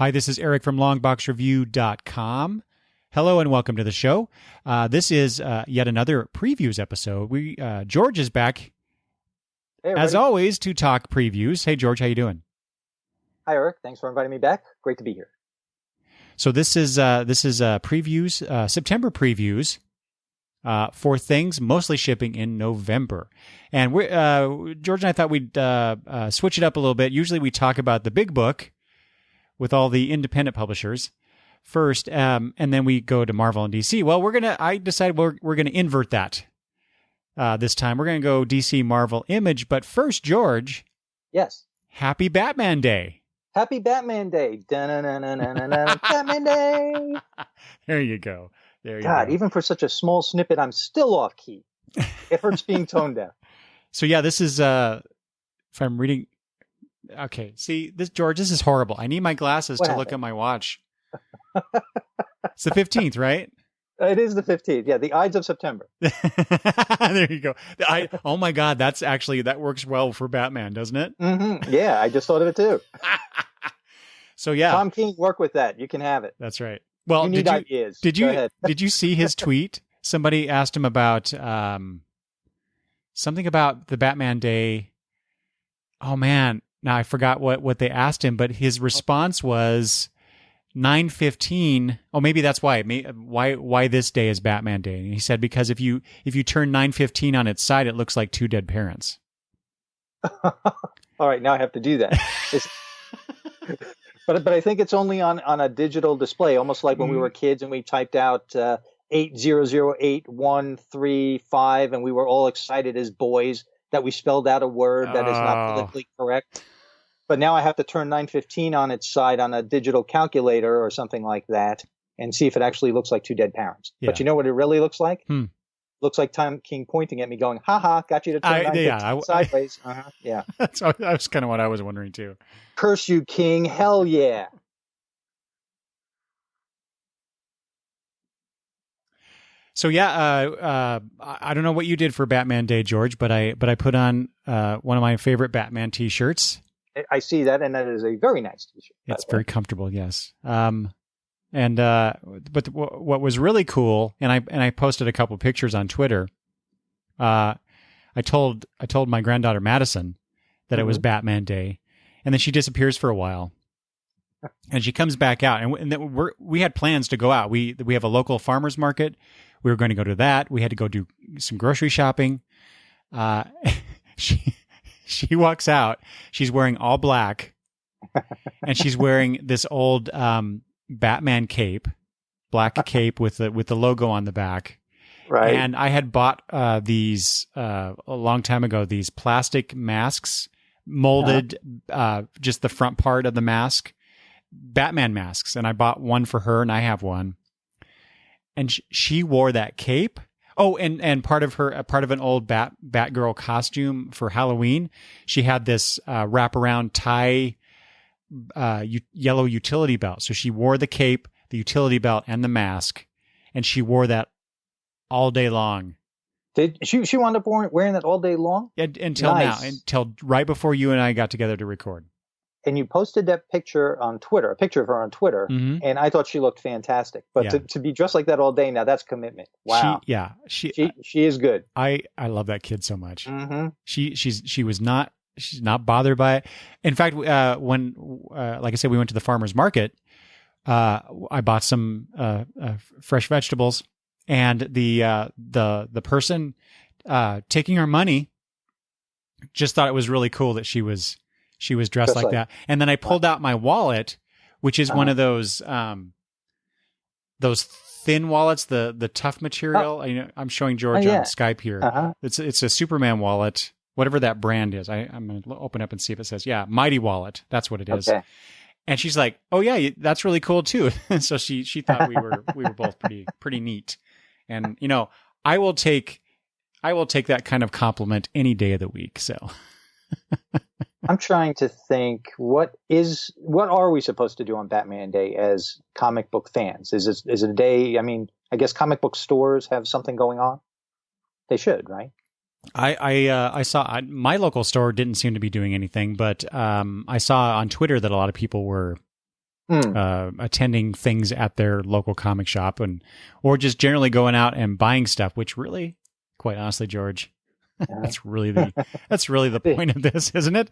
Hi, this is Eric from longboxreview.com. Hello and welcome to the show. This is yet another previews episode. George is back, as always, to talk previews. Hey, George, how you doing? Hi, Eric. Thanks for inviting me back. Great to be here. So this is previews, September previews for things mostly shipping in November. And George and I thought we'd switch it up a little bit. Usually we talk about the big book with all the independent publishers first, and then we go to Marvel and DC. Well, I decided we're gonna invert that this time. We're gonna go DC, Marvel, Image. But first, George. Yes. Happy Batman Day. Happy Batman Day. Batman Day. There you go. God, even for such a small snippet, I'm still off key. It hurts being toned down. So yeah, this is if I'm reading. Okay, see this, George. This is horrible. I need my glasses to look at my watch. It's the 15th, right? It is the 15th. Yeah, the Ides of September. There you go. Oh my God, that works well for Batman, doesn't it? Mm-hmm. Yeah, I just thought of it too. So yeah, Tom King, work with that. You can have it. That's right. Well, you need ideas. Did you see his tweet? Somebody asked him about something about the Batman Day. Oh man, now I forgot what they asked him, but his response was 9/15. Oh, maybe that's why. Why this day is Batman Day? And he said because if you turn 9/15 on its side, it looks like two dead parents. All right, now I have to do that. But I think it's only on a digital display, almost like when we were kids and we typed out 8008135, and we were all excited as boys that we spelled out a word that is not politically correct. But now I have to turn 9/15 on its side on a digital calculator or something like that and see if it actually looks like two dead parents. Yeah. But you know what it really looks like? Looks like Tom King pointing at me going, ha, got you to turn 9/15 sideways. Yeah. That was kind of what I was wondering too. Curse you, King. Hell yeah. So yeah, I don't know what you did for Batman Day, George, but I put on one of my favorite Batman T-shirts. I see that, and that is a very nice T-shirt. It's very comfortable, yes. But what was really cool, and I posted a couple pictures on Twitter. I told my granddaughter Madison that it was Batman Day, and then she disappears for a while, and she comes back out, and then we had plans to go out. We have a local farmers market. We were going to go to that. We had to go do some grocery shopping. She walks out. She's wearing all black, and she's wearing this old Batman cape, black cape with the logo on the back. Right. And I had bought these a long time ago. These plastic masks, molded just the front part of the mask, Batman masks, and I bought one for her, and I have one. And she wore that cape. Oh, and part of an old Batgirl costume for Halloween, she had this wraparound tie yellow utility belt. So she wore the cape, the utility belt, and the mask, and she wore that all day long. Did she wound up wearing that all day long? Until now, until right before you and I got together to record. And you posted that picture on Twitter, a picture of her on Twitter, and I thought she looked fantastic. But to be dressed like that all day, now that's commitment. Wow. She is good. I love that kid so much. Mm-hmm. She's not bothered by it. In fact, when like I said, we went to the farmer's market. I bought some fresh vegetables, and the person taking our money just thought it was really cool that she was dressed like that. And then I pulled out my wallet, which is one of those thin wallets, the tough material. I'm showing George on Skype here. It's a Superman wallet, whatever that brand is. I'm going to open up and see if it says, Mighty Wallet. That's what it is. Okay. And she's like, oh yeah, that's really cool too. And so she thought we were both pretty neat. And I will take that kind of compliment any day of the week. So I'm trying to think what are we supposed to do on Batman Day as comic book fans? Is it a day? I mean, I guess comic book stores have something going on. They should, right? I saw my local store didn't seem to be doing anything, but I saw on Twitter that a lot of people were attending things at their local comic shop or just generally going out and buying stuff, which really, quite honestly, George, that's really the point of this, isn't it?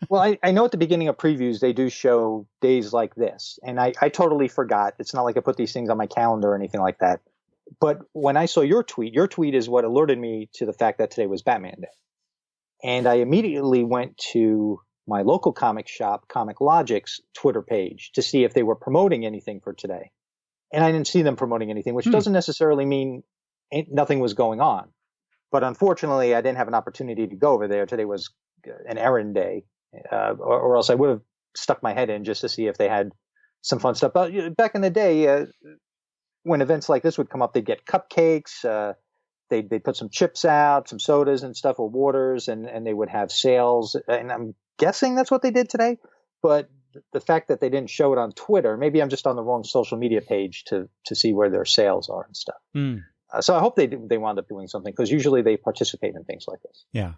Well, I know at the beginning of previews, they do show days like this, and I totally forgot. It's not like I put these things on my calendar or anything like that. But when I saw your tweet is what alerted me to the fact that today was Batman Day. And I immediately went to my local comic shop, Comic Logic's Twitter page to see if they were promoting anything for today. And I didn't see them promoting anything, which doesn't necessarily mean nothing was going on. But unfortunately, I didn't have an opportunity to go over there. Today was an errand day, or else I would have stuck my head in just to see if they had some fun stuff. But back in the day, when events like this would come up, they'd get cupcakes, they'd put some chips out, some sodas and stuff, or waters, and they would have sales. And I'm guessing that's what they did today. But the fact that they didn't show it on Twitter, maybe I'm just on the wrong social media page to see where their sales are and stuff. So I hope they wound up doing something, because usually they participate in things like this. Yeah.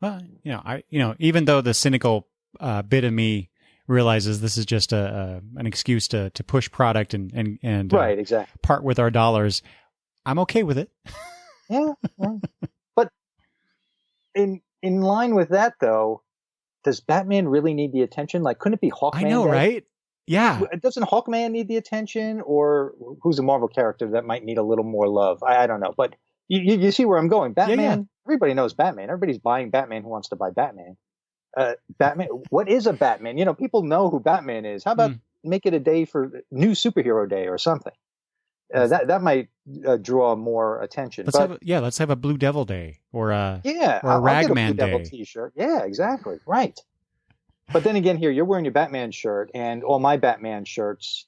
Well, even though the cynical bit of me realizes this is just an excuse to push product and right, exactly, part with our dollars, I'm okay with it. Yeah. But in line with that, though, does Batman really need the attention? Like, couldn't it be Hawkman? I know, Day? right? Yeah. Doesn't Hawkman need the attention, or who's a Marvel character that might need a little more love? I don't know, but you see where I'm going. Batman. Yeah. Everybody knows Batman. Everybody's buying Batman who wants to buy Batman. Batman. What is a Batman? People know who Batman is. How about make it a day for New Superhero Day or something? That might draw more attention. Let's have a Blue Devil Day or a Blue Ragman Day. Devil T-shirt. Yeah, exactly. Right. But then again, here you're wearing your Batman shirt, and all my Batman shirts,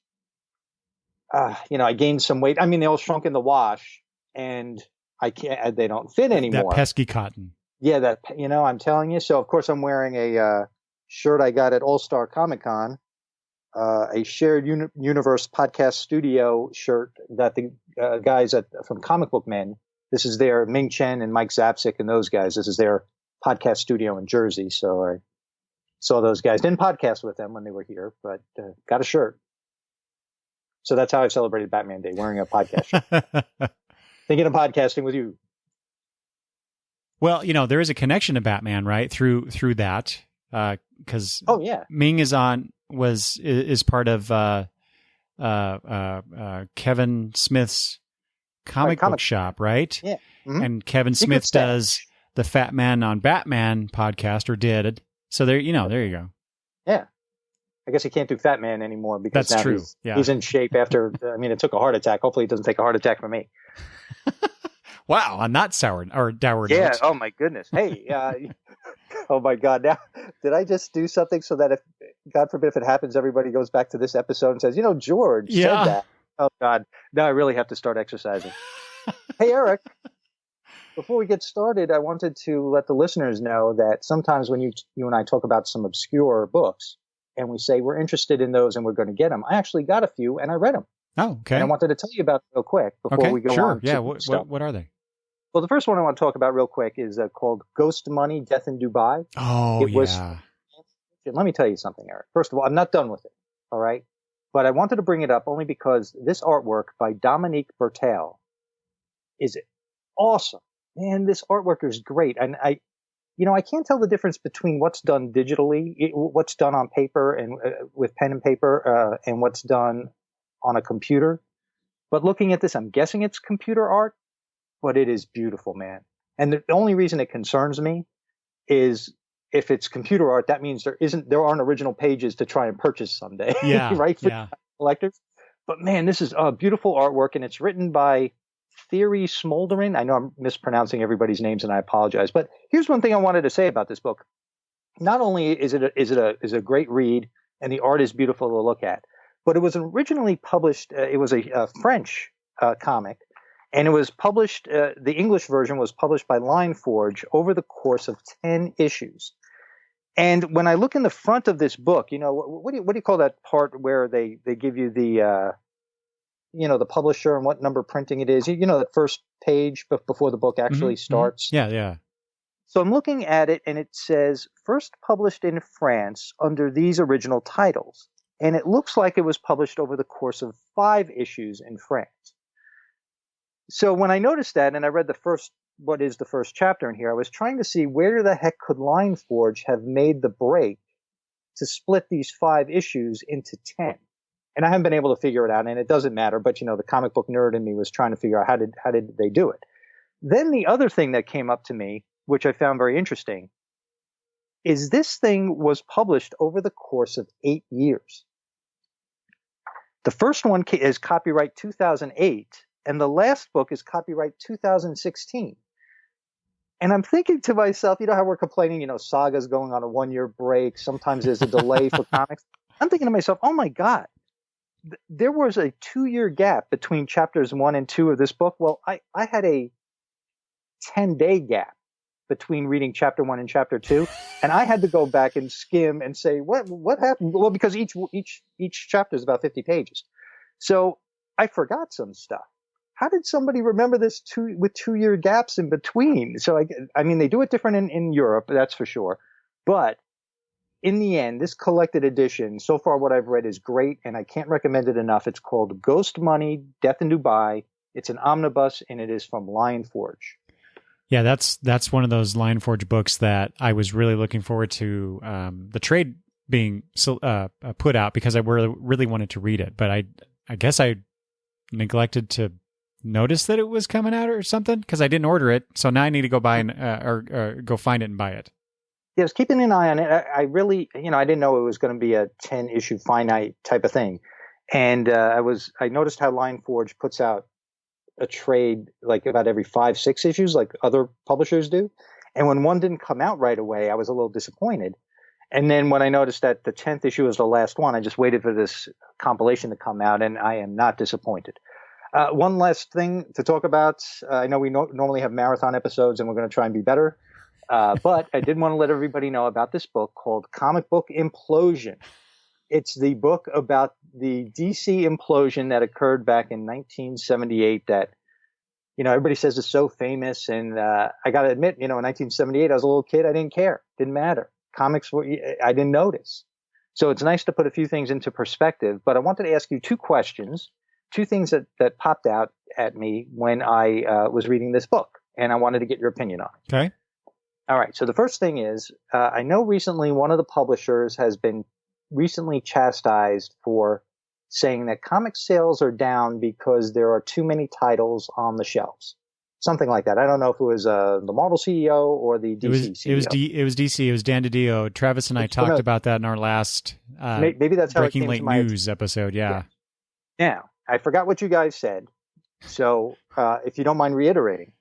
I gained some weight. I mean, they all shrunk in the wash, and I can't. They don't fit anymore. That pesky cotton. Yeah, I'm telling you. So of course I'm wearing a shirt I got at All Star Comic Con, a Shared Universe Podcast Studio shirt that the guys from Comic Book Men. This is their Ming Chen and Mike Zapsik and those guys. This is their podcast studio in Jersey. So I saw those guys. Didn't podcast with them when they were here, but got a shirt. So that's how I celebrated Batman Day, wearing a podcast shirt. Thinking of podcasting with you. Well, there is a connection to Batman, right? Through that, because Ming is part of Kevin Smith's comic book shop, right? Yeah. Mm-hmm. And Kevin Smith does the Fat Man on Batman podcast, or did. So there you go. Yeah. I guess he can't do Fat Man anymore because that's true. He's in shape after, it took a heart attack. Hopefully he doesn't take a heart attack from me. Wow. On that dour note. Yeah. Oh my goodness. Hey, oh my God. Now, did I just do something so that if, God forbid, if it happens, everybody goes back to this episode and says, George said that. Oh God. Now I really have to start exercising. Hey, Eric. Before we get started, I wanted to let the listeners know that sometimes when you and I talk about some obscure books and we say we're interested in those and we're going to get them, I actually got a few and I read them. Oh, okay. And I wanted to tell you about them real quick before we go on. Yeah, what are they? Well, the first one I want to talk about real quick is called Ghost Money, Death in Dubai. Oh, Let me tell you something, Eric. First of all, I'm not done with it, all right? But I wanted to bring it up only because this artwork by Dominique Bertel is awesome. Man, this artwork is great. And I can't tell the difference between what's done digitally, what's done on paper and with pen and paper, and what's done on a computer. But looking at this, I'm guessing it's computer art, but it is beautiful, man. And the only reason it concerns me is if it's computer art, that means there aren't original pages to try and purchase someday. Yeah. Right? For collectors. But man, this is a beautiful artwork, and it's written by Thierry Smolderin. I know I'm mispronouncing everybody's names, and I apologize. But here's one thing I wanted to say about this book. Not only is it a great read, and the art is beautiful to look at, but it was originally published. It was a French comic, and it was published. The English version was published by Lineforge over the course of 10 issues. And when I look in the front of this book, what do you call that part where they give you the the publisher and what number printing it is, that first page before the book actually starts. Yeah. So I'm looking at it and it says first published in France under these original titles. And it looks like it was published over the course of 5 issues in France. So when I noticed that, and I read the first chapter in here, I was trying to see where the heck could Lineforge have made the break to split these 5 issues into 10. And I haven't been able to figure it out, and it doesn't matter, but the comic book nerd in me was trying to figure out how did they do it. Then the other thing that came up to me, which I found very interesting, is this thing was published over the course of 8 years. The first one is copyright 2008, and the last book is copyright 2016. And I'm thinking to myself, how we're complaining, Saga's going on a 1-year break. Sometimes there's a delay for comics. I'm thinking to myself, oh my God, there was a 2-year gap between chapters 1 and 2 of this book. Well, I had a 10-day gap between reading chapter 1 and chapter 2, and I had to go back and skim and say, what happened? Well, because each chapter is about 50 pages. So I forgot some stuff. How did somebody remember this with 2-year gaps in between? So I mean, they do it different in Europe, that's for sure. But in the end, this collected edition, so far what I've read is great, and I can't recommend it enough. It's called Ghost Money, Death in Dubai. It's an omnibus, and it is from Lineforge. Yeah, that's one of those Lineforge books that I was really looking forward to the trade being put out, because I really wanted to read it. But I guess I neglected to notice that it was coming out or something, because I didn't order it. So now I need to go buy or go find it and buy it. Yeah, I was keeping an eye on it. I really, I didn't know it was going to be a 10-issue finite type of thing. And I noticed how Lineforge puts out a trade like about every 5-6 issues like other publishers do. And when one didn't come out right away, I was a little disappointed. And then when I noticed that the 10th issue was the last one, I just waited for this compilation to come out, and I am not disappointed. One last thing to talk about. I know we normally have marathon episodes, and we're going to try and be better. But I did want to let everybody know about this book called Comic Book Implosion. It's the book about the DC implosion that occurred back in 1978 that, everybody says is so famous. And I got to admit, in 1978, I was a little kid. I didn't care. Didn't matter. Comics, I didn't notice. So it's nice to put a few things into perspective. But I wanted to ask you 2 questions, 2 things that popped out at me when I was reading this book. And I wanted to get your opinion on it. Okay. All right. So the first thing is, I know recently one of the publishers has been recently chastised for saying that comic sales are down because there are too many titles on the shelves. Something like that. I don't know if it was the Marvel CEO or the DC CEO. It was DC. It was Dan DiDio. Travis and I talked about that in our last maybe that's how Breaking Late News episode. Yeah. Now, I forgot what you guys said. So if you don't mind reiterating.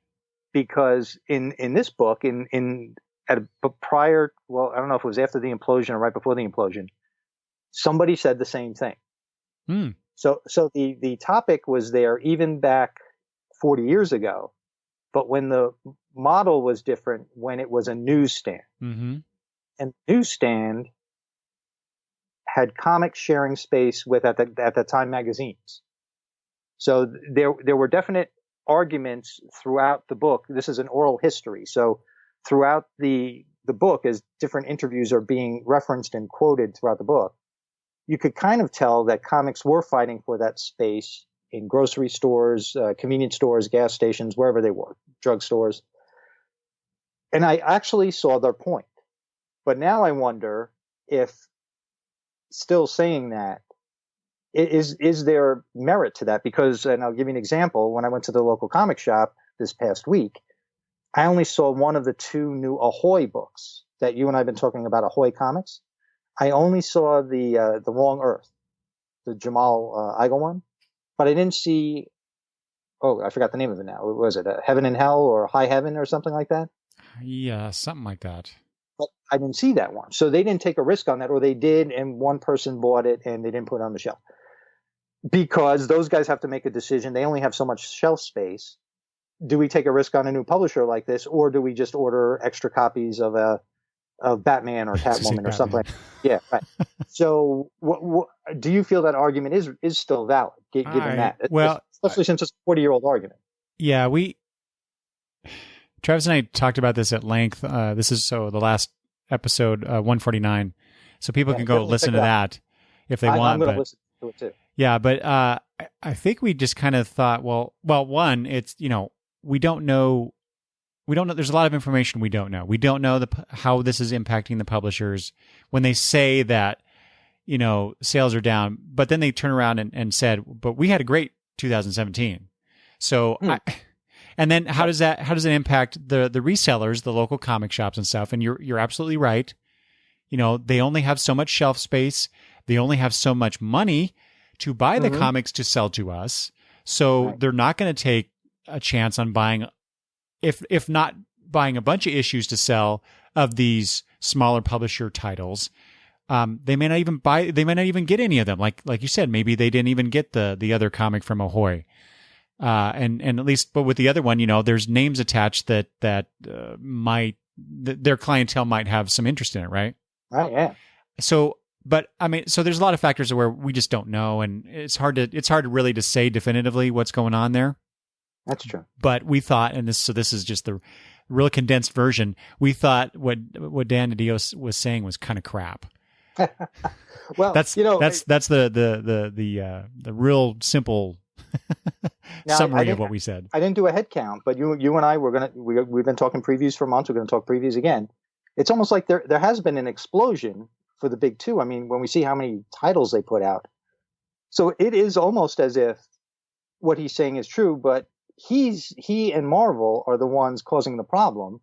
Because in this book, I don't know if it was after the implosion or right before the implosion, somebody said the same thing. So the topic was there even back 40 years ago, but when the model was different, when it was a newsstand. Mm-hmm. And the newsstand had comic sharing space with, at the time, magazines. So there were definite arguments throughout the book. This is an oral history. So throughout the book, as different interviews are being referenced and quoted throughout the book, you could kind of tell that comics were fighting for that space in grocery stores, convenience stores, gas stations, wherever they were, drugstores. And I actually saw their point. But now I wonder if, still saying that, is there merit to that? Because, and I'll give you an example, when I went to the local comic shop this past week, I only saw one of the 2 new Ahoy books that you and I have been talking about, Ahoy Comics. I only saw the Wrong Earth, the Jamal Igle one, but I didn't see, I forgot the name of it now. What was it? Heaven and Hell or High Heaven or something like that? Yeah, something like that. But I didn't see that one. So they didn't take a risk on that, or they did, and one person bought it and they didn't put it on the shelf. Because those guys have to make a decision. They only have so much shelf space. Do we take a risk on a new publisher like this, or do we just order extra copies of Batman or Catwoman or something? Yeah, right. So what do you feel that argument is still valid, given that? Well, especially since it's a 40-year-old argument. Yeah, Travis and I talked about this at length. This is the last episode, 149. So people can go listen to that. if they I'm want. going But to listen to it too. yeah, but I think we just kind of thought, well, one, it's, we don't know. We don't know. There's a lot of information we don't know. We don't know how this is impacting the publishers when they say that, sales are down, but then they turn around and said, but we had a great 2017. So, and then how does it impact the resellers, the local comic shops and stuff? And you're absolutely right. They only have so much shelf space. They only have so much money to buy the comics to sell to us. So they're not going to take a chance on buying, if not buying a bunch of issues to sell of these smaller publisher titles. They may not even get any of them. Like you said, maybe they didn't even get the other comic from Ahoy. And at least, but with the other one, there's names attached that their clientele might have some interest in it, right? Right. Yeah. So, but I mean, so there's a lot of factors where we just don't know, and it's hard to really to say definitively what's going on there. That's true. But we thought, and this is just the real condensed version. We thought what Dan DiDio was saying was kind of crap. Well, that's the real simple summary of what we said. I didn't do a head count, but you and I we've been talking previews for months. We're going to talk previews again. It's almost like there has been an explosion for the big two. I mean, when we see how many titles they put out, so it is almost as if what he's saying is true, but he and Marvel are the ones causing the problem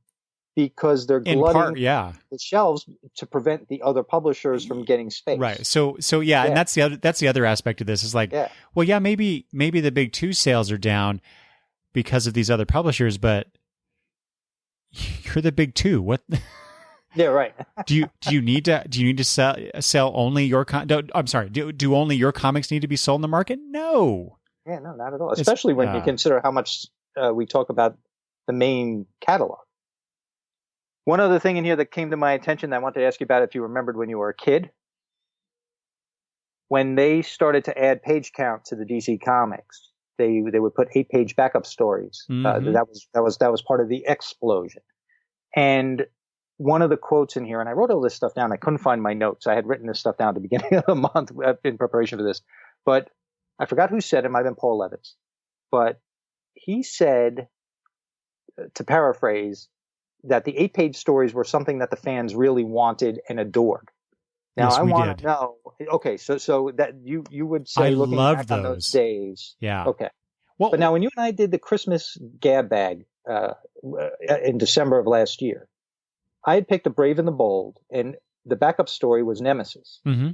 because they're glutting the shelves to prevent the other publishers from getting space. Right. So yeah, and that's the other aspect of this is like, well, yeah, maybe the big two sales are down because of these other publishers, but you're the big two. What? Yeah, right. do you need to sell only your I'm sorry. Do only your comics need to be sold in the market? No. Yeah, no, not at all. Especially when you consider how much we talk about the main catalog. One other thing in here that came to my attention that I wanted to ask you about, if you remembered when you were a kid, when they started to add page count to the DC Comics, they would put 8-page backup stories. Mm-hmm. That was part of the explosion. And one of the quotes in here, and I wrote all this stuff down. I couldn't find my notes. I had written this stuff down at the beginning of the month in preparation for this, but I forgot who said it. It might have been Paul Levitz, but he said, to paraphrase, that the 8-page stories were something that the fans really wanted and adored. Now, yes, I want to know. Okay, so that you would say, looking back on those days. Yeah. Okay. Well, but now, when you and I did the Christmas gab bag in December of last year, I had picked A Brave and the Bold, and the backup story was Nemesis. Mm-hmm.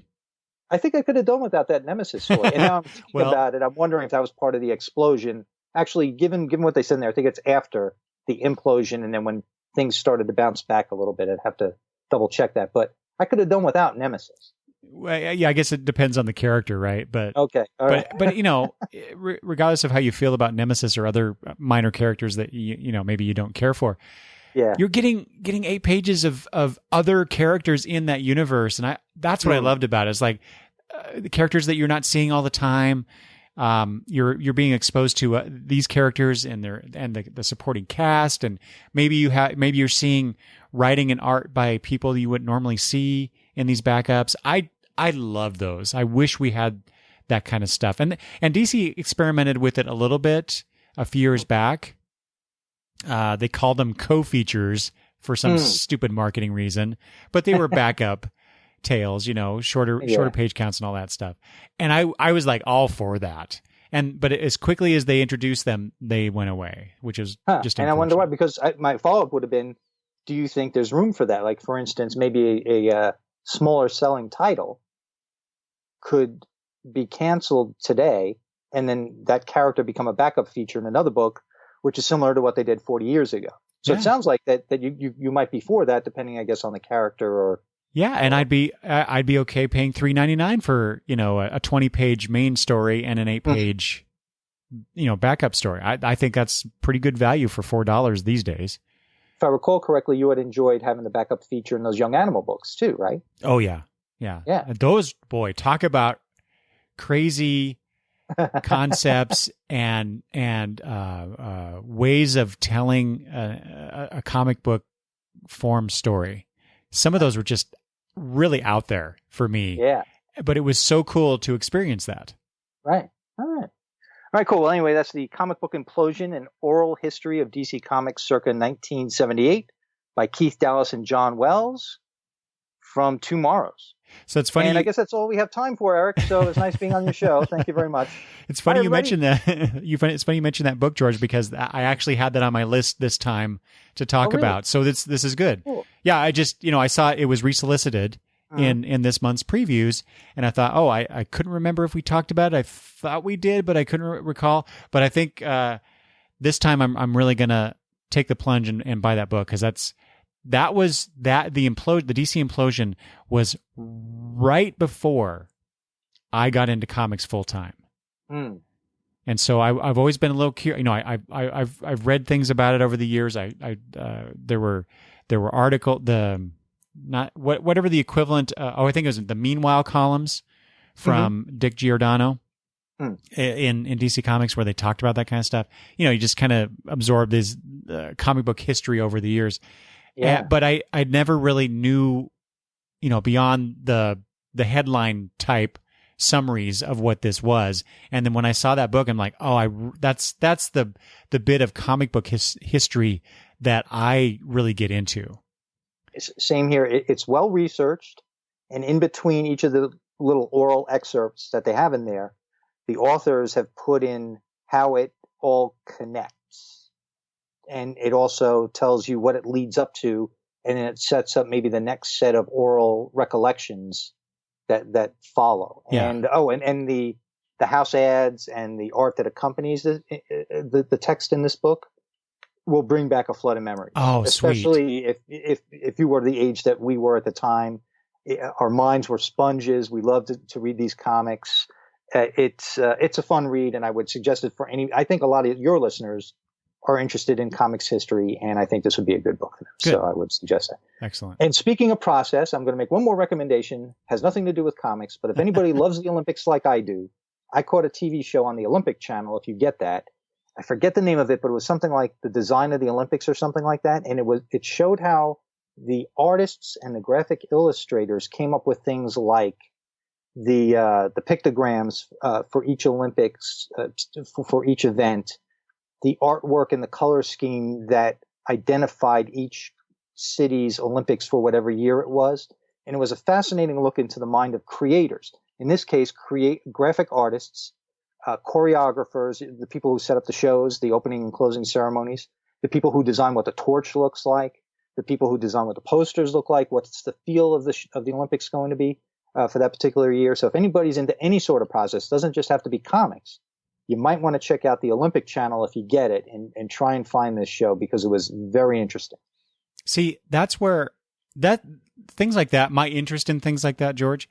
I think I could have done without that Nemesis story. And now I'm thinking about it. I'm wondering if that was part of the explosion. Actually, given what they said in there, I think it's after the implosion, and then when things started to bounce back a little bit. I'd have to double check that, but I could have done without Nemesis. Well, yeah, I guess it depends on the character, right? But okay, all right. But regardless of how you feel about Nemesis or other minor characters that maybe you don't care for, you're getting 8 pages of other characters in that universe, and that's what I loved about it. It's like the characters that you're not seeing all the time. You're being exposed to these characters and the supporting cast, and maybe you're seeing writing and art by people that you wouldn't normally see in these backups. I love those. I wish we had that kind of stuff. And DC experimented with it a little bit a few years back. They called them co-features for some stupid marketing reason, but they were backup tales, shorter page counts and all that stuff. And I was like all for that. But as quickly as they introduced them, they went away, which is just and I wonder why, because my follow-up would have been, do you think there's room for that? Like, for instance, maybe a smaller selling title could be canceled today, and then that character become a backup feature in another book, which is similar to what they did 40 years ago. So it sounds like that you might be for that, depending, I guess, on the character or. Yeah, and I'd be okay paying $3.99 for a 20-page main story and an 8-page backup story. I think that's pretty good value for $4 these days. If I recall correctly, you had enjoyed having the backup feature in those Young Animal books too, right? Oh yeah. And those, talk about crazy concepts and ways of telling a comic book form story. Some of those were just really out there for me. Yeah. but it was so cool to experience that. Right. All right. All right, cool. Well, anyway, that's the Comic Book Implosion, an oral history of DC Comics circa 1978 by Keith Dallas and John Wells from Tomorrow's. So it's funny. And I guess that's all we have time for, Eric. So it was nice being on your show. Thank you very much. It's funny you mentioned that. It's funny you mentioned that book, George, because I actually had that on my list this time to talk about. So this is good. Cool. Yeah, I just I saw it was resolicited in this month's previews, and I thought, I couldn't remember if we talked about it. I thought we did, but I couldn't recall. But I think this time I'm really gonna take the plunge and buy that book, because the DC implosion was right before I got into comics full time. And so I've always been a little curious. I've read things about it over the years. There were whatever the equivalent. I think it was the Meanwhile columns from Dick Giordano in DC Comics, where they talked about that kind of stuff. You just kind of absorb this comic book history over the years. Yeah. But I never really knew, beyond the headline type summaries of what this was. And then when I saw that book, I'm like, that's the bit of comic book history that I really get into. Same here. It's well researched, and in between each of the little oral excerpts that they have in there, the authors have put in how it all connects. And it also tells you what it leads up to, and then it sets up maybe the next set of oral recollections that follow. Yeah. And the house ads and the art that accompanies the text in this book will bring back a flood of memories. Oh, especially sweet. if you were the age that we were at the time. Our minds were sponges. We loved to read these comics. It's a fun read, and I would suggest it for I think a lot of your listeners are interested in comics history, and I think this would be a good book for them. Good. So I would suggest that. Excellent. And speaking of process, I'm going to make one more recommendation. Has nothing to do with comics, but if anybody loves the Olympics like I do, I caught a TV show on the Olympic Channel, if you get that. I forget the name of it, but it was something like The Design of the Olympics or something like that. And it showed how the artists and the graphic illustrators came up with things like the pictograms for each Olympics, for each event, the artwork and the color scheme that identified each city's Olympics for whatever year it was. And it was a fascinating look into the mind of creators. In this case, graphic artists, choreographers, the people who set up the shows, the opening and closing ceremonies, the people who design what the torch looks like, the people who design what the posters look like, what's the feel of the Olympics going to be for that particular year. So if anybody's into any sort of process, it doesn't just have to be comics. You might want to check out the Olympic Channel if you get it and try and find this show, because it was very interesting. See, that's where things like that, my interest in things like that, George,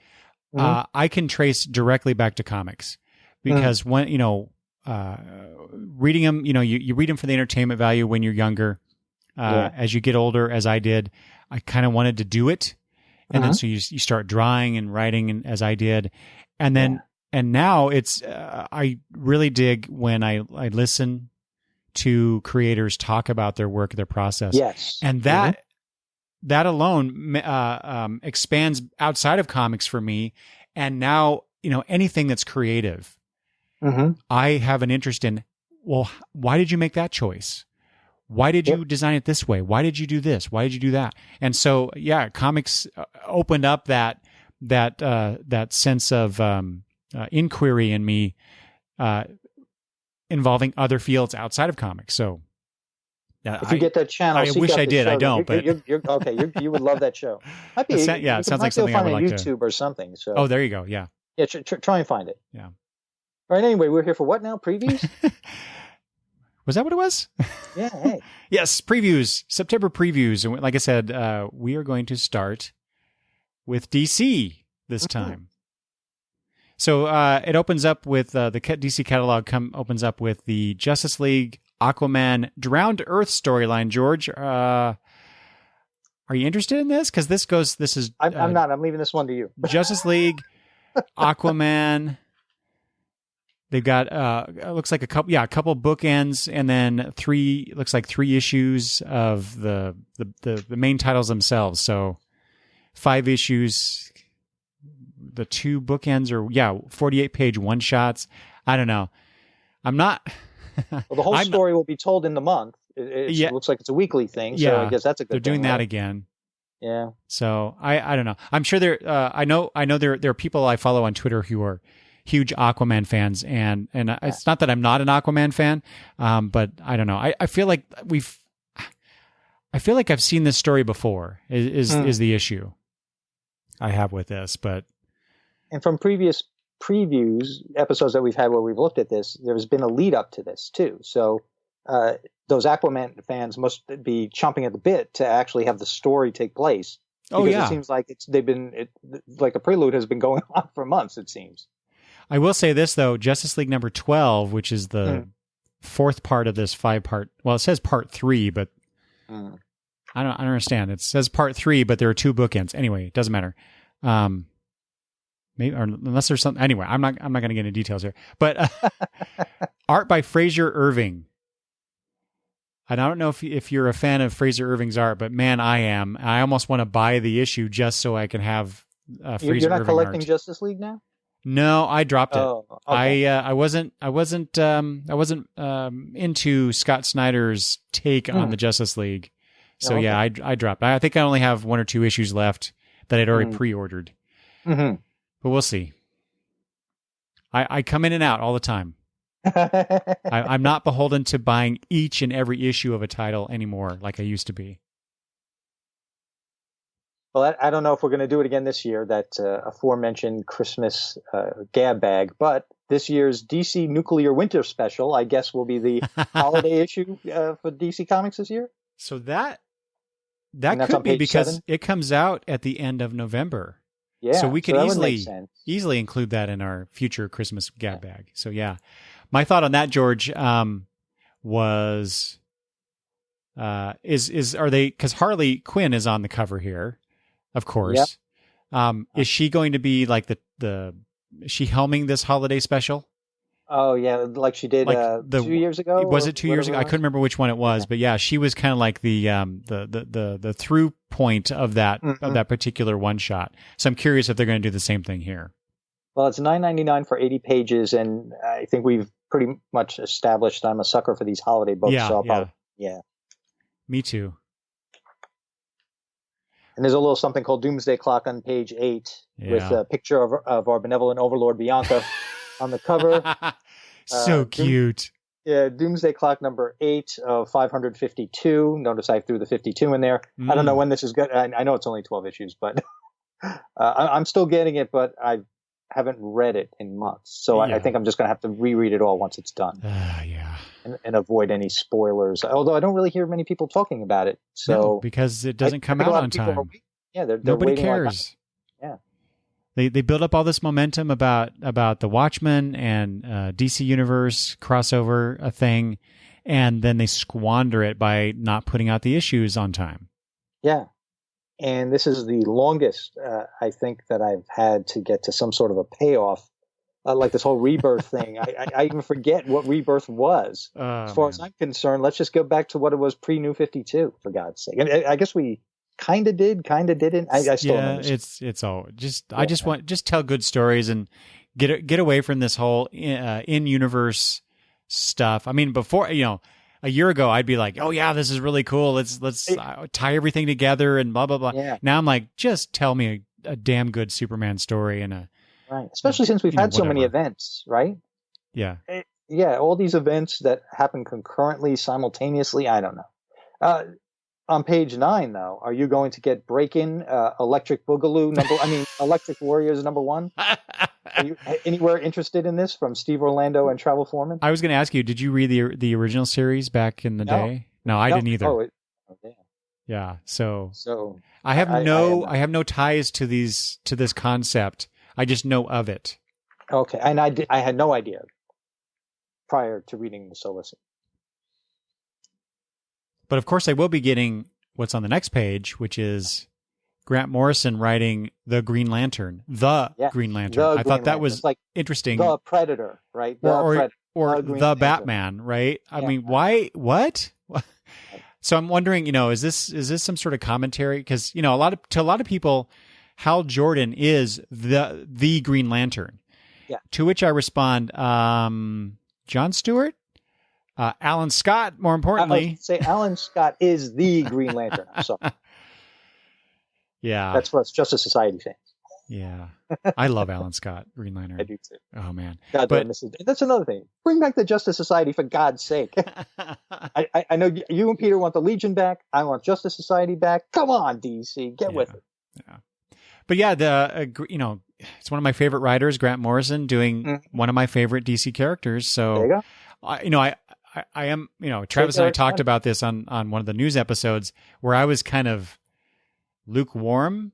I can trace directly back to comics, because when, reading them, you read them for the entertainment value when you're younger. As you get older, as I did, I kind of wanted to do it. And then so you start drawing and writing, and as I did. And then, and now it's, I really dig when I listen to creators talk about their work, their process. Yes. And that alone expands outside of comics for me. And now, anything that's creative, I have an interest in, well, why did you make that choice? Why did you design it this way? Why did you do this? Why did you do that? And so, comics opened up that sense of inquiry in me, involving other fields outside of comics. So, if you get that channel, I wish I did. I don't, but you're okay. You would love that show. Might be, it sounds like something I would like to. YouTube or something. So, oh, there you go. Yeah, try and find it. Yeah. All right. Anyway, we're here for what now? Previews. Was that what it was? Yeah. Hey. Yes, previews, September previews. And like I said, we are going to start with DC this time. So it opens up with the DC catalog opens up with the Justice League, Aquaman, Drowned Earth storyline. George, are you interested in this? Because this is... I'm not. I'm leaving this one to you. Justice League, Aquaman... They've got looks like a couple bookends, and then three issues of the main titles themselves. So 5 issues, the two bookends or 48 page one shots. I don't know. I'm not. Well, the whole story will be told in the month. It looks like it's a weekly thing. So I guess that's a good thing. They're doing that right? again. Yeah. So I don't know. I'm sure there. I know there are people I follow on Twitter who are huge Aquaman fans, and it's not that I'm not an Aquaman fan, but I don't know. I feel like I've seen this story before. Is the issue I have with this, but and from previous previews episodes that we've had where we've looked at this, there's been a lead up to this too. So those Aquaman fans must be chomping at the bit to actually have the story take place. Because it seems like like the prelude has been going on for months. It seems. I will say this though, Justice League number 12, which is the fourth part of this 5-part. Well, it says part 3, but I don't understand. It says part 3, but there are 2 bookends. Anyway, it doesn't matter. Maybe, or unless there's something. Anyway, I'm not going to get into details here. But art by Fraser Irving. And I don't know if you're a fan of Fraser Irving's art, but man, I am. I almost want to buy the issue just so I can have Fraser Irving art. You're not collecting Justice League now? No, I dropped it. Oh, okay. I wasn't into Scott Snyder's take on the Justice League. So I dropped. I think I only have 1 or 2 issues left that I'd already pre-ordered. Mm-hmm. But we'll see. I come in and out all the time. I'm not beholden to buying each and every issue of a title anymore like I used to be. Well, I don't know if we're going to do it again this year, that aforementioned Christmas gab bag, but this year's DC Nuclear Winter Special, I guess, will be the holiday issue for DC Comics this year. So that could be because 7? It comes out at the end of November. Yeah, so we could easily include that in our future Christmas gab bag. So yeah, my thought on that, George, was are they, because Harley Quinn is on the cover here, of course. Yep. Is she going to be like is she helming this holiday special? Oh yeah, like she did 2 years ago. Was it 2 years ago? I couldn't remember which one it was, but yeah, she was kind of like the through point of that of that particular one shot. So I'm curious if they're going to do the same thing here. Well, it's $9.99 for 80 pages, and I think we've pretty much established I'm a sucker for these holiday books. Yeah. Me too. And there's a little something called Doomsday Clock on page 8 with a picture of our benevolent overlord Bianca on the cover. So cute. Doomsday Clock number 8 of 552. Notice I threw the 52 in there. I don't know when this is good. I know it's only 12 issues, but I'm still getting it, but I haven't read it in months. So I think I'm just going to have to reread it all once it's done. And avoid any spoilers. Although I don't really hear many people talking about it. So because it doesn't come out on time. They're nobody cares. They build up all this momentum about the Watchmen and DC Universe crossover thing, and then they squander it by not putting out the issues on time. Yeah. And this is the longest, I think, that I've had to get to some sort of a payoff, like this whole Rebirth thing. I even forget what Rebirth was. As far as I'm concerned, let's just go back to what it was pre-New 52, for God's sake. I guess we kind of did, kind of didn't. I still don't understand. It's all just. I just want tell good stories and get away from this whole in-universe stuff. I mean, before a year ago, I'd be like, "Oh yeah, this is really cool. Let's tie everything together and blah blah blah." Yeah. Now I'm like, just tell me a damn good Superman story and right. Especially since we've had so many events, right? Yeah. All these events that happen concurrently, simultaneously. I don't know. On page 9, though, are you going to get Break-In, Electric Boogaloo Electric Warriors #1? Are you anywhere interested in this from Steve Orlando and Travel Foreman? I was going to ask you, did you read the original series back in the day? No, I didn't either. Yeah. So I have no ties to this concept. I just know of it. Okay, and I had no idea prior to reading the Solis. But of course, I will be getting what's on the next page, which is Grant Morrison writing the Green Lantern. Green Lantern. I thought that was like interesting. The Predator, right? Or the Batman, right? I mean, why? What? So I'm wondering, is this some sort of commentary? Because to a lot of people, Hal Jordan is the Green Lantern. Yeah. To which I respond, John Stewart? Alan Scott, more importantly. Say Alan Scott is the Green Lantern. I'm sorry. Yeah. That's for us Justice Society fans. Yeah. I love Alan Scott, Green Lantern. I do too. Oh, man. God, that's another thing. Bring back the Justice Society for God's sake. I know you and Peter want the Legion back. I want Justice Society back. Come on, DC. Get with it. Yeah. But yeah, it's one of my favorite writers, Grant Morrison, doing one of my favorite DC characters. So, there you go. I am, Travis and I talked about this on one of the news episodes where I was kind of lukewarm.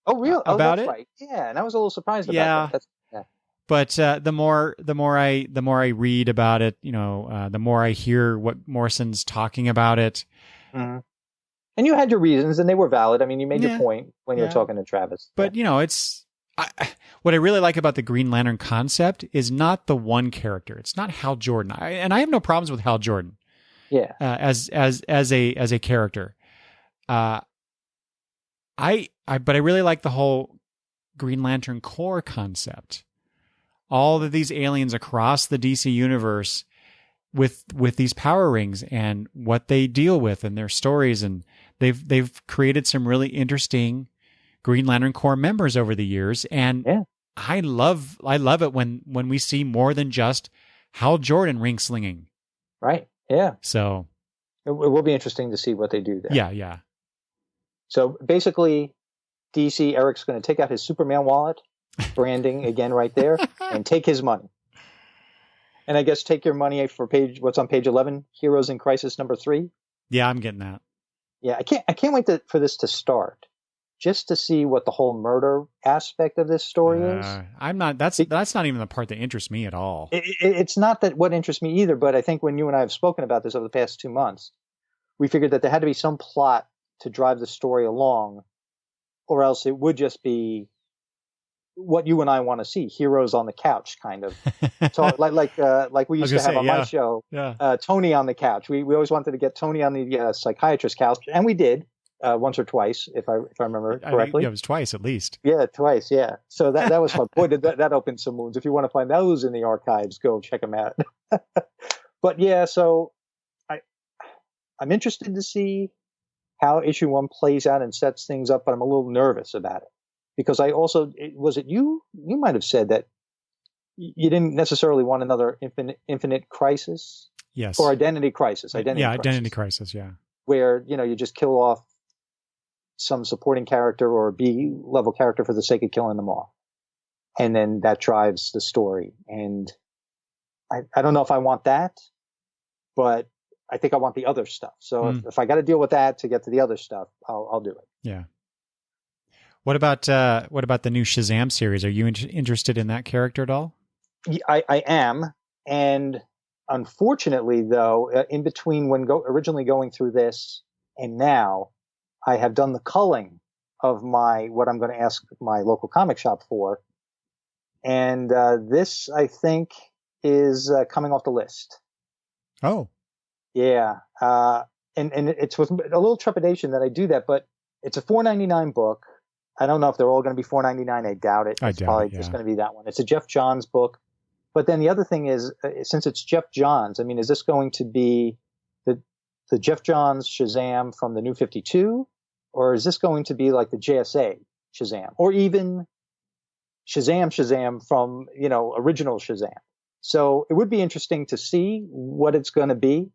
Oh, really? About that's it? Right. Yeah, and I was a little surprised about that. But the more I read about it, the more I hear what Morrison's talking about it. Mm-hmm. And you had your reasons, and they were valid. I mean, you made your point when you were talking to Travis. But what I really like about the Green Lantern concept is not the one character. It's not Hal Jordan, and I have no problems with Hal Jordan. Yeah. As a character, but I really like the whole Green Lantern Corps concept. All of these aliens across the DC universe with these power rings and what they deal with and their stories, and they've created some really interesting Green Lantern Corps members over the years, and I love it when we see more than just Hal Jordan ring slinging. Right. Yeah. So it will be interesting to see what they do there. Yeah. So basically, DC, Eric's going to take out his Superman wallet, branding again right there, and take his money. And I guess take your money for what's on page 11, Heroes in Crisis number 3. Yeah, I'm getting that. Yeah, I can't wait for this to start, just to see what the whole murder aspect of this story is. That's not even the part that interests me at all. It's not that what interests me either, but I think when you and I have spoken about this over the past 2 months, we figured that there had to be some plot to drive the story along, or else it would just be what you and I want to see, heroes on the couch, kind of. So, like we used to have on my show, Tony on the couch. We always wanted to get Tony on the psychiatrist couch, and we did once or twice, if I remember correctly. It was twice at least. Yeah, twice. Yeah. So that was fun. Boy, did that open some wounds. If you want to find those in the archives, go check them out. But yeah, so I'm interested to see how issue 1 plays out and sets things up, but I'm a little nervous about it. Because was it you might have said that you didn't necessarily want another Infinite Crisis? Yes. Or Identity Crisis. Identity Crisis, yeah. Where, you just kill off some supporting character or a B-level character for the sake of killing them off. And then that drives the story. And I don't know if I want that, but I think I want the other stuff. So if I got to deal with that to get to the other stuff, I'll do it. Yeah. What about the new Shazam series? Are you interested in that character at all? I am, and unfortunately, though, in between originally going through this and now, I have done the culling of what I'm going to ask my local comic shop for, and this I think is coming off the list. Oh, yeah, and it's with a little trepidation that I do that, but it's a $4.99 book. I don't know if they're all going to be $4.99. I doubt it. It's probably just going to be that one. It's a Jeff Johns book. But then the other thing is, since it's Jeff Johns, I mean, is this going to be the Jeff Johns Shazam from the New 52? Or is this going to be like the JSA Shazam? Or even Shazam from, original Shazam? So it would be interesting to see what it's going to be.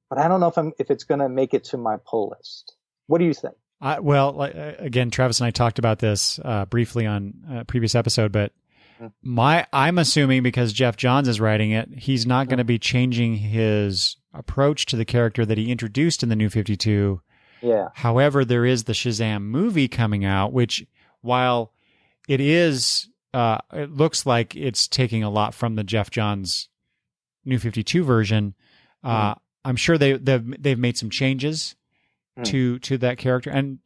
But I don't know if it's going to make it to my pull list. What do you think? Again, Travis and I talked about this briefly on a previous episode, but I'm assuming because Jeff Johns is writing it, he's not going to be changing his approach to the character that he introduced in the New 52. Yeah. However, there is the Shazam movie coming out, which while it is, it looks like it's taking a lot from the Jeff Johns New 52 version. I'm sure they've made some changes to that character, and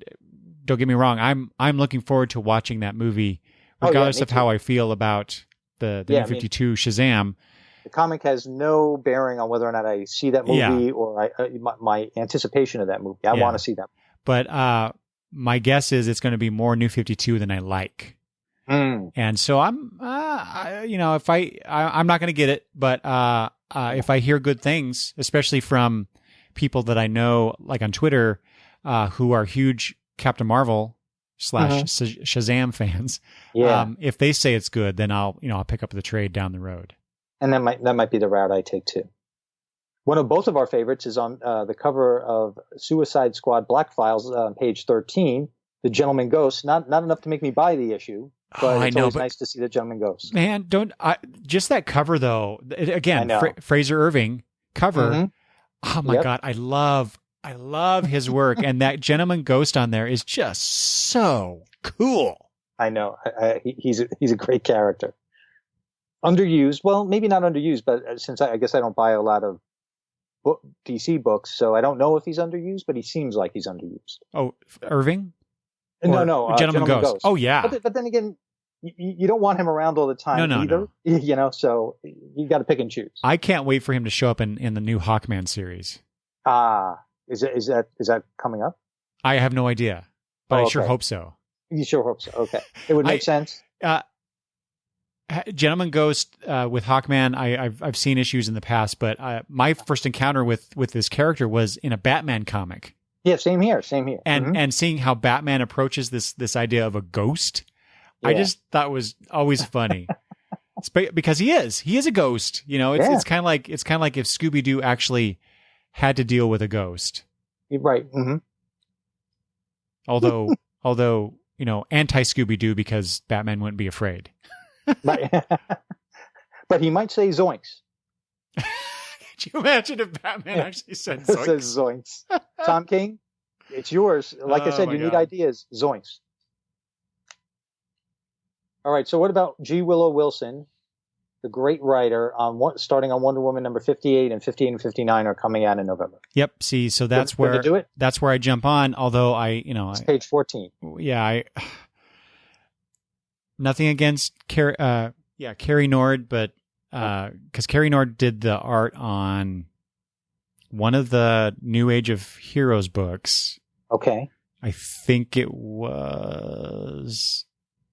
don't get me wrong, I'm looking forward to watching that movie, regardless of how I feel about the New 52 Shazam. The comic has no bearing on whether or not I see that movie or my anticipation of that movie. I want to see that. But my guess is it's going to be more New 52 than I like. And so I'm if I'm not going to get it, but if I hear good things, especially from people that I know, like on Twitter, who are huge Captain Marvel / Shazam fans, if they say it's good, then I'll pick up the trade down the road. And that might be the route I take too. One of both of our favorites is on the cover of Suicide Squad Black Files, page 13, The Gentleman Ghost. Not enough to make me buy the issue. But it's always nice to see the Gentleman Ghost. Man, just that cover though. Again, Fraser Irving cover. Oh my God, I love his work, and that Gentleman Ghost on there is just so cool. I know. He's a great character. Underused. Well, maybe not underused, but since I guess I don't buy a lot of DC books, so I don't know if he's underused, but he seems like he's underused. Oh, Irving? No, Gentleman Ghost. Oh, yeah. But then again, you don't want him around all the time either. No. So you got to pick and choose. I can't wait for him to show up in the new Hawkman series. Is that coming up? I have no idea, but I sure hope so. You sure hope so? Okay, it would make sense. Gentleman Ghost with Hawkman, I've seen issues in the past, but my first encounter with this character was in a Batman comic. Yeah, same here. And seeing how Batman approaches this idea of a ghost, I just thought was always funny. Because he is a ghost. It's kind of like if Scooby-Doo actually had to deal with a ghost. Right. Mm-hmm. Although anti Scooby-Doo because Batman wouldn't be afraid. But he might say zoinks. Could you imagine if Batman actually said zoinks? Says zoinks. Tom King, it's yours. Like I said, you need ideas. Zoinks. All right. So what about G. Willow Wilson, the great writer, starting on Wonder Woman number 58 and 58 and 59 are coming out in November. Yep. See, so that's where to do it. That's where I jump on. Although it's page 14. Yeah. Nothing against Carrie Nord, but because Carrie Nord did the art on one of the New Age of Heroes books. Okay. I think it was.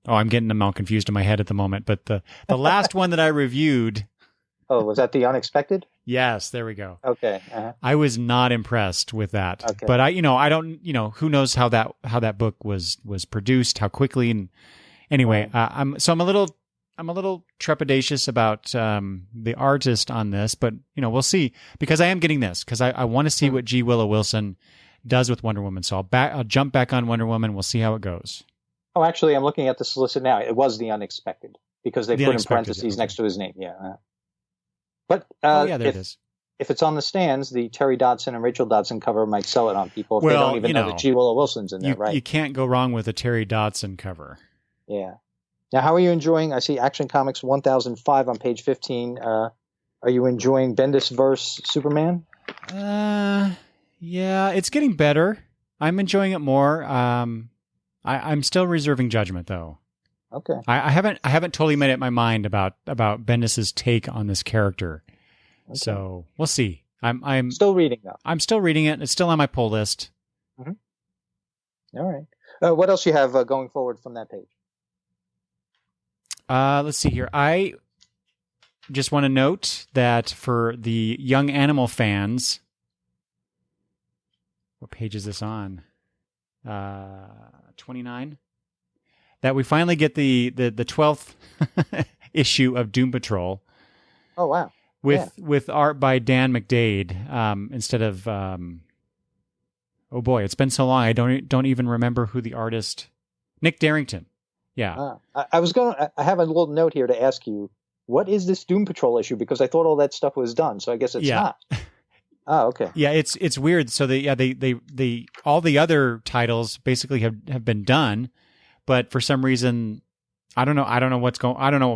Oh, I'm getting them all confused in my head at the moment. But the last one that I reviewed. Oh, was that The Unexpected? Yes, there we go. Okay. I was not impressed with that. Okay. But I don't, who knows how that book was produced, how quickly, and anyway, I'm a little trepidatious about the artist on this, but we'll see, because I am getting this because I want to see what G. Willow Wilson does with Wonder Woman. So I'll jump back on Wonder Woman. We'll see how it goes. Oh, actually, I'm looking at the solicit now. It was The Unexpected because they put in parentheses next to his name. Yeah. But there it is. If it's on the stands, the Terry Dodson and Rachel Dodson cover might sell it on people if they don't even know that G. Willow Wilson's in there, right? You can't go wrong with a Terry Dodson cover. Yeah. Now, how are you enjoying? I see Action Comics 1005 on page 15. Are you enjoying Bendis verse Superman? Yeah, it's getting better. I'm enjoying it more. I'm still reserving judgment, though. Okay. I haven't totally made up my mind about Bendis's take on this character. Okay. So we'll see. I'm still reading though. I'm still reading it. It's still on my pull list. Mm-hmm. All right. What else you have going forward from that page? Let's see here. I just want to note that for the Young Animal fans, what page is this on? 29. That we finally get the 12th issue of Doom Patrol. Oh wow! With art by Dan McDade instead of oh boy, it's been so long I don't even remember who the artist. Nick Darrington. Yeah. I have a little note here to ask you, what is this Doom Patrol issue? Because I thought all that stuff was done, so I guess it's not. Oh, okay. Yeah, it's weird. So they all the other titles basically have been done, but for some reason, I don't know what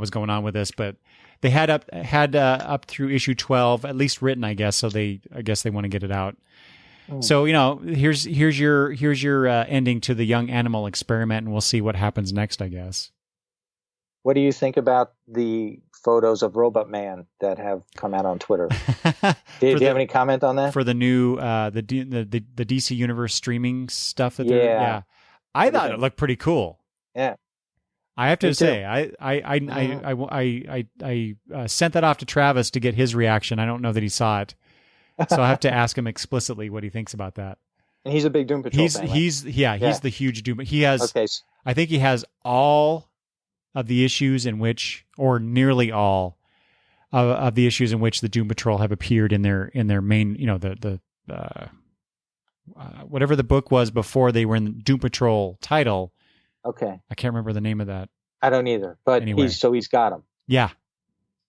was going on with this, but they had up through issue 12 at least written, I guess. So I guess they want to get it out. So here's your ending to the Young Animal experiment, and we'll see what happens next, I guess. What do you think about the photos of Robot Man that have come out on Twitter? Do you have any comment on that? For the new the DC Universe streaming stuff that I thought it looked pretty cool. Yeah. I have to say, I sent that off to Travis to get his reaction. I don't know that he saw it, so I have to ask him explicitly what he thinks about that. And he's a big Doom Patrol fan. He's the huge Doom. He has. Okay. I think he has all of the issues in which, or nearly all of the issues in which the Doom Patrol have appeared in their main. Whatever the book was before they were in the Doom Patrol title. Okay. I can't remember the name of that. I don't either. But anyway. he's got them. Yeah.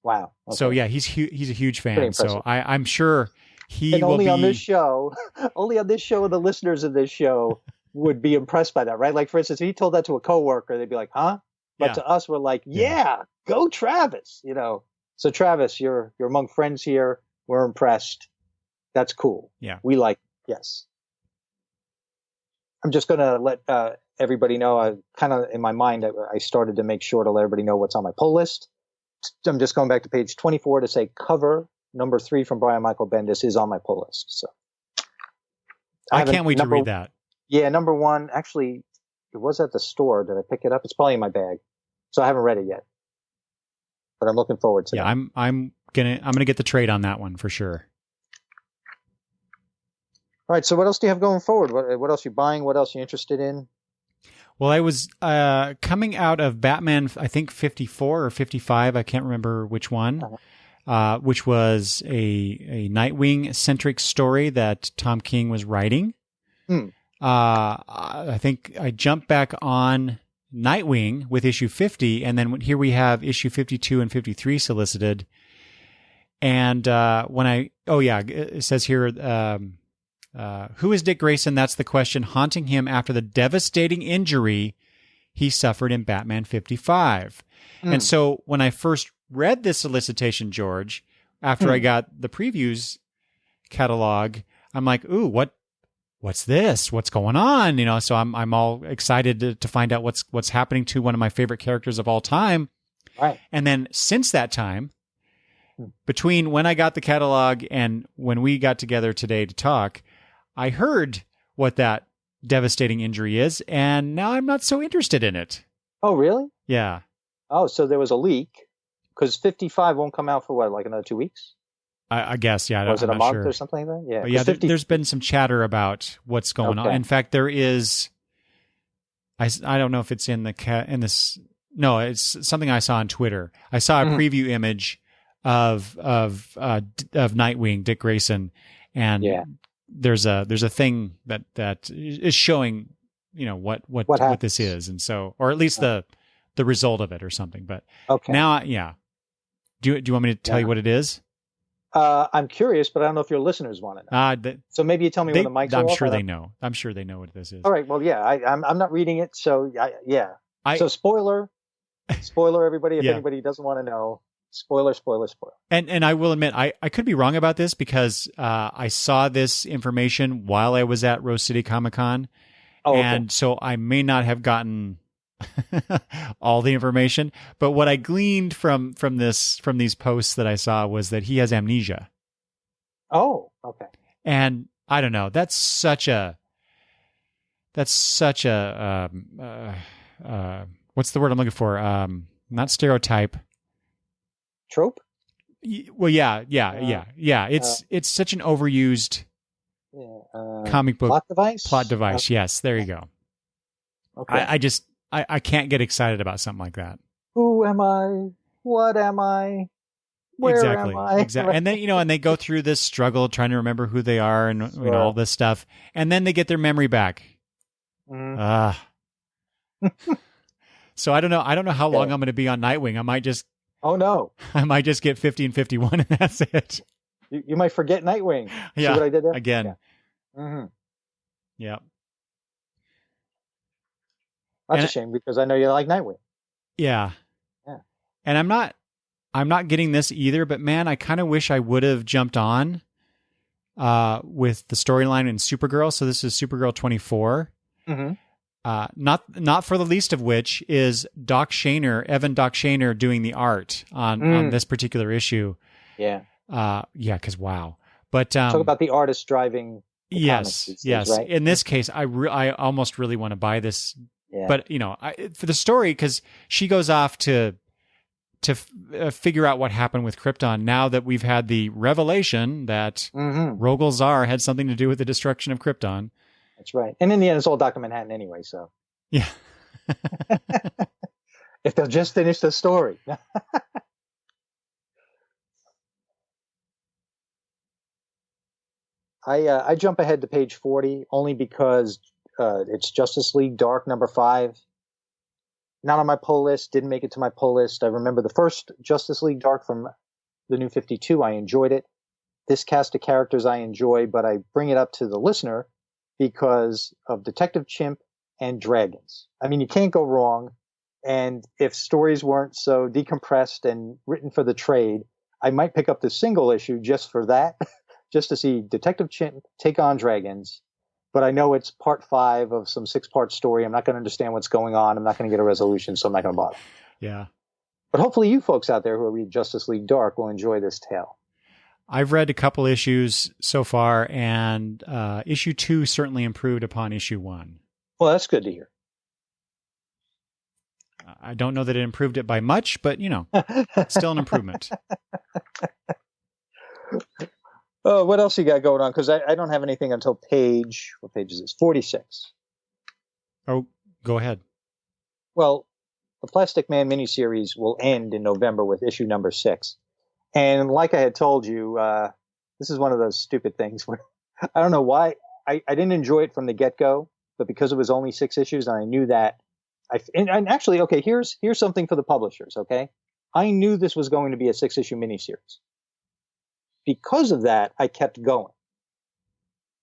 Wow. Okay. So yeah, he's a huge fan. So I'm sure he and will only be on this show. Only on this show, the listeners of this show would be impressed by that, right? Like for instance, if he told that to a coworker, they'd be like, "Huh?" But to us, we're like, "Yeah, go Travis!" You know. So Travis, you're among friends here. We're impressed. That's cool. Yeah, we like. Yes. I'm just gonna let everybody know. I kind of in my mind, I started to make sure to let everybody know what's on my pull list. I'm just going back to page 24 to say cover number 3 from Brian Michael Bendis is on my pull list. So I can't wait to read that. Yeah, number 1. Actually, it was at the store. Did I pick it up? It's probably in my bag, so I haven't read it yet. But I'm looking forward to it. Yeah, I'm gonna get the trade on that one for sure. All right. So what else do you have going forward? What else are you buying? What else are you interested in? Well, I was coming out of Batman, I think 54 or 55. I can't remember which one, which was a Nightwing-centric story that Tom King was writing. I think I jumped back on Nightwing with issue 50, and then here we have issue 52 and 53 solicited. And it says here... who is Dick Grayson? That's the question haunting him after the devastating injury he suffered in Batman 55. And so when I first read this solicitation, George, after I got the previews catalog, I'm like, ooh, what's this? What's going on? You know, so I'm all excited to find out what's happening to one of my favorite characters of all time. Right. And then since that time, between when I got the catalog and when we got together today to talk, I heard what that devastating injury is, and now I'm not so interested in it. Oh, really? Yeah. Oh, so there was a leak, because 55 won't come out for what, like another 2 weeks? I guess, yeah. Was it a month or something like that? Yeah. But yeah, there's been some chatter about what's going on. In fact, there is, I don't know if it's in this, no, it's something I saw on Twitter. I saw a preview image of Nightwing, Dick Grayson, and there's a thing that is showing, you know, what this is, and so, or at least the result of it or something. But now, do you want me to tell you what it is? I'm curious, but I don't know if your listeners want to know. So maybe you tell me when the mics are I'm off. sure they know. I'm sure they know what this is. All right. Well, yeah, I'm not reading it, so so spoiler, everybody. If anybody doesn't want to know. Spoiler. And I will admit, I could be wrong about this because I saw this information while I was at Rose City Comic Con. And so I may not have gotten all the information. But what I gleaned from these posts that I saw was that he has amnesia. Oh, okay. And I don't know. That's such a what's the word I'm looking for? Not stereotype. Trope? Well, yeah. It's such an overused comic book plot device. Yes, there you go. Okay. I can't get excited about something like that. Who am I? What am I? Where am I? Exactly. And then and they go through this struggle trying to remember who they are and all this stuff, and then they get their memory back. So I don't know how long I'm going to be on Nightwing. I might just. Oh no! I might just get 50 and 51, and that's it. You might forget Nightwing. Yeah. See what I did there? Again. Yeah. Yeah. That's a shame because I know you like Nightwing. Yeah. Yeah. And I'm not getting this either, but man, I kind of wish I would have jumped on with the storyline in Supergirl. So this is Supergirl 24. Mm-hmm. Not for the least of which is Evan Doc Shaner doing the art on this particular issue. Yeah. Because wow. But talk about the artist driving Yes, these yes. days, right? In this case, I almost really want to buy this, Yeah. but for the story, because she goes off to figure out what happened with Krypton. Now that we've had the revelation that Rogol Zaar had something to do with the destruction of Krypton. That's right. And in the end, it's all Dr. Manhattan anyway. So yeah, if they'll just finish the story. I jump ahead to page 40 only because it's Justice League Dark #5. Not on my pull list, didn't make it to my pull list. I remember the first Justice League Dark from the New 52. I enjoyed it. This cast of characters I enjoy, but I bring it up to the listener because of Detective Chimp and Dragons. I mean, you can't go wrong. And if stories weren't so decompressed and written for the trade, I might pick up the single issue just for that, just to see Detective Chimp take on Dragons. But I know it's part 5 of some 6-part story. I'm not going to understand what's going on. I'm not going to get a resolution, so I'm not going to bother. Yeah. But hopefully you folks out there who read Justice League Dark will enjoy this tale. I've read a couple issues so far, and issue 2 certainly improved upon issue 1. Well, that's good to hear. I don't know that it improved it by much, but, still an improvement. Oh, what else you got going on? Because I don't have anything until what page is this? 46. Oh, go ahead. Well, the Plastic Man miniseries will end in November with issue #6. And like I had told you, this is one of those stupid things where I don't know why I didn't enjoy it from the get-go, but because it was only 6 issues and I knew that, and actually, okay, here's something for the publishers, okay? I knew this was going to be a 6-issue miniseries. Because of that, I kept going.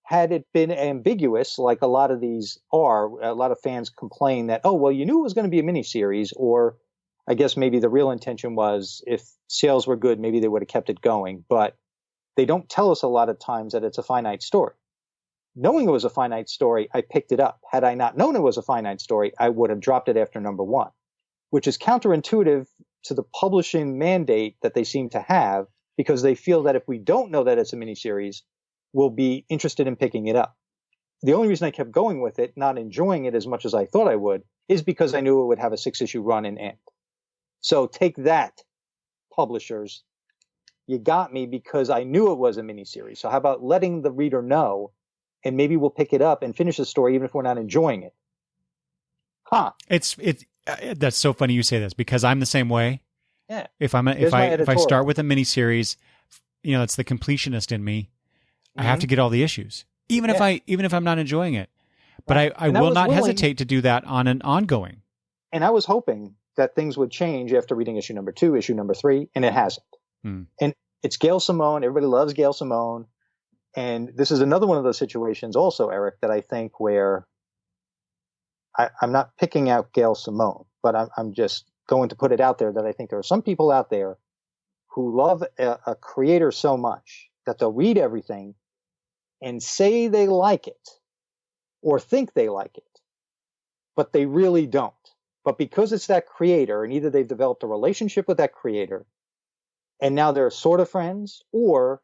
Had it been ambiguous, like a lot of these are, a lot of fans complain that, oh, well, you knew it was going to be a miniseries, or I guess maybe the real intention was if sales were good, maybe they would have kept it going. But they don't tell us a lot of times that it's a finite story. Knowing it was a finite story, I picked it up. Had I not known it was a finite story, I would have dropped it after #1, which is counterintuitive to the publishing mandate that they seem to have, because they feel that if we don't know that it's a miniseries, we'll be interested in picking it up. The only reason I kept going with it, not enjoying it as much as I thought I would, is because I knew it would have a 6-issue run and end. So take that, publishers. You got me because I knew it was a miniseries. So how about letting the reader know, and maybe we'll pick it up and finish the story even if we're not enjoying it. Huh. That's so funny you say this, because I'm the same way. Yeah. If I start with a miniseries, it's the completionist in me. I have to get all the issues, even if I'm not enjoying it. But I will not hesitate to do that on an ongoing. And I was hoping that things would change after reading issue #2, issue #3, and it hasn't. And it's Gail Simone. Everybody loves Gail Simone. And this is another one of those situations also, Eric, that I think where I'm not picking out Gail Simone, but I'm just going to put it out there that I think there are some people out there who love a creator so much that they'll read everything and say they like it or think they like it, but they really don't. But because it's that creator, and either they've developed a relationship with that creator and now they're sort of friends, or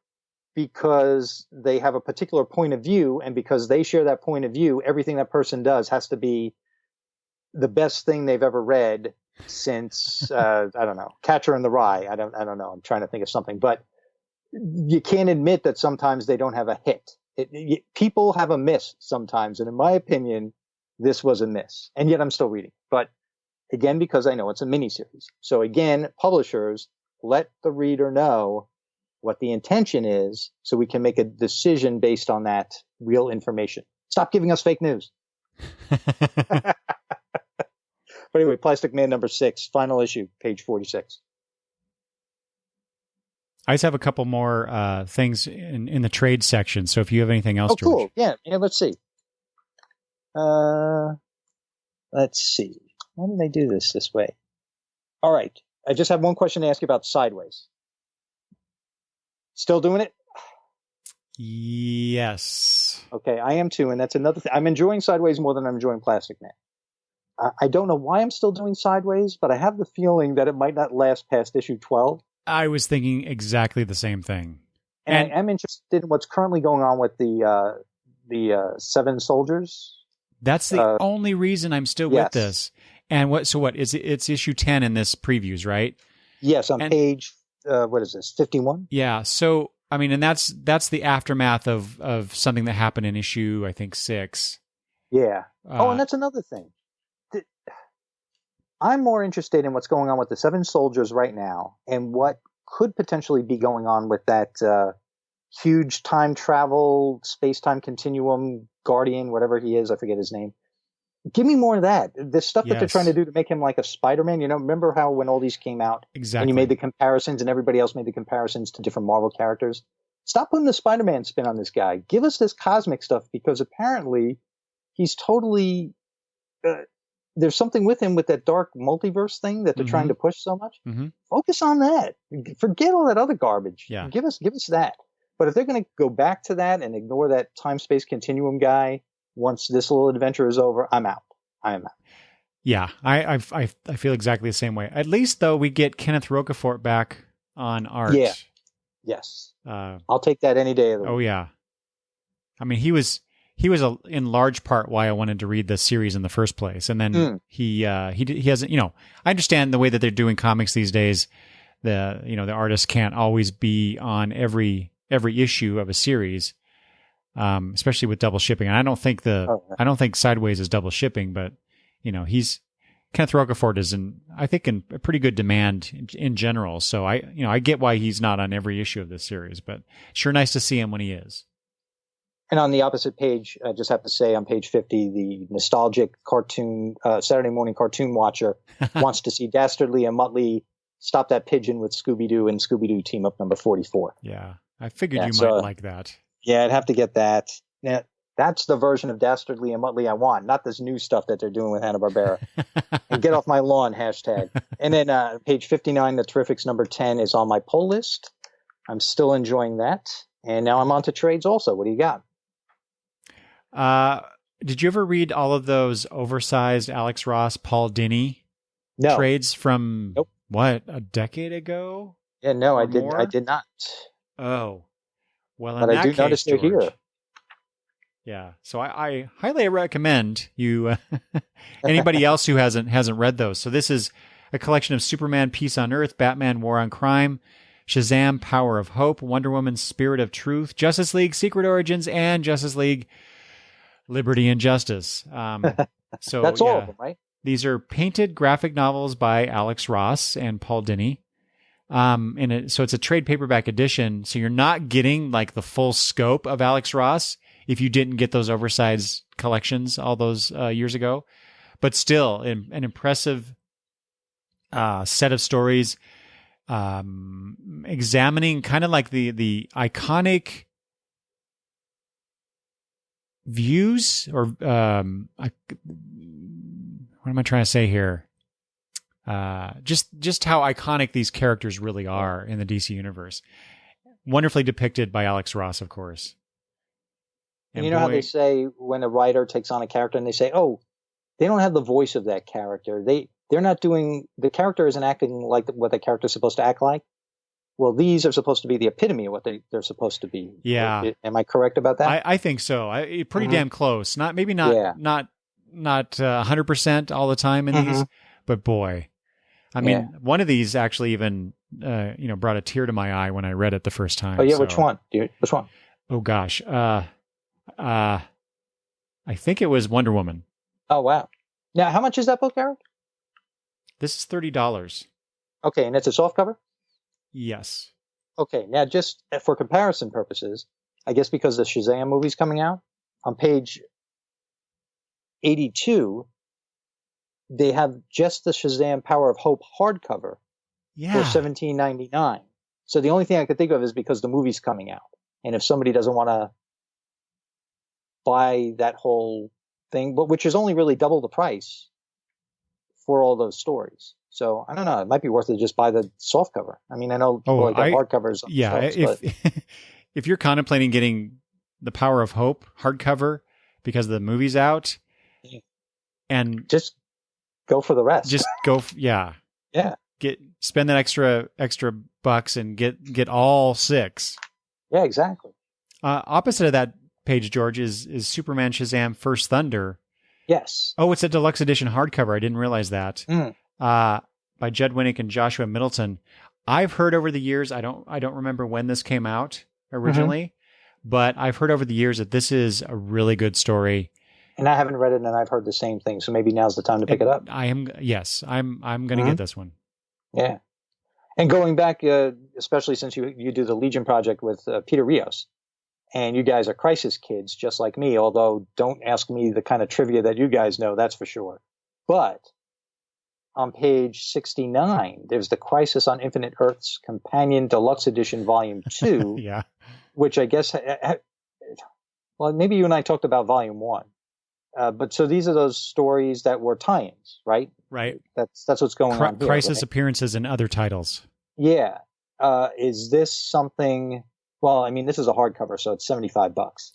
because they have a particular point of view, and because they share that point of view, everything that person does has to be the best thing they've ever read since, I don't know, Catcher in the Rye. I don't know. I'm trying to think of something, but you can't admit that sometimes they don't have a hit. People have a miss sometimes. And in my opinion, this was a miss, and yet I'm still reading. But again, because I know it's a miniseries. So again, publishers, let the reader know what the intention is so we can make a decision based on that real information. Stop giving us fake news. But anyway, Plastic Man #6, final issue, page 46. I just have a couple more things in the trade section. So if you have anything else, George. Cool. Yeah, let's see. Let's see. Why did I do this way? All right. I just have one question to ask you about Sideways. Still doing it? Yes. Okay, I am too, and that's another thing. I'm enjoying Sideways more than I'm enjoying Plastic Man. I don't know why I'm still doing Sideways, but I have the feeling that it might not last past issue 12. I was thinking exactly the same thing. And I am interested in what's currently going on with the the Seven Soldiers. That's the only reason I'm still with Yes. this. And what is it? It's issue 10 in this previews, right? Yes, on page, what is this, 51? Yeah. So, I mean, and that's the aftermath of something that happened in issue, I think, 6. Yeah. And that's another thing. I'm more interested in what's going on with the Seven Soldiers right now and what could potentially be going on with that huge time travel, space-time continuum guardian, whatever he is. I forget his name. Give me more of that. The stuff that they're trying to do to make him like a Spider-Man. You know, remember how when all these came out Exactly. and you made the comparisons and everybody else made the comparisons to different Marvel characters? Stop putting the Spider-Man spin on this guy. Give us this cosmic stuff because apparently he's totally... there's something with him with that dark multiverse thing that they're trying to push so much. Mm-hmm. Focus on that. Forget all that other garbage. Yeah. Give us that. But if they're going to go back to that and ignore that time-space continuum guy once this little adventure is over, I'm out. I am out. Yeah, I feel exactly the same way. At least, though, we get Kenneth Rocafort back on art. Yeah. Yes. I'll take that any day of the week. Oh, yeah. I mean, he was in large part why I wanted to read the series in the first place. And then he hasn't, I understand the way that they're doing comics these days. The artist can't always be on every issue of a series, especially with double shipping. And I don't think Sideways is double shipping, but Kenneth Rocafort is in a pretty good demand in general. So I get why he's not on every issue of this series, but sure nice to see him when he is. And on the opposite page, I just have to say on page 50, the nostalgic cartoon, Saturday morning cartoon watcher wants to see Dastardly and Muttley stop that pigeon with Scooby-Doo and Scooby-Doo team up number 44. Yeah. I figured you might like that. Yeah, I'd have to get that. Now, that's the version of Dastardly and Muttley I want, not this new stuff that they're doing with Hanna-Barbera. And get off my lawn, hashtag. And then page 59, the Terrifics number 10 is on my pull list. I'm still enjoying that. And now I'm on to trades also. What do you got? Did you ever read all of those oversized Alex Ross, Paul Dini trades from a decade ago? Yeah, no, I did not. Oh, well, but I do notice they're here. Yeah, so I highly recommend you. Anybody else who hasn't read those. So this is a collection of Superman, Peace on Earth, Batman, War on Crime, Shazam, Power of Hope, Wonder Woman, Spirit of Truth, Justice League, Secret Origins, and Justice League, Liberty and Justice. So that's all of them, right? These are painted graphic novels by Alex Ross and Paul Dini. So it's a trade paperback edition. So you're not getting like the full scope of Alex Ross if you didn't get those oversized collections all those years ago, but still an impressive set of stories, examining kind of like the iconic views or what am I trying to say here? Just how iconic these characters really are in the DC universe. Wonderfully depicted by Alex Ross, of course. And you know how they say when a writer takes on a character and they say, oh, they don't have the voice of that character. They're not doing, the character isn't acting like what the character is supposed to act like. Well, these are supposed to be the epitome of what they're supposed to be. Yeah. Am I correct about that? I think so. Pretty damn close. Not 100% all the time in these, but boy, I mean, one of these actually even, brought a tear to my eye when I read it the first time. Oh yeah. So. Which one, dude? Which one? Oh gosh. I think it was Wonder Woman. Oh, wow. Now, how much is that book, Eric? This is $30. Okay. And it's a soft cover? Yes. Okay. Now, just for comparison purposes, I guess because the Shazam movie's coming out, on page 82, they have just the Shazam Power of Hope hardcover for $17.99. So the only thing I could think of is because the movie's coming out. And if somebody doesn't want to buy that whole thing, but which is only really double the price for all those stories. So I don't know. It might be worth it to just buy the soft cover. I mean, I know people like hardcovers. Yeah, if you're contemplating getting the Power of Hope hardcover because the movie's out, and just go for the rest. Just go, yeah. Spend that extra bucks and get all 6. Yeah, exactly. Opposite of that page, George, is Superman Shazam First Thunder. Yes. Oh, it's a deluxe edition hardcover. I didn't realize that. By Judd Winnick and Joshua Middleton. I've heard over the years, I don't remember when this came out originally, but I've heard over the years that this is a really good story. And I haven't read it, and I've heard the same thing. So maybe now's the time to pick it up. I'm going to get this one. Yeah. And going back, especially since you do the Legion project with Peter Rios, and you guys are Crisis kids, just like me, although don't ask me the kind of trivia that you guys know, that's for sure. But on page 69, there's the Crisis on Infinite Earths Companion Deluxe Edition Volume 2, yeah. which I guess, well, maybe you and I talked about Volume 1. But so these are those stories that were tie-ins, right? Right. That's what's going on here. Crisis right? appearances and other titles. Yeah. Is this something? Well, I mean, this is a hardcover, so it's $75.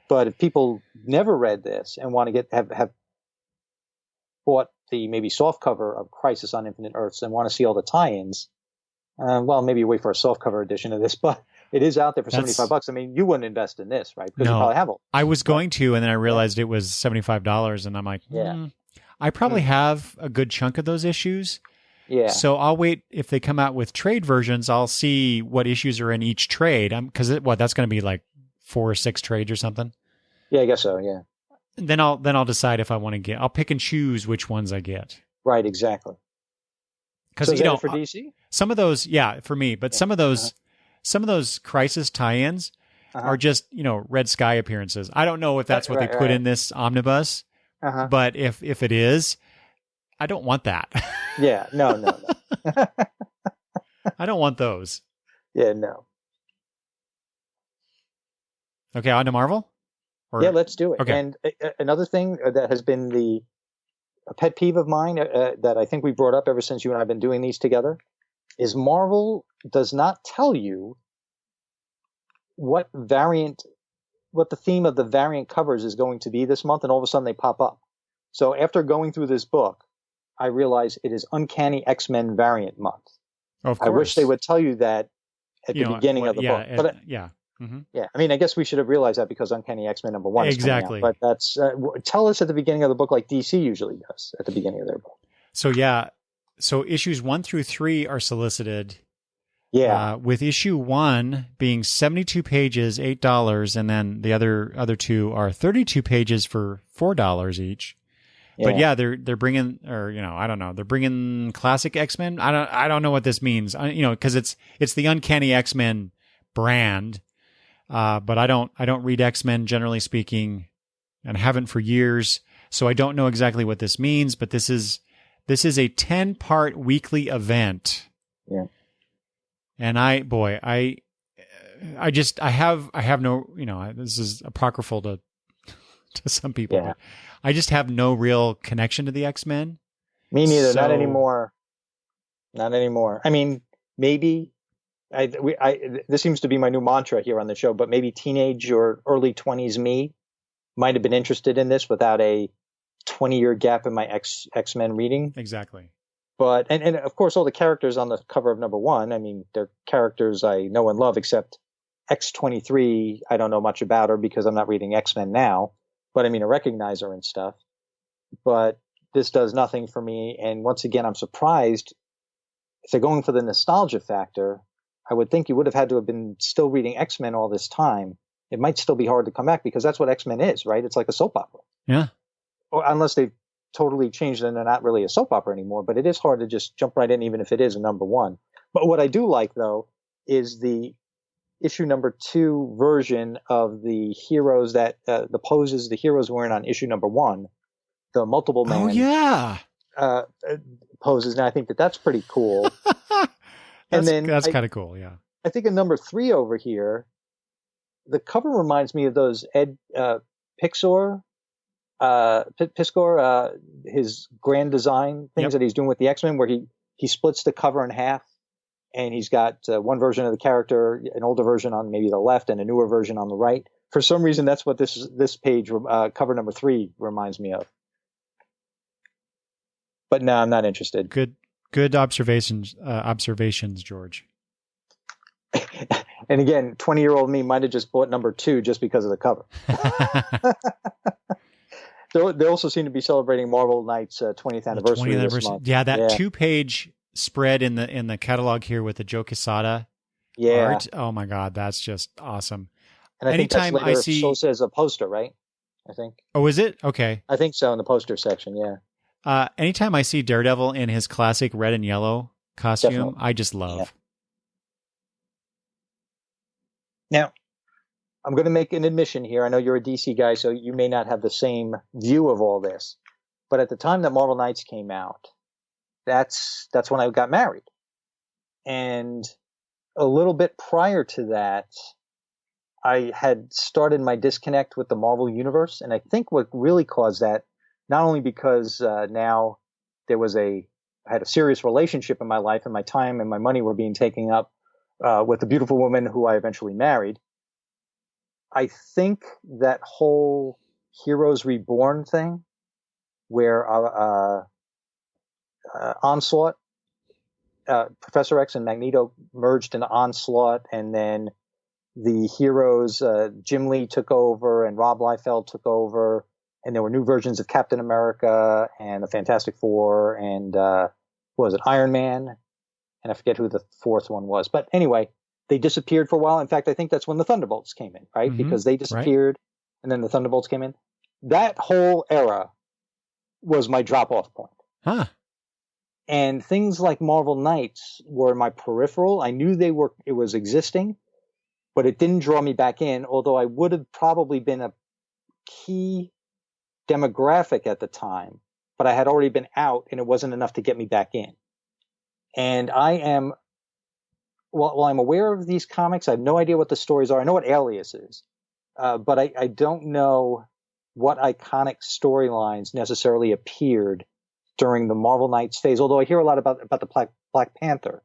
But if people never read this and want to have bought the maybe soft cover of Crisis on Infinite Earths and want to see all the tie-ins, well, maybe you wait for a soft cover edition of this, but it is out there for $75. I mean, you wouldn't invest in this, right? Because you probably have all. I was going to, and then I realized it was $75, and I'm like, I probably have a good chunk of those issues. Yeah. So I'll wait. If they come out with trade versions, I'll see what issues are in each trade. Because that's going to be like 4 or 6 trades or something. Yeah, I guess so. Yeah. And then I'll decide if I want to get. I'll pick and choose which ones I get. Right. Exactly. Because so for DC, some of those, for me, but some of those Crisis tie-ins are just Red Sky appearances. I don't know if that's what they put in this omnibus, but if it is, I don't want that. Yeah, no. I don't want those. Yeah, no. Okay, on to Marvel? Yeah, let's do it. Okay. And another thing that has been a pet peeve of mine that I think we brought up ever since you and I have been doing these together is Marvel does not tell you what the theme of the variant covers is going to be this month, and all of a sudden they pop up. So after going through this book, I realize it is Uncanny X-Men variant month. Of course. I wish they would tell you that at the beginning of the book. But yeah. Mm-hmm. Yeah, I mean, I guess we should have realized that because Uncanny X-Men #1 is exactly. coming out. But that's tell us at the beginning of the book, like DC usually does at the beginning of their book. So issues 1 through 3 are solicited. Yeah, with issue 1 being 72 pages, $8, and then the other 2 are 32 pages for $4 each. Yeah. But they're bringing, I don't know, they're bringing classic X-Men. I don't know what this means, because it's the Uncanny X-Men brand. But I don't read X-Men generally speaking, and haven't for years. So I don't know exactly what this means, but this is a 10-part weekly event. Yeah. And I have no, this is apocryphal to some people. Yeah. But I just have no real connection to the X-Men. Me neither. Not anymore. I mean, maybe this seems to be my new mantra here on the show, but maybe teenage or early 20s me might have been interested in this without a 20-year gap in my X-Men reading. Exactly. But, and of course, all the characters on the cover of #1, I mean, they're characters I know and love, except X-23, I don't know much about her because I'm not reading X-Men now, but I mean, I recognize her and stuff. But this does nothing for me. And once again, I'm surprised if they're going for the nostalgia factor. I would think you would have had to have been still reading X-Men all this time. It might still be hard to come back because that's what X-Men is, right? It's like a soap opera. Yeah. Or unless they've totally changed and they're not really a soap opera anymore, but it is hard to just jump right in, even if it is a #1. But what I do like, though, is the issue #2 version of the heroes that the poses the heroes wearing on issue #1, the multiple man. Oh yeah. Poses. And I think that's pretty cool. That's kind of cool. Yeah. I think in #3 over here, the cover reminds me of those Ed Piskor, his grand design things that he's doing with the X-Men, where he splits the cover in half, and he's got one version of the character, an older version on maybe the left, and a newer version on the right. For some reason, that's what this page, cover #3, reminds me of. But no, I'm not interested. Good observations, George. And again, 20-year-old me might have just bought number 2 just because of the cover. They also seem to be celebrating Marvel Knights' 20th anniversary this month. Yeah, that 2-page spread in the catalog here with the Joe Quesada art. Oh my God, that's just awesome. And I think that's later shows as a poster, right? I think. Oh, is it? Okay. I think so, in the poster section, yeah. Anytime I see Daredevil in his classic red and yellow costume, definitely. I just love. Yeah. Now, I'm going to make an admission here. I know you're a DC guy, so you may not have the same view of all this. But at the time that Marvel Knights came out, that's when I got married. And a little bit prior to that, I had started my disconnect with the Marvel Universe. And I think what really caused that, not only because now I had a serious relationship in my life, and my time and my money were being taken up with a beautiful woman who I eventually married. I think that whole Heroes Reborn thing, where Onslaught, Professor X and Magneto merged in Onslaught, and then the heroes, Jim Lee took over and Rob Liefeld took over, and there were new versions of Captain America and the Fantastic Four and Iron Man, and I forget who the fourth one was. But anyway, they disappeared for a while. In fact, I think that's when the Thunderbolts came in, right? Mm-hmm. Because they disappeared, right. And then the Thunderbolts came in. That whole era was my drop-off point. Huh. And things like Marvel Knights were my peripheral. I knew it was existing, but it didn't draw me back in, although I would have probably been a key demographic at the time, but I had already been out and it wasn't enough to get me back in. And while I'm aware of these comics, I have no idea what the stories are. I know what Alias is, but I don't know what iconic storylines necessarily appeared during the Marvel Knights phase, although I hear a lot about the Black Panther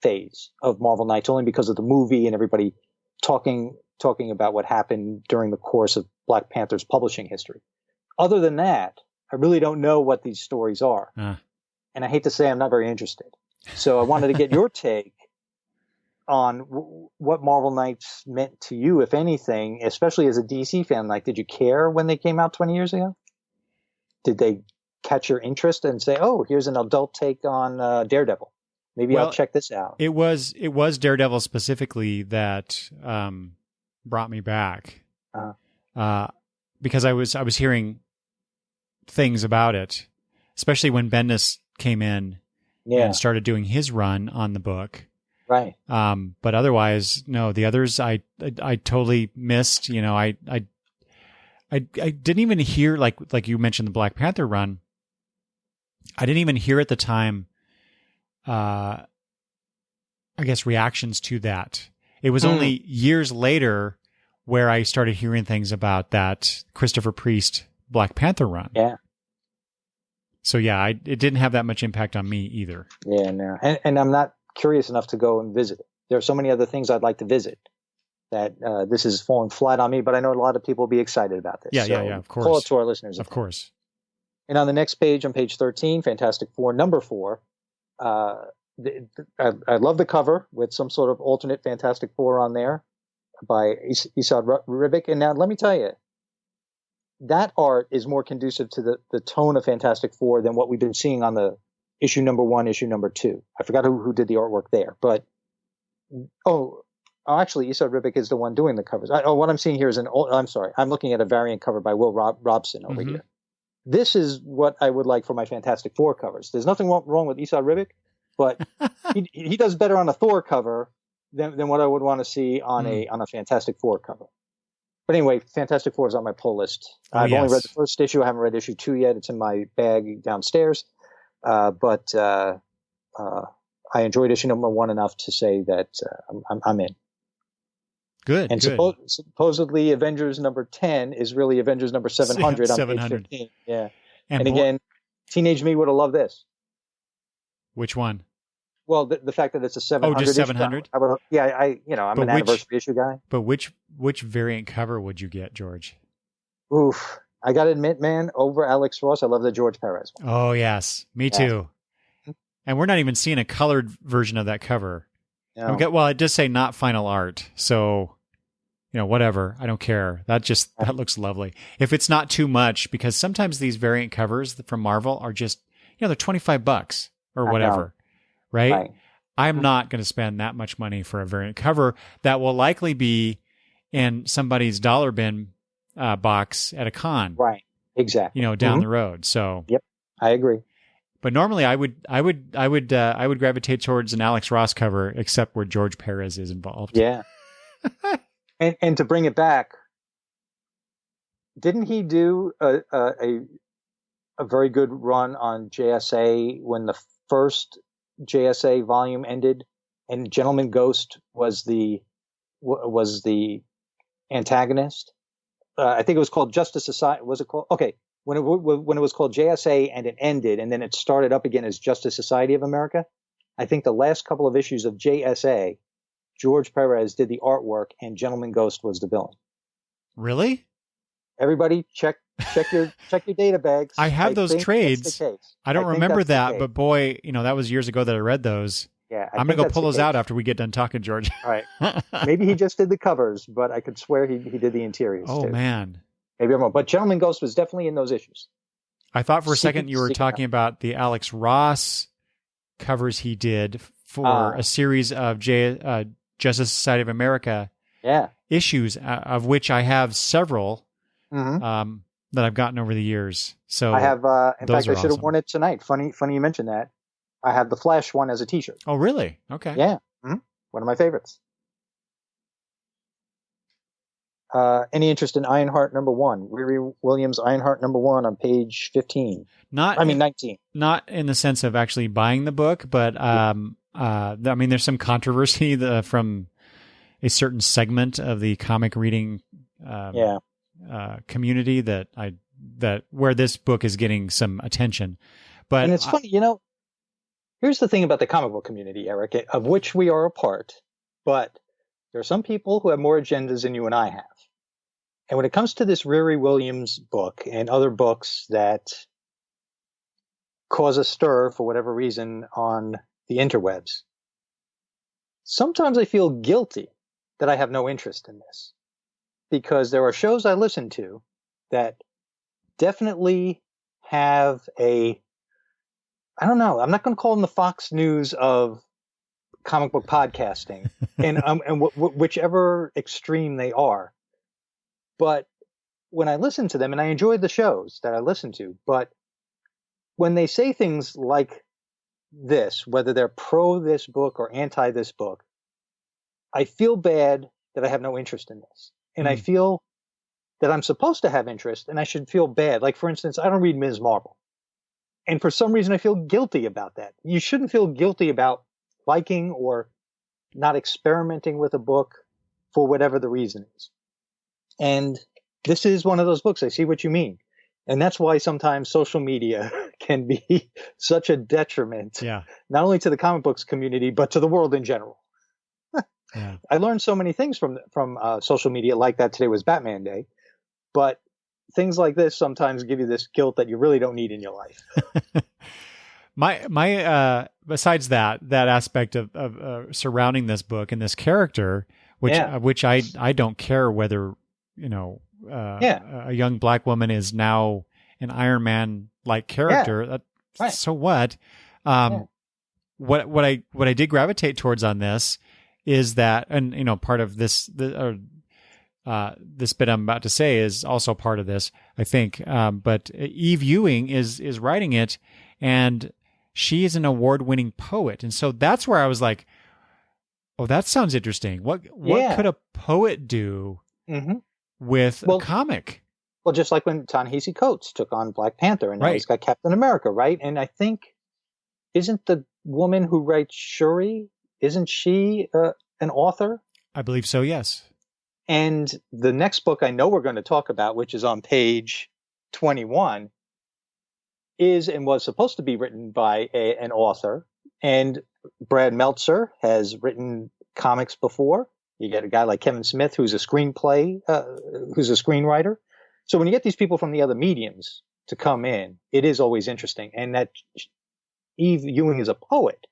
phase of Marvel Knights, only because of the movie and everybody talking about what happened during the course of Black Panther's publishing history. Other than that, I really don't know what these stories are. And I hate to say I'm not very interested. So I wanted to get your take on what Marvel Knights meant to you, if anything, especially as a DC fan. Like, did you care when they came out 20 years ago? Did they catch your interest and say, oh, here's an adult take on Daredevil? Maybe I'll check this out. It was Daredevil specifically that brought me back, because I was hearing things about it, especially when Bendis came in and started doing his run on the book. Right. But otherwise, no, the others I totally missed. You know, I didn't even hear, like you mentioned, the Black Panther run. I didn't even hear at the time, I guess, reactions to that. It was only years later where I started hearing things about that Christopher Priest Black Panther run. Yeah. So yeah, it didn't have that much impact on me either. Yeah, no. And I'm not curious enough to go and visit it. There are so many other things I'd like to visit that this is falling flat on me, but I know a lot of people will be excited about this. Yeah, of course. Call it to our listeners. Of course. And on the next page, on page 13, Fantastic Four, number 4, I love the cover with some sort of alternate Fantastic Four on there by Esad Ribic. And now let me tell you, that art is more conducive to the tone of Fantastic Four than what we've been seeing on the issue number 1, issue number 2. I forgot who did the artwork there, but actually, Esad Ribic is the one doing the covers. What I'm seeing here is I'm looking at a variant cover by Will Robson over here. This is what I would like for my Fantastic Four covers. There's nothing wrong with Esad Ribic, but he does better on a Thor cover than what I would want to see on a Fantastic Four cover. But anyway, Fantastic Four is on my pull list. I've only read the first issue. I haven't read issue 2 yet. It's in my bag downstairs. But I enjoyed issue number 1 enough to say that I'm in. Good. And supposedly Avengers number 10 is really Avengers number 700 on page 15. Yeah. And again, teenage me would have loved this. Which one? Well, the fact that it's a 700. Oh, just 700? I'm an anniversary issue guy. But which variant cover would you get, George? Oof. I got to admit, man, over Alex Ross, I love the George Perez one. Oh, yes. Me too. And we're not even seeing a colored version of that cover. No. Well, it does say not final art, so whatever. I don't care. That looks lovely. If it's not too much, because sometimes these variant covers from Marvel are just they're $25 or whatever, right? I'm not going to spend that much money for a variant cover that will likely be in somebody's dollar bin box at a con, right? Exactly. Down the road. So, yep, I agree. But normally, I would gravitate towards an Alex Ross cover, except where George Perez is involved. Yeah. and to bring it back, didn't he do a very good run on JSA when the first JSA volume ended, and Gentleman Ghost was the antagonist? I think it was called Justice Society. Was it called? Okay, when it was called JSA and it ended, and then it started up again as Justice Society of America. I think the last couple of issues of JSA, George Perez did the artwork, and Gentleman Ghost was the villain. Really? Everybody, check your data bags. I have those trades. I don't remember that, but boy, that was years ago that I read those. Yeah, I'm gonna go pull those out after we get done talking, George. All right. Maybe he just did the covers, but I could swear he did the interiors. Oh too. Man. Maybe I'm wrong, but Gentleman Ghost was definitely in those issues. I thought for a second you were talking about the Alex Ross covers he did for a series of Justice Society of America issues, of which I have several that I've gotten over the years. So I have, in fact, I should have worn it tonight. Funny you mentioned that. I have the Flash one as a T-shirt. Oh, really? Okay. Yeah. Mm-hmm. One of my favorites. Any interest in Ironheart #1? Riri Williams Ironheart #1 on page 15. 19. Not in the sense of actually buying the book, but there's some controversy from a certain segment of the comic reading community that where this book is getting some attention. But and it's funny, here's the thing about the comic book community, Eric, of which we are a part, but there are some people who have more agendas than you and I have. And when it comes to this Riri Williams book and other books that cause a stir for whatever reason on the interwebs, sometimes I feel guilty that I have no interest in this, because there are shows I listen to that definitely have I don't know, I'm not going to call them the Fox News of comic book podcasting, and whichever extreme they are. But when I listen to them, and I enjoy the shows that I listen to, but when they say things like this, whether they're pro this book or anti this book, I feel bad that I have no interest in this. And I feel that I'm supposed to have interest, and I should feel bad. Like, for instance, I don't read Ms. Marvel. And for some reason, I feel guilty about that. You shouldn't feel guilty about liking or not experimenting with a book for whatever the reason is. And this is one of those books. I see what you mean. And that's why sometimes social media can be such a detriment, not only to the comic books community, but to the world in general. I learned so many things from social media, like that today was Batman Day. But things like this sometimes give you this guilt that you really don't need in your life. my besides that aspect of surrounding this book and this character, which I don't care whether a young black woman is now an Iron Man like character. So what? What I did gravitate towards on this is that, and part of this bit I'm about to say is also part of this, I think. But Eve Ewing is writing it, and she is an award-winning poet, and so that's where I was like, "Oh, that sounds interesting. What could a poet do with a comic?" Well, just like when Ta-Nehisi Coates took on Black Panther, and now he's got Captain America, right? And I think, isn't the woman who writes Shuri, isn't she an author? I believe so, yes. And the next book I know we're going to talk about, which is on page 21, is and was supposed to be written by an author. And Brad Meltzer has written comics before. You get a guy like Kevin Smith, who's a screenwriter. So when you get these people from the other mediums to come in, it is always interesting. And that Eve Ewing is a poet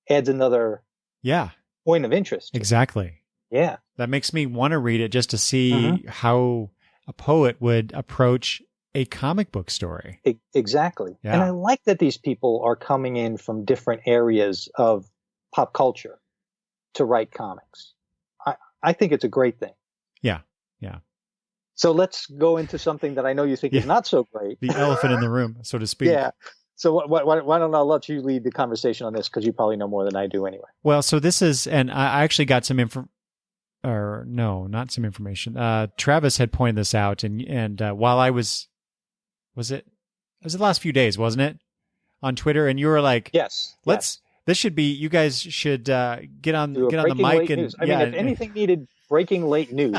adds another Yeah. point of interest. Exactly. Yeah. That makes me want to read it just to see Mm-hmm. how a poet would approach a comic book story. Exactly. Yeah. And I like that these people are coming in from different areas of pop culture to write comics. I think it's a great thing. Yeah. Yeah. So let's go into something that I know you think is not so great. The elephant in the room, so to speak. Yeah. So why don't I let you lead the conversation on this, because you probably know more than I do anyway. Well, so this is, and I actually got some not some information. Travis had pointed this out, and while I was it the last few days, wasn't it, on Twitter? And you were like, yes. This should be, you guys should get on the mic and news. I mean, if anything needed breaking late news,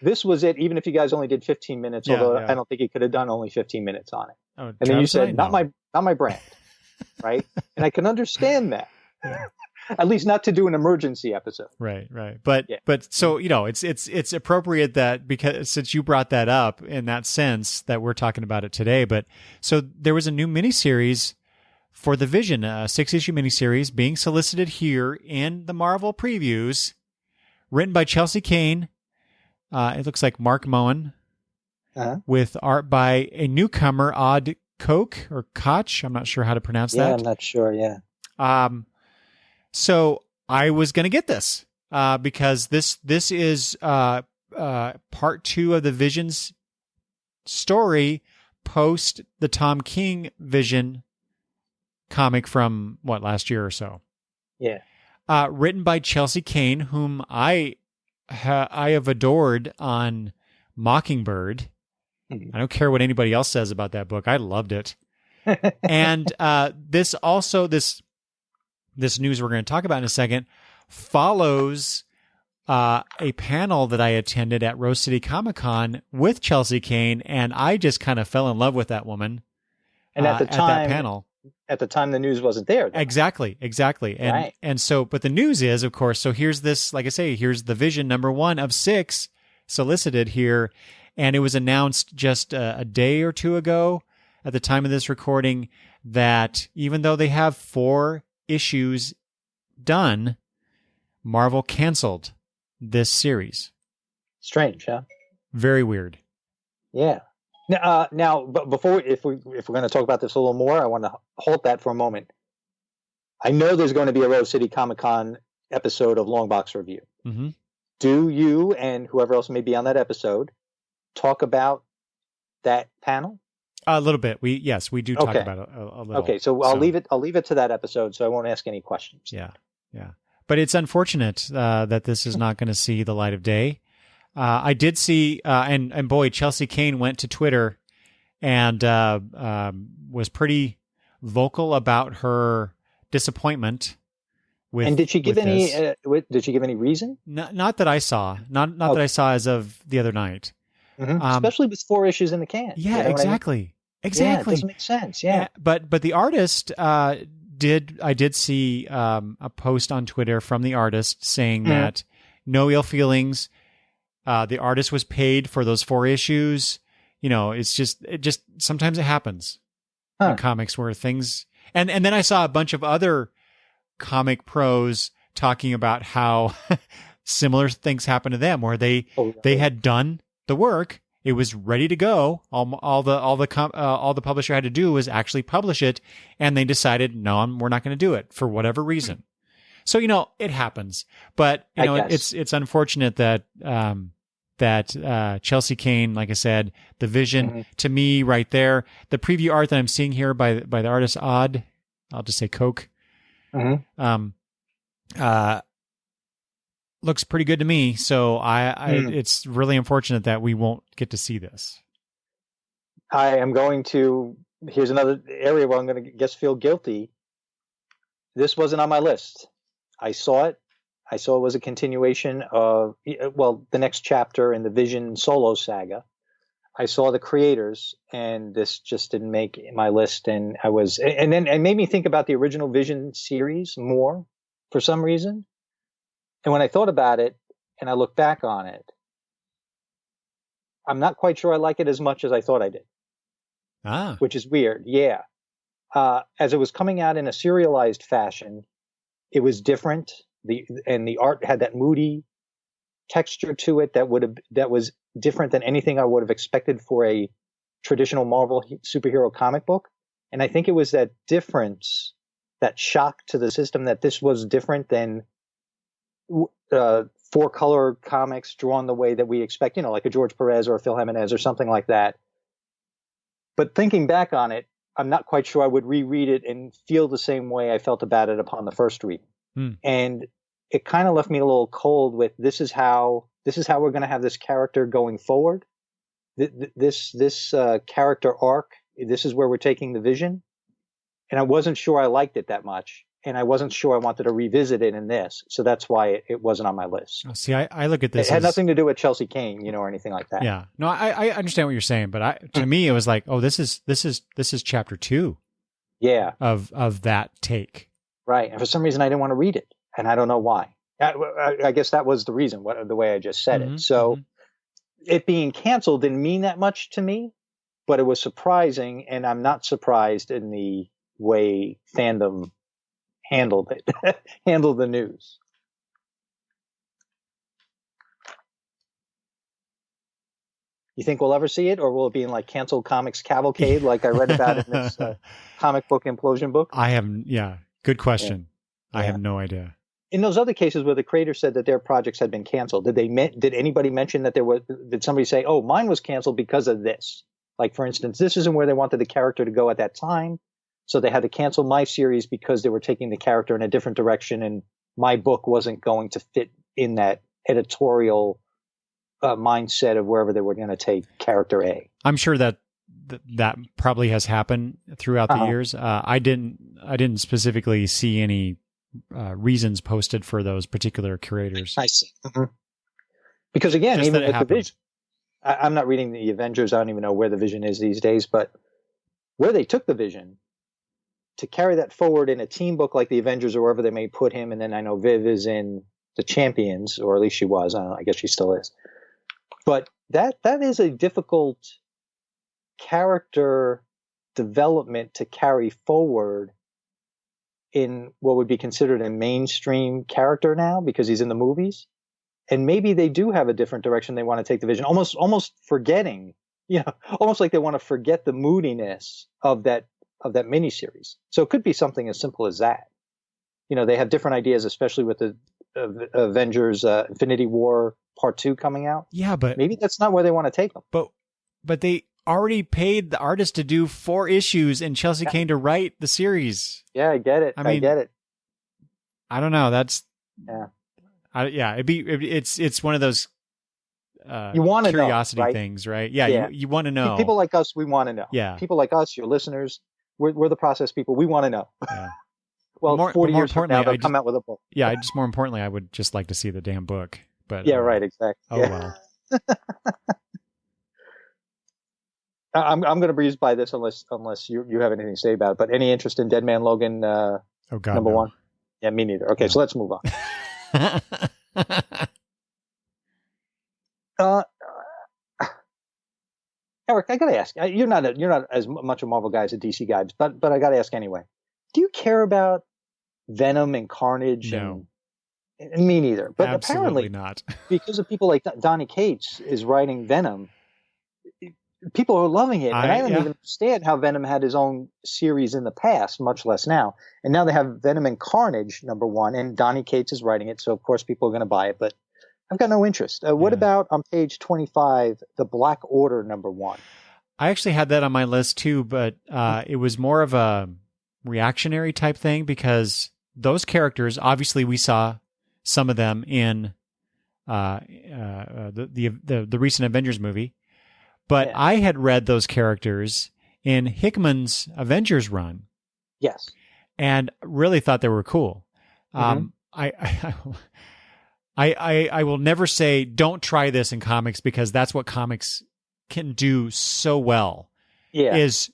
this was it. Even if you guys only did 15 minutes, although I don't think you could have done only 15 minutes on it. Oh, and then you said, not my brand, right? And I can understand that. Yeah. At least not to do an emergency episode. Right. But so, it's appropriate that, because since you brought that up in that sense, that we're talking about it today. But so there was a new miniseries for the Vision, a 6-issue miniseries being solicited here in the Marvel previews, written by Chelsea Kane. It looks like Mark Moen, with art by a newcomer, Odd Koch or Koch. I'm not sure how to pronounce that. Yeah, I'm not sure. Yeah. So I was going to get this because this is part 2 of the Vision's story post the Tom King Vision comic from last year or so. Yeah. Written by Chelsea Kane, whom I have adored on Mockingbird. I don't care what anybody else says about that book. I loved it. And this news we're going to talk about in a second follows a panel that I attended at Rose City Comic Con with Chelsea Kane, and I just kind of fell in love with that woman. And at the time, at that panel, the news wasn't there. Though. Exactly. And so, but the news is, of course, so here's this, like I say, here's the Vision #1 of 6 solicited here. And it was announced just a day or two ago at the time of this recording that even though they have 4 issues done, Marvel canceled this series. Strange, huh? Very weird. Yeah. Now, but before, if we're going to talk about this a little more, I want to halt that for a moment. I know there's going to be a Rose City Comic Con episode of Long Box Review. Mm-hmm. Do you and whoever else may be on that episode talk about that panel? A little bit. We do talk about it a little. Okay, so I'll leave it to that episode, so I won't ask any questions. Yeah. But it's unfortunate that this is not going to see the light of day. I did see, and boy, Chelsea Kane went to Twitter and was pretty vocal about her disappointment with. And did she give any? Did she give any reason? Not that I saw. Not that I saw as of the other night. Mm-hmm. Especially with 4 issues in the can. Yeah, exactly. I mean? Exactly. Yeah, it doesn't make sense. Yeah. But the artist I did see a post on Twitter from the artist saying that no ill feelings. The artist was paid for those 4 issues. It just sometimes it happens in comics where things, and then I saw a bunch of other comic pros talking about how similar things happened to them, where they had done the work. It was ready to go. All the publisher had to do was actually publish it, and they decided, no, we're not going to do it for whatever reason. So it happens, but it's unfortunate that Chelsea Kane, like I said, the Vision to me right there, the preview art that I'm seeing here by the artist Odd, I'll just say Koch, looks pretty good to me. So it's really unfortunate that we won't get to see this. I am going to, here's another area where I'm going to feel guilty. This wasn't on my list. I saw it. I saw it was a continuation of, the next chapter in the Vision solo saga. I saw the creators, and this just didn't make my list. And then it made me think about the original Vision series more for some reason. And when I thought about it and I look back on it, I'm not quite sure I like it as much as I thought I did. Which is weird. Yeah. As it was coming out in a serialized fashion, it was different. the art had that moody texture to it that was different than anything I would have expected for a traditional Marvel superhero comic book. And I think it was that difference, that shock to the system, that this was different than 4-color comics drawn the way that we expect, like a George Perez or a Phil Jimenez or something like that. But thinking back on it, I'm not quite sure I would reread it and feel the same way I felt about it upon the first read. And it kind of left me a little cold with this is how we're going to have this character going forward. This character arc, this is where we're taking the Vision. And I wasn't sure I liked it that much. And I wasn't sure I wanted to revisit it in this. So that's why it wasn't on my list. See, I look at this. It had nothing to do with Chelsea Cain, or anything like that. Yeah. No, I understand what you're saying, but to me, it was like, oh, this is chapter 2. Yeah. Of that take. Right. And for some reason, I didn't want to read it. And I don't know why. I guess that was the reason, the way I just said it. So it being canceled didn't mean that much to me, but it was surprising. And I'm not surprised in the way fandom handled it, handled the news. You think we'll ever see it, or will it be in like canceled comics cavalcade like I read about in this comic book implosion book? Good question. Yeah. I have no idea. In those other cases where the creators said that their projects had been canceled, did anybody mention that did somebody say, oh, mine was canceled because of this? Like, for instance, this isn't where they wanted the character to go at that time. So they had to cancel my series because they were taking the character in a different direction, and my book wasn't going to fit in that editorial mindset of wherever they were going to take character A. I'm sure that probably has happened throughout the years. I didn't specifically see any reasons posted for those particular curators. I see. Mm-hmm. Because again, Just even that it with the Vision, I'm not reading the Avengers. I don't even know where the Vision is these days, but where they took the Vision, to carry that forward in a team book like the Avengers or wherever they may put him, and then I know Viv is in the Champions, or at least she was. I don't know, I guess she still is. But that is a difficult character development to carry forward in what would be considered a mainstream character now, because he's in the movies. And maybe they do have a different direction they want to take the Vision, almost forgetting, almost like they want to forget the moodiness of that miniseries. So it could be something as simple as that. They have different ideas, especially with the Avengers Infinity War Part 2 coming out. Yeah, but maybe that's not where they want to take them. But they already paid the artist to do 4 issues and Chelsea Cain to write the series. Yeah, I get it. I get it. I don't know. That's yeah. It's one of those you want to curiosity know, right? things, right? Yeah. You want to know. People like us, we want to know. Yeah. People like us, your listeners, we're the process people. We want to know. Yeah. Well, 40 years from now, they'll come out with a book. Yeah, more importantly, I would just like to see the damn book. But yeah, right, exactly. Oh, yeah. Well. I'm going to breeze by this unless you have anything to say about it. But any interest in Dead Man Logan number 1? Yeah, me neither. Okay, so let's move on. Eric, I got to ask. You're not as much a Marvel guy as a DC guy, but I got to ask anyway. Do you care about Venom and Carnage? No. And me neither. But absolutely apparently not. Because of people like Donny Cates is writing Venom, people are loving it. And I don't even understand how Venom had his own series in the past, much less now. And now they have Venom and Carnage number 1, and Donny Cates is writing it, so of course people are going to buy it. But I've got no interest. What about on page 25, the Black Order number 1? I actually had that on my list too, but it was more of a reactionary type thing, because those characters, obviously we saw some of them in the recent Avengers movie, but I had read those characters in Hickman's Avengers run. Yes. And really thought they were cool. Mm-hmm. I will never say don't try this in comics, because that's what comics can do so well. Yeah. Is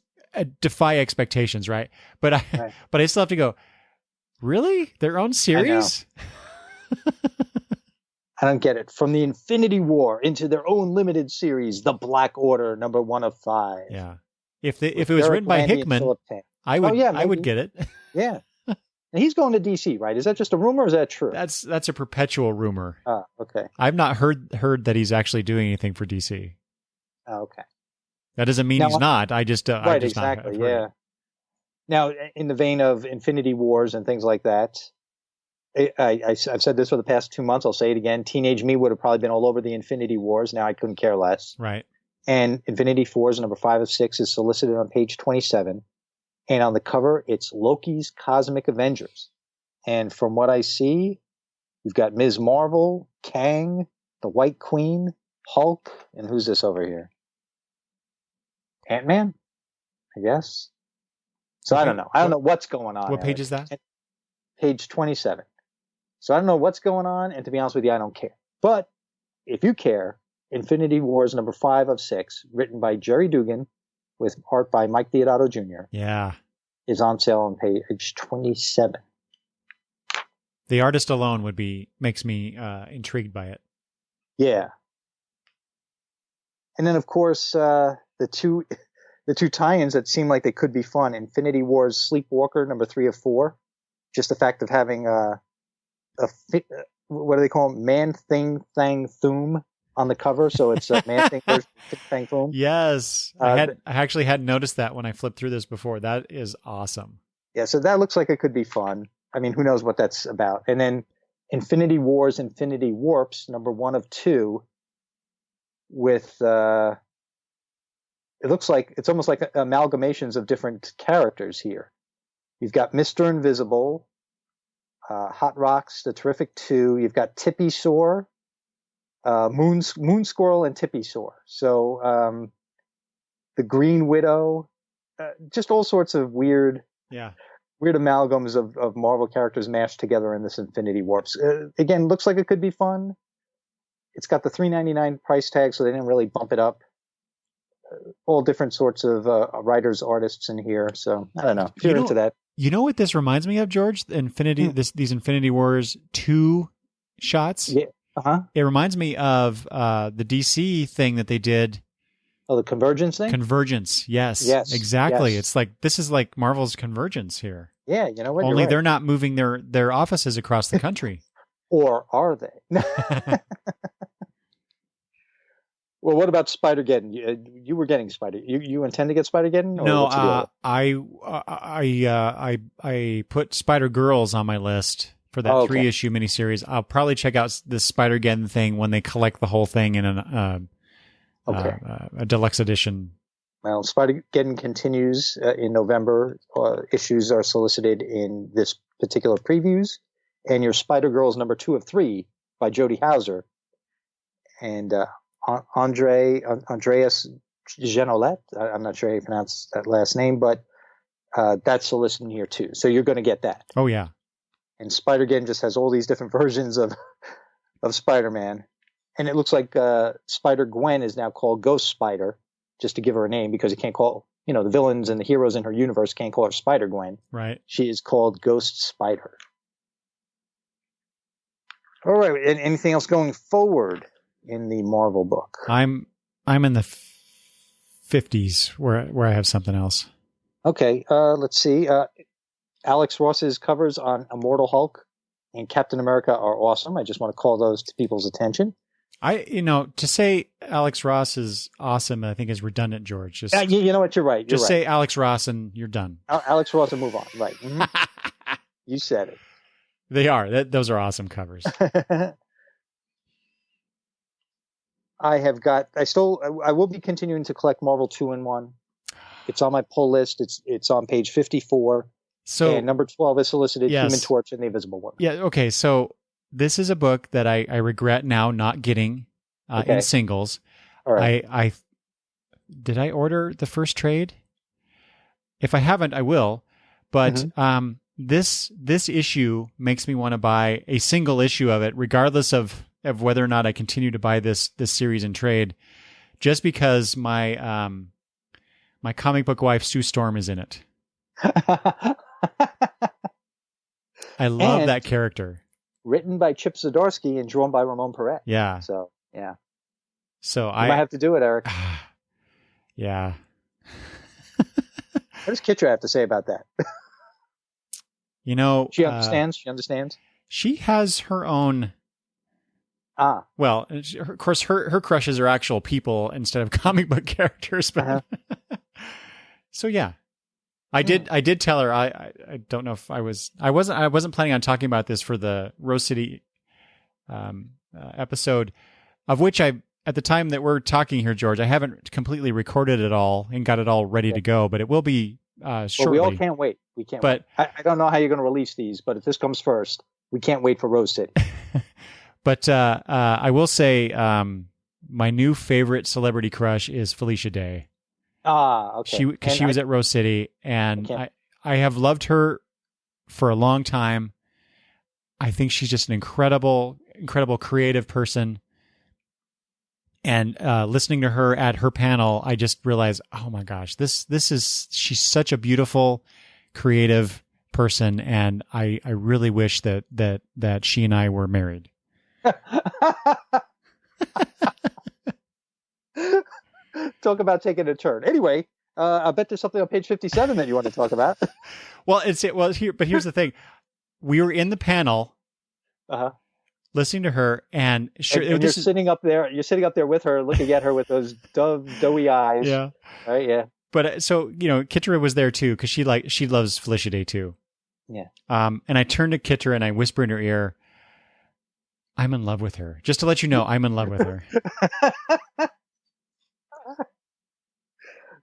defy expectations, right? But I still have to go, really? Their own series? I don't get it. From the Infinity War into their own limited series, the Black Order number 1 of 5. Yeah. If it was written by Hickman, I would get it. Yeah. And he's going to DC, right? Is that just a rumor or is that true? That's a perpetual rumor. Oh, okay. I've not heard that he's actually doing anything for DC. Oh, okay. That doesn't mean he's not. I just right, I just exactly. not Yeah. Now, in the vein of Infinity Wars and things like that, I've said this for the past 2 months. I'll say it again. Teenage me would have probably been all over the Infinity Wars. Now I couldn't care less. Right. And Infinity Wars number 5 of 6 is solicited on page 27. And on the cover, it's Loki's Cosmic Avengers. And from what I see, you've got Ms. Marvel, Kang, the White Queen, Hulk, and who's this over here? Ant-Man, I guess. So I don't know. I don't know what's going on. What page is that? Page 27. So I don't know what's going on, and to be honest with you, I don't care. But if you care, Infinity Wars number 5 of 6, written by Jerry Dugan, with art by Mike Deodato Jr. Yeah. Is on sale on page 27. The artist alone makes me intrigued by it. Yeah. And then, of course, the two tie-ins that seem like they could be fun. Infinity Wars Sleepwalker, number 3 of 4. Just the fact of having what do they call them? Man, Thing, Thang, Thoom on the cover. So it's a Man, Thing, Thang, Thoom. Yes. I actually hadn't noticed that when I flipped through this before. That is awesome. Yeah, so that looks like it could be fun. I mean, who knows what that's about. And then Infinity Wars, Infinity Warps, number 1 of 2, with, it looks like, it's almost like amalgamations of different characters here. You've got Mr. Invisible, Hot Rocks, The Terrific 2. You've got Tippy Soar, Moon Squirrel, and Tippy Soar. So the Green Widow, just all sorts of weird amalgams of Marvel characters mashed together in this Infinity Warps. Again, looks like it could be fun. It's got the $3.99 price tag, so they didn't really bump it up. All different sorts of writers, artists in here. So I don't know if you're into that. You know what this reminds me of, George? These Infinity Wars 2 shots. Yeah. Uh-huh. It reminds me of the DC thing that they did. Oh, the Convergence thing? Convergence, yes. Yes. Exactly. Yes. It's like, this is like Marvel's Convergence here. Yeah, you know what? Only they're not moving their offices across the country. Or are they? Well, what about Spider-Geddon? You were getting Spider. You intend to get Spider-Geddon? No, I put Spider-Girls on my list for that 3-issue miniseries. I'll probably check out this Spider-Geddon thing when they collect the whole thing in a deluxe edition. Well, Spider-Geddon continues in November. Issues are solicited in this particular previews, and your Spider-Girls number 2 of 3 by Jody Hauser and Andreas Genolet. I'm not sure how you pronounce that last name, but that's solicited here too. So you're going to get that. Oh yeah. And Spider-Geddon just has all these different versions of Spider-Man, and it looks like Spider-Gwen is now called Ghost Spider, just to give her a name, because you can't call, the villains and the heroes in her universe can't call her Spider-Gwen. Right. She is called Ghost Spider. All right. And anything else going forward in the Marvel book? I'm in the 50s where I have something else. Okay. Let's see. Alex Ross's covers on Immortal Hulk and Captain America are awesome. I just want to call those to people's attention. To say Alex Ross is awesome, I think is redundant, George. Just, you know what? You're right. Just say Alex Ross and you're done. Alex Ross and move on. Right. Mm-hmm. You said it. They are. Those are awesome covers. I will be continuing to collect Marvel 2-in-1. It's on my pull list. It's on page 54. So and number 12 is solicited, yes. Human Torch and the Invisible Woman. Yeah. Okay. So this is a book that I regret now not getting in singles. All right. Did I order the first trade? If I haven't, I will. But this issue makes me want to buy a single issue of it, regardless of whether or not I continue to buy this series in trade, just because my my comic book wife Sue Storm is in it. I love that character. Written by Chip Zdarsky and drawn by Ramon Perez. Yeah. So yeah. So you might have to do it, Eric. Yeah. What does Kitra have to say about that? You know, She understands. She understands. She has her own. Well, of course, her crushes are actual people instead of comic book characters. But so yeah, I did tell her. I don't know if I wasn't planning on talking about this for the Rose City episode, of which at the time that we're talking here, George, I haven't completely recorded it all and got it all ready to go, but it will be shortly. Well, we all can't wait. We can't. But wait. I don't know how you're going to release these, but if this comes first, we can't wait for Rose City. But I will say my new favorite celebrity crush is Felicia Day. Okay. Because she was at Rose City, and I have loved her for a long time. I think she's just an incredible creative person. And listening to her at her panel, I just realized, oh my gosh, she's such a beautiful, creative person, and I really wish that she and I were married. Talk about taking a turn. Anyway, I bet there's something on page 57 that you want to talk about. Well, here's the thing. We were in the panel, listening to her, and you're sitting up there. You're sitting up there with her, looking at her with those doughy eyes. Yeah, right. Yeah. But so Kitra was there too because she loves Felicia Day too. Yeah. And I turned to Kitra and I whisper in her ear, I'm in love with her. Just to let you know, I'm in love with her.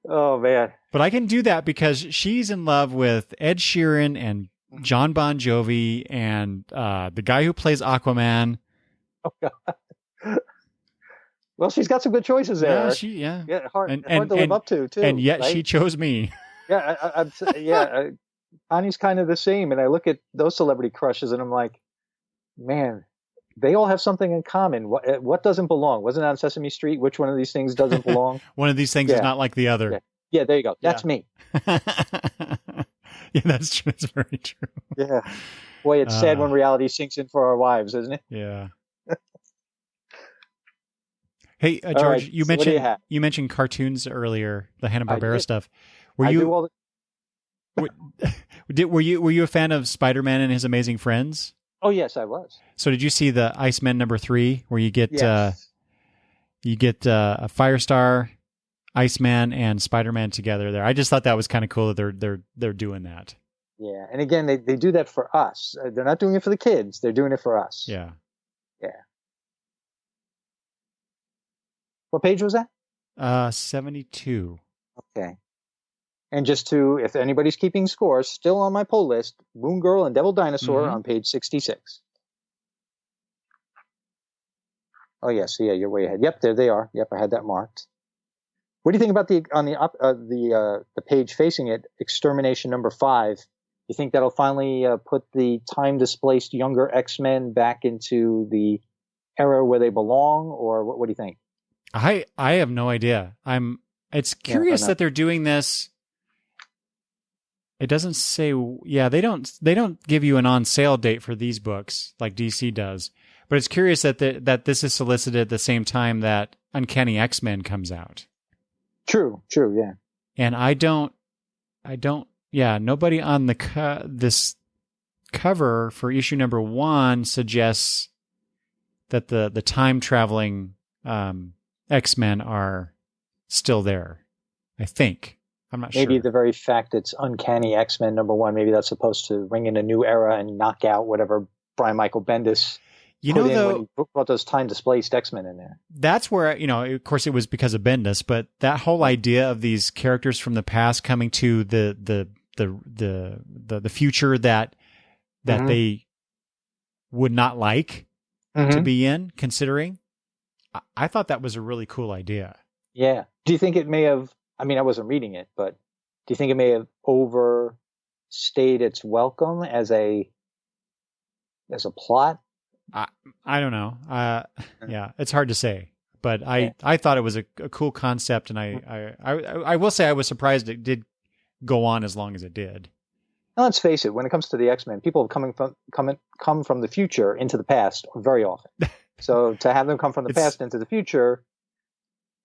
Oh, man. But I can do that because she's in love with Ed Sheeran and John Bon Jovi and the guy who plays Aquaman. Oh, God. Well, she's got some good choices there. Yeah, hard to live up to, too. And yet right? she chose me. Yeah, Connie's kind of the same. And I look at those celebrity crushes and I'm like, man, they all have something in common. What doesn't belong? Wasn't it on Sesame Street? Which one of these things doesn't belong? One of these things is not like the other. Yeah, there you go. That's me. Yeah, that's true. That's very true. Yeah. Boy, it's sad when reality sinks in for our wives, isn't it? Yeah. Hey, George, right, you mentioned cartoons earlier, the Hanna-Barbera stuff. Were you a fan of Spider-Man and His Amazing Friends? Oh, yes, I was. So did you see the Iceman #3 where you get a Firestar, Iceman, and Spider-Man together there? I just thought that was kind of cool that they're doing that. Yeah, and again, they do that for us. They're not doing it for the kids. They're doing it for us. Yeah. Yeah. What page was that? 72. Okay. And just if anybody's keeping score, still on my poll list, Moon Girl and Devil Dinosaur on page 66. Oh, yes. Yeah, you're way ahead. Yep, there they are. Yep, I had that marked. What do you think about the page facing it, Extermination #5? You think that'll finally put the time-displaced younger X-Men back into the era where they belong, or what do you think? I have no idea. It's curious that they're doing this. It doesn't say. Yeah, they don't give you an on sale date for these books like DC does. But it's curious that this is solicited at the same time that Uncanny X-Men comes out. True, yeah. And I don't. Yeah, nobody on this cover for issue #1 suggests that the time traveling X-Men are still there. I think. I'm not sure. Maybe the very fact it's Uncanny X-Men #1, maybe that's supposed to ring in a new era and knock out whatever Brian Michael Bendis when he brought those time-displaced X-Men in there. That's where, of course it was because of Bendis, but that whole idea of these characters from the past coming to the future that they would not like to be in, considering, I thought that was a really cool idea. Yeah. Do you think it may have, I mean, I wasn't reading it, but do you think it may have overstayed its welcome as a plot? I don't know. Yeah, it's hard to say, but I thought it was a cool concept, and I will say I was surprised it did go on as long as it did. Now, let's face it, when it comes to the X-Men, people come from the future into the past very often. So to have them come from the past into the future,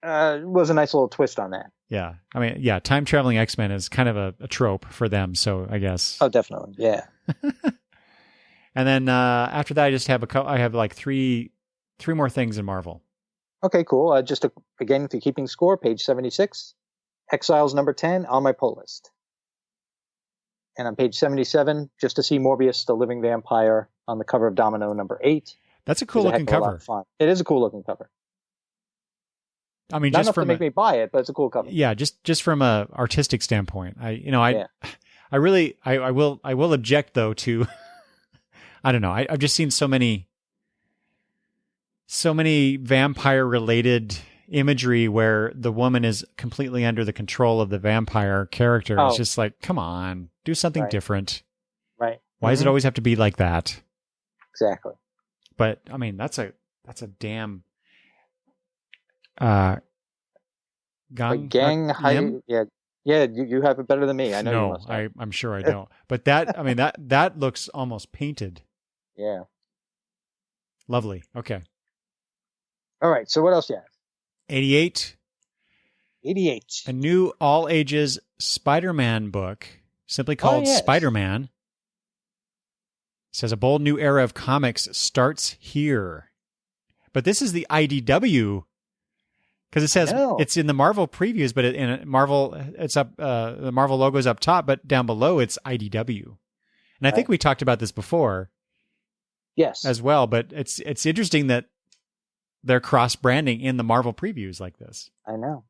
It was a nice little twist on that. Yeah. I mean, yeah, time traveling X-Men is kind of a trope for them. So I guess. Oh, definitely. Yeah. And then after that, I just have I have like three more things in Marvel. Okay, cool. Again, if you're keeping score, page 76, Exiles number 10 on my pull list. And on page 77, just to see Morbius, the living vampire, on the cover of Domino number 8. That's a cool looking cover. It is a cool looking cover. I mean, not just enough to make me buy it, but it's a cool cover. Yeah, just from a artistic standpoint, I will object though to, I don't know, I've just seen so many vampire related imagery where the woman is completely under the control of the vampire character. It's just like, come on, do something different. Right. Why does it always have to be like that? Exactly. But I mean, that's a damn gang high. Yeah. You have it better than me. I know. No, you must have. I'm sure I don't. But that, I mean, that looks almost painted. Yeah. Lovely. Okay. All right. So what else you have? 88. A new all ages Spider-Man book, simply called Spider-Man. It says a bold new era of comics starts here. But this is the IDW, because it says it's in the Marvel previews, but in Marvel, it's up. The Marvel logo is up top, but down below it's IDW. And I think we talked about this before. Yes. As well, but it's interesting that they're cross branding in the Marvel previews like this. I know.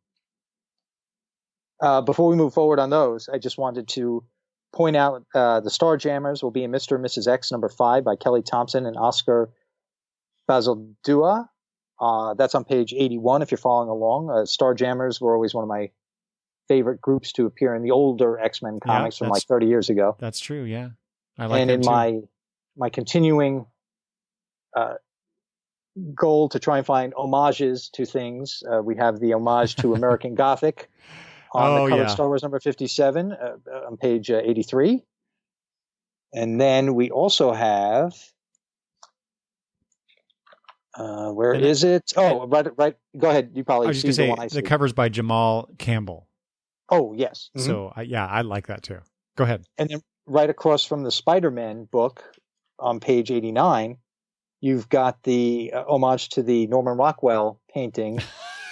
Before we move forward on those, I just wanted to point out the Starjammers will be in Mr. and Mrs. X number 5 by Kelly Thompson and Oscar Bazaldua. That's on page 81 if you're following along. Starjammers were always one of my favorite groups to appear in the older X-Men comics from like 30 years ago. That's true, yeah. I like and them in too. my continuing goal to try and find homages to things, we have the homage to American Gothic on the cover of Star Wars number 57 on page 83. And then we also have... where is it? Oh, right. Go ahead. You probably. I was just going to say the cover's by Jamal Campbell. Oh yes. Mm-hmm. So I like that too. Go ahead. And then right across from the Spider-Man book on page 89, you've got the homage to the Norman Rockwell painting.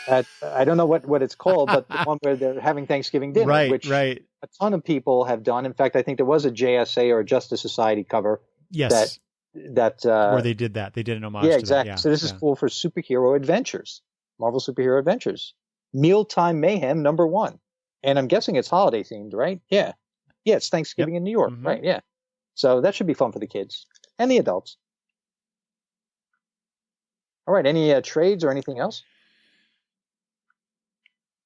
I don't know what it's called, but the one where they're having Thanksgiving dinner, which a ton of people have done. In fact, I think there was a JSA or a Justice Society cover. Yes. That where they did that. They did an homage to exactly. that. Yeah, so this is cool for superhero adventures, Marvel superhero adventures. Mealtime Mayhem number 1. And I'm guessing it's holiday themed, right? Yeah. Yeah, it's Thanksgiving in New York, right? Yeah. So that should be fun for the kids and the adults. All right, any trades or anything else?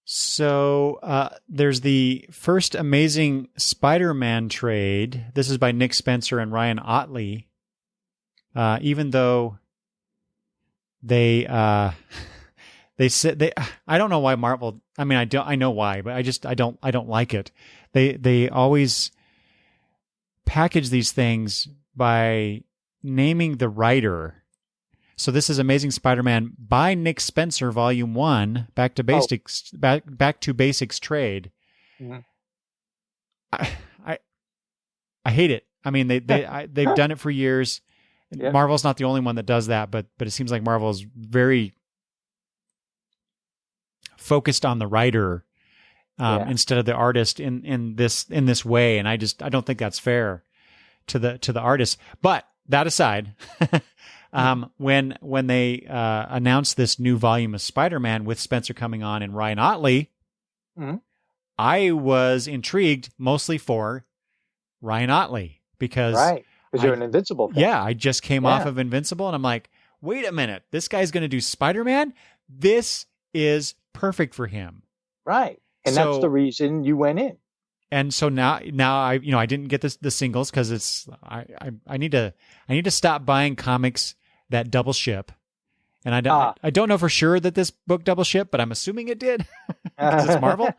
So there's the first Amazing Spider-Man trade. This is by Nick Spencer and Ryan Ottley. Even though they said I don't know why Marvel. I mean, I know why, but I don't like it. They always package these things by naming the writer. So this is Amazing Spider-Man by Nick Spencer, Volume 1, Back to Basics, Back to Basics trade. Mm-hmm. I hate it. I mean, they've done it for years. Yeah. Marvel's not the only one that does that, but it seems like Marvel is very focused on the writer instead of the artist in this way, and I don't think that's fair to the artist. But that aside, when they announced this new volume of Spider-Man with Spencer coming on and Ryan Ottley, I was intrigued mostly for Ryan Ottley because. Right. Because you're an Invincible fan. Yeah, I just came off of Invincible, and I'm like, wait a minute, this guy's going to do Spider-Man? This is perfect for him. Right. And that's the reason you went in. And so now I didn't get the singles because it's I need to stop buying comics that double ship. And I don't know for sure that this book double ship, but I'm assuming it did because it's Marvel.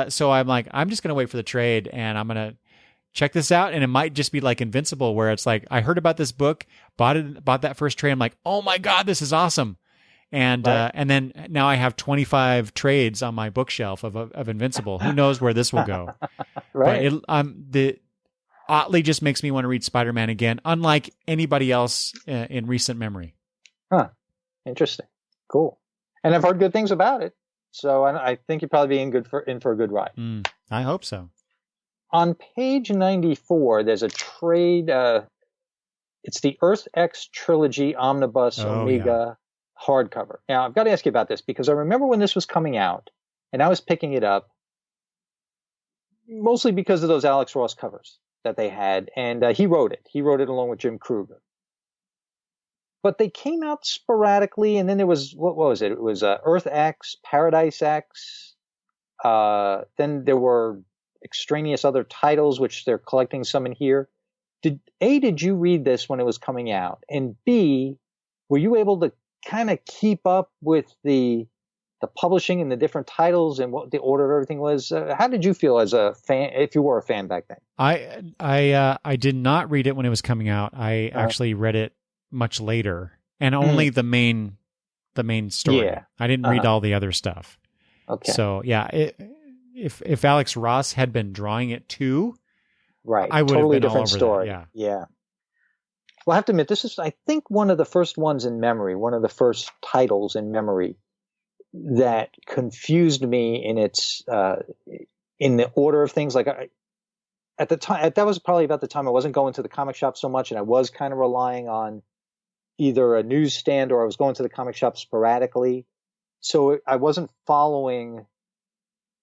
So I'm like, I'm just going to wait for the trade, and I'm going to check this out. And it might just be like Invincible, where it's like, I heard about this book, bought that first trade. I'm like, oh my God, this is awesome. And Right. and then now I have 25 trades on my bookshelf of Invincible. Who knows where this will go? Right. But the Otley just makes me want to read Spider-Man again, unlike anybody else in recent memory. Huh. Interesting. Cool. And I've heard good things about it. So I think you'd probably be in for a good ride. I hope so. On page 94, there's a trade. It's the Earth X Trilogy Omnibus Omega hardcover. Now, I've got to ask you about this because I remember when this was coming out, and I was picking it up mostly because of those Alex Ross covers that they had, and he wrote it. He wrote it along with Jim Kruger. But they came out sporadically, and then there was, what was it? It was Earth X, Paradise X. Then there were extraneous other titles, which they're collecting some in here. Did you read this when it was coming out? And B, were you able to kind of keep up with the publishing and the different titles and what the order of everything was? How did you feel as a fan, if you were a fan back then? I did not read it when it was coming out. I actually read it much later, and only the main story. Yeah. I didn't read all the other stuff. Okay. So yeah, if Alex Ross had been drawing it too, right, I would totally have been different all over story. that. Yeah. Well, I have to admit, this is, I think, one of the first ones in memory, one of the first titles in memory that confused me in its in the order of things. Like at the time, that was probably about the time I wasn't going to the comic shop so much, and I was kind of relying on either a newsstand or I was going to the comic shop sporadically. So I wasn't following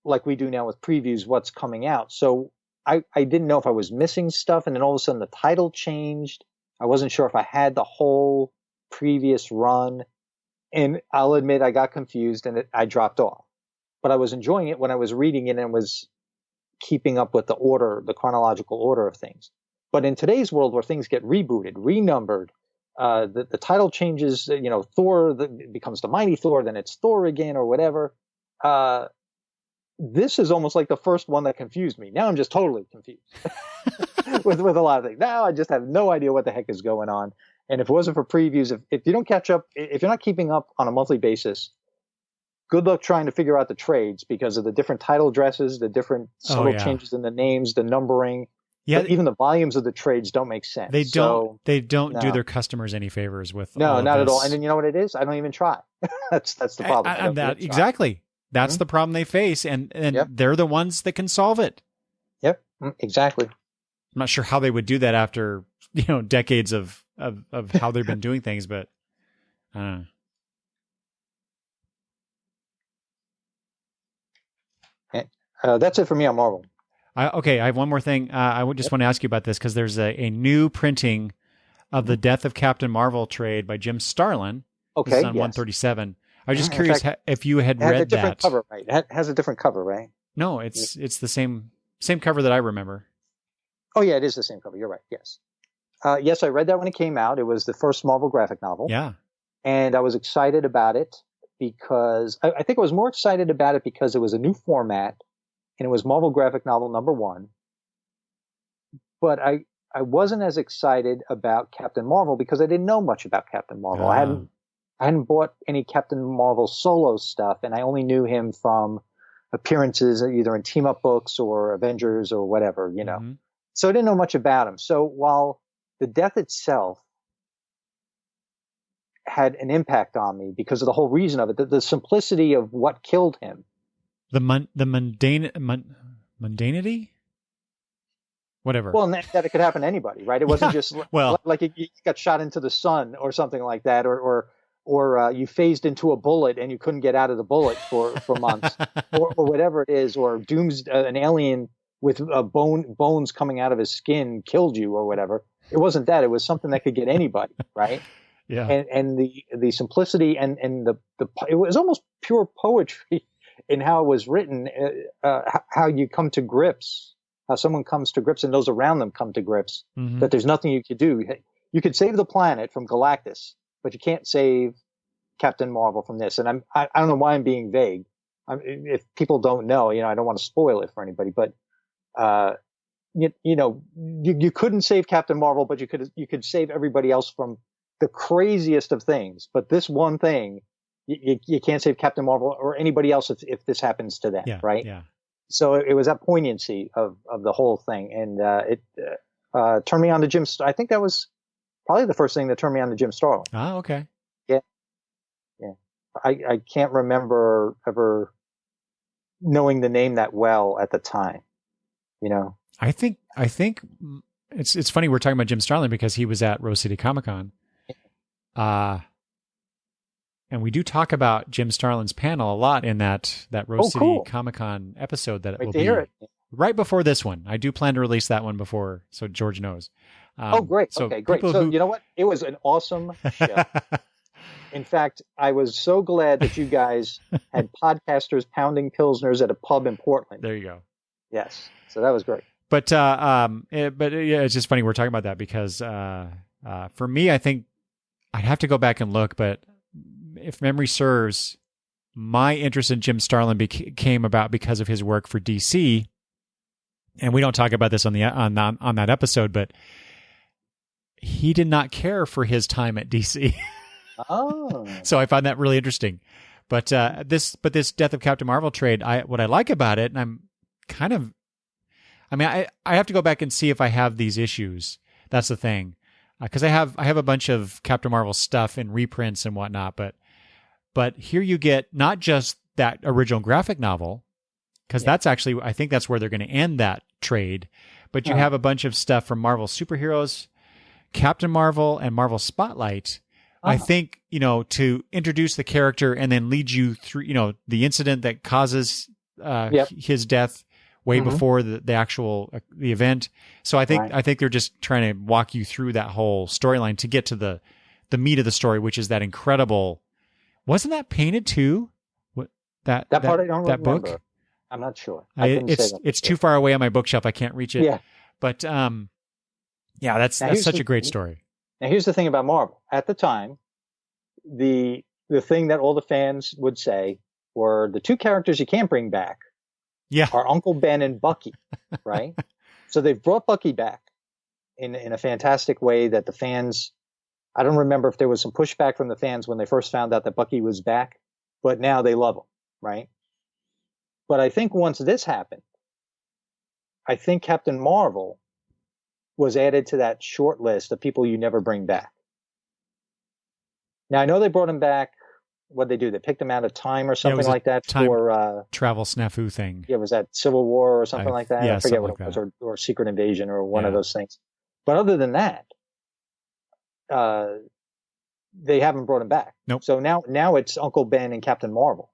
like we do now with previews what's coming out. So I didn't know if I was missing stuff, and then all of a sudden the title changed. I wasn't sure if I had the whole previous run, and I'll admit I got confused and I dropped off. But I was enjoying it when I was reading it and was keeping up with the chronological order of things. But in today's world where things get rebooted, renumbered, the title changes, Thor becomes the Mighty Thor, then it's Thor again or whatever. This is almost like the first one that confused me. Now I'm just totally confused with a lot of things. Now I just have no idea what the heck is going on. And if it wasn't for previews, if you don't catch up, if you're not keeping up on a monthly basis, good luck trying to figure out the trades because of the different title addresses, the different subtle changes in the names, the numbering. Yeah, even the volumes of the trades don't make sense. They don't do their customers any favors with. No, not at all. And then you know what it is? I don't even try. That's the problem. Exactly. That's the problem they face, and they're the ones that can solve it. Yep, exactly. I'm not sure how they would do that after decades of how they've been doing things, but I don't know. That's it for me on Marvel. I have one more thing. I just want to ask you about this because there's a new printing of the Death of Captain Marvel trade by Jim Starlin. Okay, this is on 137. I was just curious if you had read that. It has a different cover, right? It has a different cover, right? No, it's the same cover that I remember. Oh yeah, it is the same cover. You're right. Yes. Yes, I read that when it came out. It was the first Marvel graphic novel. Yeah. And I was excited about it because I think I was more excited about it because it was a new format and it was Marvel graphic novel #1. But I wasn't as excited about Captain Marvel because I didn't know much about Captain Marvel. I hadn't bought any Captain Marvel solo stuff, and I only knew him from appearances either in team-up books or Avengers or whatever, Mm-hmm. So I didn't know much about him. So while the death itself had an impact on me because of the whole reason of it, the simplicity of what killed him. The mundanity? Whatever. Well, that it could happen to anybody, right? It wasn't just like you got shot into the sun or something like that, or you phased into a bullet and you couldn't get out of the bullet for months, or whatever it is, or an alien with bones coming out of his skin killed you or whatever. It wasn't that. It was something that could get anybody, right? Yeah. And the simplicity and it was almost pure poetry in how it was written, how you come to grips, how someone comes to grips and those around them come to grips that there's nothing you could do. You could save the planet from Galactus, but you can't save Captain Marvel from this. And I don't know why I'm being vague. If people don't know, I don't want to spoil it for anybody, but you couldn't save Captain Marvel, but you could save everybody else from the craziest of things. But this one thing, you can't save Captain Marvel or anybody else if this happens to them, right? Yeah. So it was that poignancy of the whole thing, and it turned me on to Jim. I think that was probably the first thing that turned me on to Jim Starlin. Ah, okay. Yeah. I can't remember ever knowing the name that well at the time. I think it's funny we're talking about Jim Starlin because he was at Rose City Comic Con. And we do talk about Jim Starlin's panel a lot in that Rose City Comic Con episode that will be right before this one. I do plan to release that one before, so George knows. Great. So okay, great. So you know what? It was an awesome show. In fact, I was so glad that you guys had podcasters pounding Pilsners at a pub in Portland. There you go. Yes. So that was great. But it's just funny we're talking about that because for me, I think I'd have to go back and look, but if memory serves, my interest in Jim Starlin came about because of his work for DC. And we don't talk about this on that episode, but he did not care for his time at DC. Oh, so I find that really interesting. But this Death of Captain Marvel trade, what I like about it, and I'm kind of, I have to go back and see if I have these issues. That's the thing, because I have a bunch of Captain Marvel stuff in reprints and whatnot. But here you get not just that original graphic novel, because that's actually, I think that's where they're going to end that trade. But you have a bunch of stuff from Marvel Superheroes, Captain Marvel, and Marvel Spotlight. I think, to introduce the character and then lead you through, the incident that causes his death way before the actual the event. So I think they're just trying to walk you through that whole storyline to get to the meat of the story, which is that incredible. Wasn't that painted too? That part I don't remember. Book? I'm not sure. It's too far away on my bookshelf. I can't reach it. Yeah. But that's such a great story. Now here's the thing about Marvel. At the time, the thing that all the fans would say were the two characters you can't bring back are Uncle Ben and Bucky, right? So they've brought Bucky back in a fantastic way that the fans, I don't remember if there was some pushback from the fans when they first found out that Bucky was back, but now they love him, right? But I think once this happened, I think Captain Marvel was added to that short list of people you never bring back. Now, I know they brought him back. What'd they do? They picked him out of Time or something like that for travel snafu thing. Yeah, was that Civil War or something like that? Yeah, I forget what it was, or Secret Invasion or one of those things. But other than that, they haven't brought him back. Nope. So now it's Uncle Ben and Captain Marvel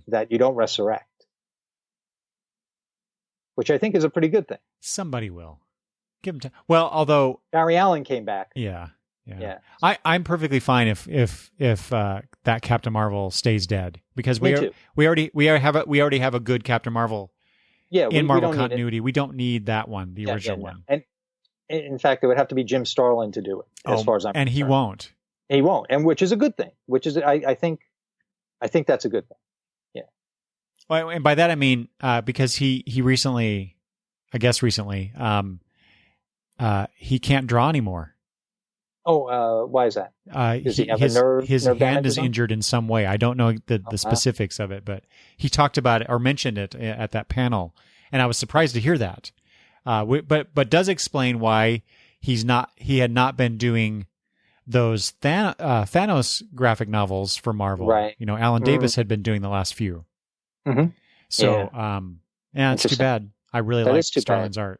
that you don't resurrect, which I think is a pretty good thing. Somebody will give him time. Well, although Barry Allen came back. Yeah. I'm perfectly fine if that Captain Marvel stays dead because we already have a good Captain Marvel. Yeah, in Marvel continuity, we don't need that one, the original one. And in fact, it would have to be Jim Starlin to do it, as far as I'm concerned. And he won't. He won't, and which is a good thing. Which is, I think that's a good thing. Yeah. Well, and by that I mean because he recently, he can't draw anymore. Oh, why is that? Does he have his hand is injured in some way. I don't know the specifics of it, but he talked about it or mentioned it at that panel, and I was surprised to hear that. But does explain why he had not been doing those Thanos graphic novels for Marvel. Right. Alan Davis had been doing the last few. Mm-hmm. So, it's too bad. I really like Starlin's art.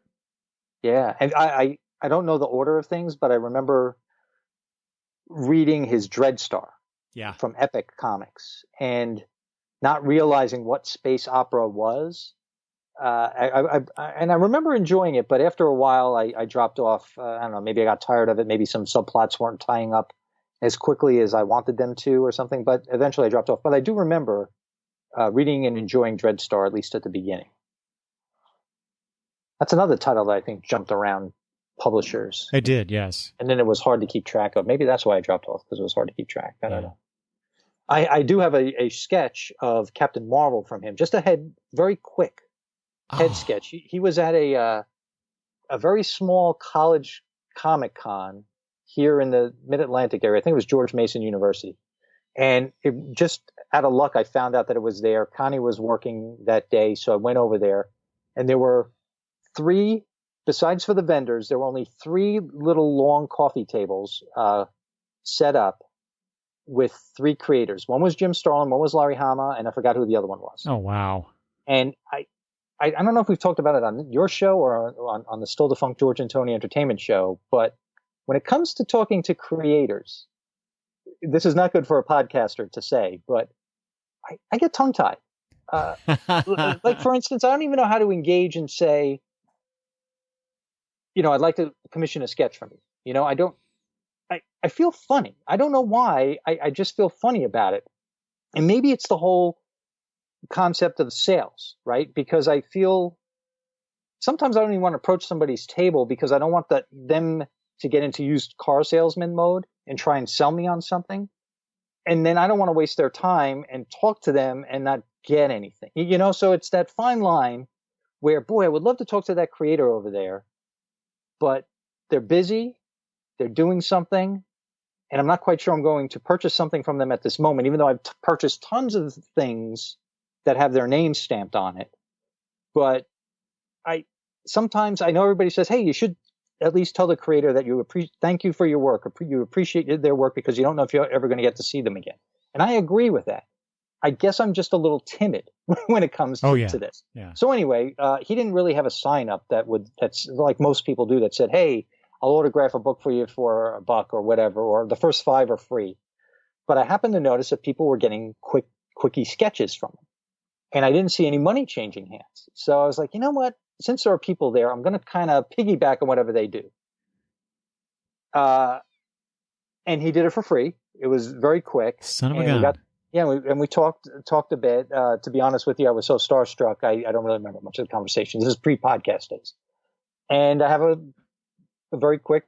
Yeah, and I don't know the order of things, but I remember reading his Dreadstar from Epic Comics and not realizing what space opera was. I remember enjoying it, but after a while I dropped off. I don't know, maybe I got tired of it. Maybe some subplots weren't tying up as quickly as I wanted them to or something, but eventually I dropped off. But I do remember reading and enjoying Dreadstar, at least at the beginning. That's another title that I think jumped around publishers. It did, yes. And then it was hard to keep track of. Maybe that's why I dropped off, because it was hard to keep track. I don't know. I do have a sketch of Captain Marvel from him. Just a very quick head sketch. He was at a very small college Comic-Con here in the Mid-Atlantic area. I think it was George Mason University. And it just out of luck, I found out that it was there. Connie was working that day, so I went over there, and there were three, besides for the vendors, there were only three little long coffee tables set up with three creators. One was Jim Starlin, one was Larry Hama, and I forgot who the other one was. Oh, wow. And I don't know if we've talked about it on your show or on the Still Defunct George and Tony Entertainment show, but when it comes to talking to creators, this is not good for a podcaster to say, but I get tongue-tied. Like, for instance, I don't even know how to engage and say, I'd like to commission a sketch from you. I feel funny. I don't know why. I just feel funny about it. And maybe it's the whole concept of sales, right? Because I feel sometimes I don't even want to approach somebody's table because I don't want them to get into used car salesman mode and try and sell me on something. And then I don't want to waste their time and talk to them and not get anything, so it's that fine line where, boy, I would love to talk to that creator over there, but they're busy, they're doing something, and I'm not quite sure I'm going to purchase something from them at this moment, even though I've purchased tons of things that have their name stamped on it. But sometimes I know everybody says, hey, you should at least tell the creator that you thank you for your work, or you appreciate their work because you don't know if you're ever going to get to see them again. And I agree with that. I guess I'm just a little timid when it comes to this. Yeah. So anyway, he didn't really have a sign up that's like most people do that said, hey, I'll autograph a book for you for $1 or whatever, or the first 5 are free. But I happened to notice that people were getting quickie sketches from him. And I didn't see any money changing hands. So I was like, you know what? Since there are people there, I'm going to kind of piggyback on whatever they do. And he did it for free. It was very quick. Son of a gun. We talked a bit. To be honest with you, I was so starstruck. I don't really remember much of the conversation. This is pre-podcast days. And I have a very quick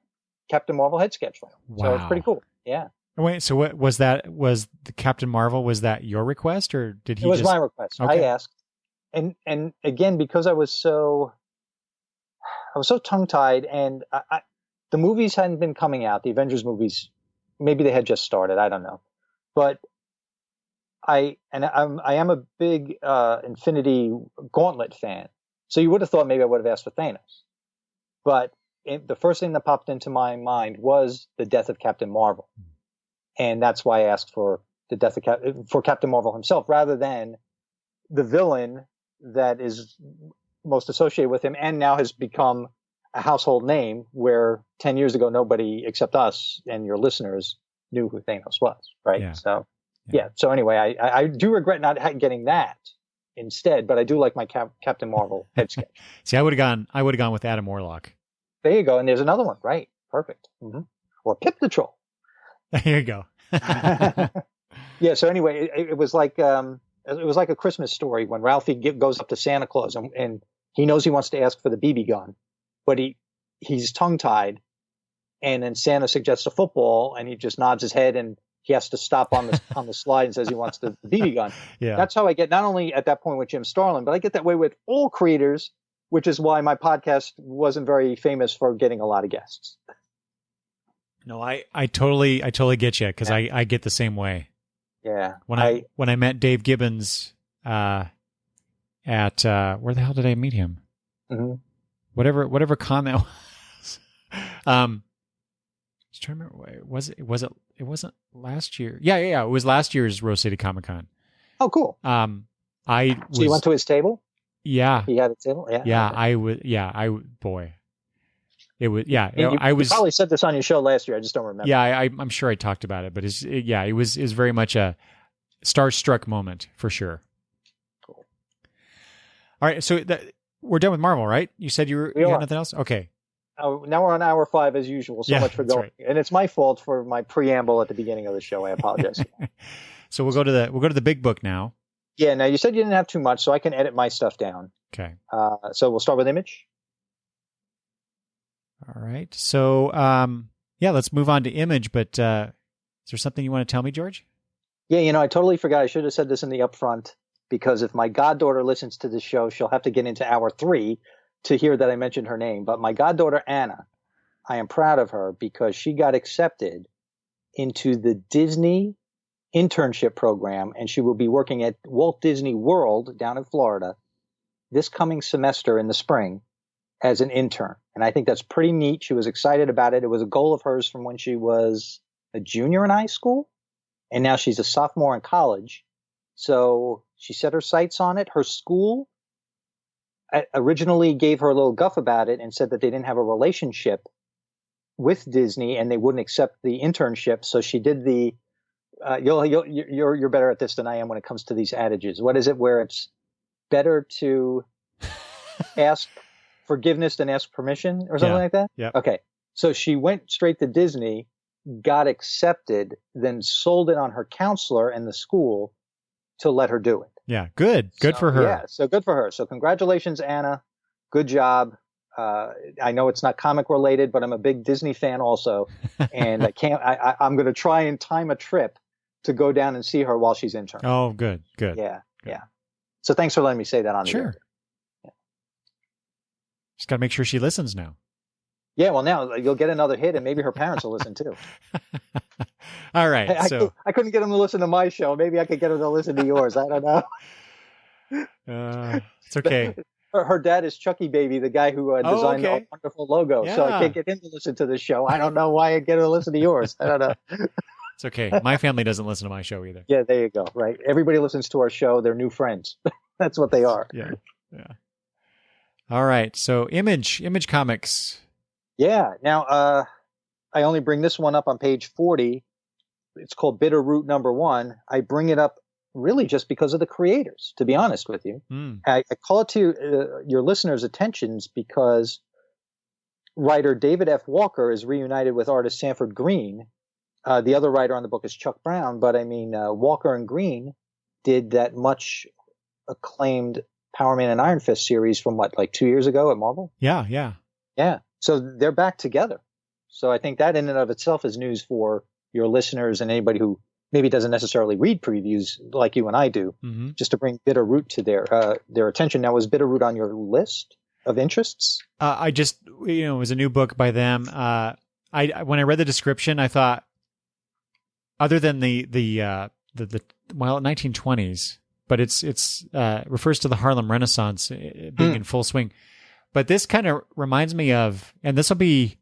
Captain Marvel head sketch for him. Wow. So it's pretty cool. Yeah. Wait, so what was that? Was the Captain Marvel, was that your request, or did he? It was my request. Okay. I asked, and again, because I was so tongue-tied, and the movies hadn't been coming out. The Avengers movies, maybe they had just started. I don't know, but I am a big Infinity Gauntlet fan. So you would have thought maybe I would have asked for Thanos, but the first thing that popped into my mind was the death of Captain Marvel. And that's why I asked for the death of for Captain Marvel himself, rather than the villain that is most associated with him and now has become a household name, where 10 years ago, nobody except us and your listeners knew who Thanos was. Right. Yeah. So, yeah. So anyway, I do regret not getting that instead, but I do like my Captain Marvel head sketch. See, I would have gone with Adam Warlock. There you go. And there's another one. Right. Perfect. Mm-hmm. Or Pip the Troll. There you go. Yeah. So anyway, it was like a Christmas story when Ralphie goes up to Santa Claus and he knows he wants to ask for the BB gun, but he's tongue tied, and then Santa suggests a football, and he just nods his head, and he has to stop on the slide and says he wants the BB gun. Yeah. That's how I get not only at that point with Jim Starlin, but I get that way with all creators, which is why my podcast wasn't very famous for getting a lot of guests. No, I totally get you, because I get the same way. Yeah. When I met Dave Gibbons at where the hell did I meet him? Mm-hmm. Whatever con that was. I was trying to remember. It wasn't last year. Yeah. It was last year's Rose City Comic Con. Oh, cool. So you went to his table? Yeah. He had a table? Yeah. Yeah. Okay. Boy. It was, yeah. You probably said this on your show last year. I just don't remember. Yeah, I'm sure I talked about it, but it was very much a starstruck moment for sure. Cool. All right, so we're done with Marvel, right? You said you had nothing else? Okay. Now we're on hour 5 as usual. So much for going. Right. And it's my fault for my preamble at the beginning of the show. I apologize. So we'll go to the big book now. Yeah. Now you said you didn't have too much, so I can edit my stuff down. Okay. So we'll start with Image. All right. So, let's move on to Image. But is there something you want to tell me, George? Yeah, I totally forgot. I should have said this in the upfront, because if my goddaughter listens to this show, she'll have to get into hour 3 to hear that I mentioned her name. But my goddaughter, Anna, I am proud of her because she got accepted into the Disney internship program, and she will be working at Walt Disney World down in Florida this coming semester in the spring as an intern. And I think that's pretty neat. She was excited about it. It was a goal of hers from when she was a junior in high school, and now she's a sophomore in college. So she set her sights on it. Her school originally gave her a little guff about it and said that they didn't have a relationship with Disney and they wouldn't accept the internship. So she did the you're better at this than I am when it comes to these adages. What is it where it's better to ask forgiveness than ask permission or something like that? Yeah. Okay. So she went straight to Disney, got accepted, then sold it on her counselor and the school to let her do it. Yeah. Good for her. Yeah. So good for her. So congratulations, Anna. Good job. I know it's not comic related, but I'm a big Disney fan also. And I'm going to try and time a trip to go down and see her while she's interning. Oh, good. Yeah. Yeah. So thanks for letting me say that on the air. Yeah. Just got to make sure she listens now. Yeah. Well, now you'll get another hit and maybe her parents will listen too. All right. I couldn't get them to listen to my show. Maybe I could get them to listen to yours. I don't know. It's okay. Her dad is Chucky Baby, the guy who designed the wonderful logo. Yeah. So I can't get him to listen to this show. I don't know why I get him to listen to yours. I don't know. It's okay. My family doesn't listen to my show either. Yeah, there you go. Right. Everybody listens to our show. They're new friends. That's what they are. Yeah. All right. So Image Comics. Yeah. Now, I only bring this one up on page 40. It's called Bitter Root #1. I bring it up really just because of the creators, to be honest with you. I call it to your listeners' attentions because writer David F. Walker is reunited with artist Sanford Green. The other writer on the book is Chuck Brown, but I mean, Walker and Green did that much acclaimed Power Man and Iron Fist series from like 2 years ago at Marvel? Yeah. So they're back together. So I think that in and of itself is news for your listeners and anybody who maybe doesn't necessarily read previews like you and I do, just to bring Bitter Root to their attention. Now, was Bitter Root on your list of interests? I just, it was a new book by them. When I read the description, I thought, other than the 1920s, but it's refers to the Harlem Renaissance being in full swing. But this kind of reminds me of, and this will be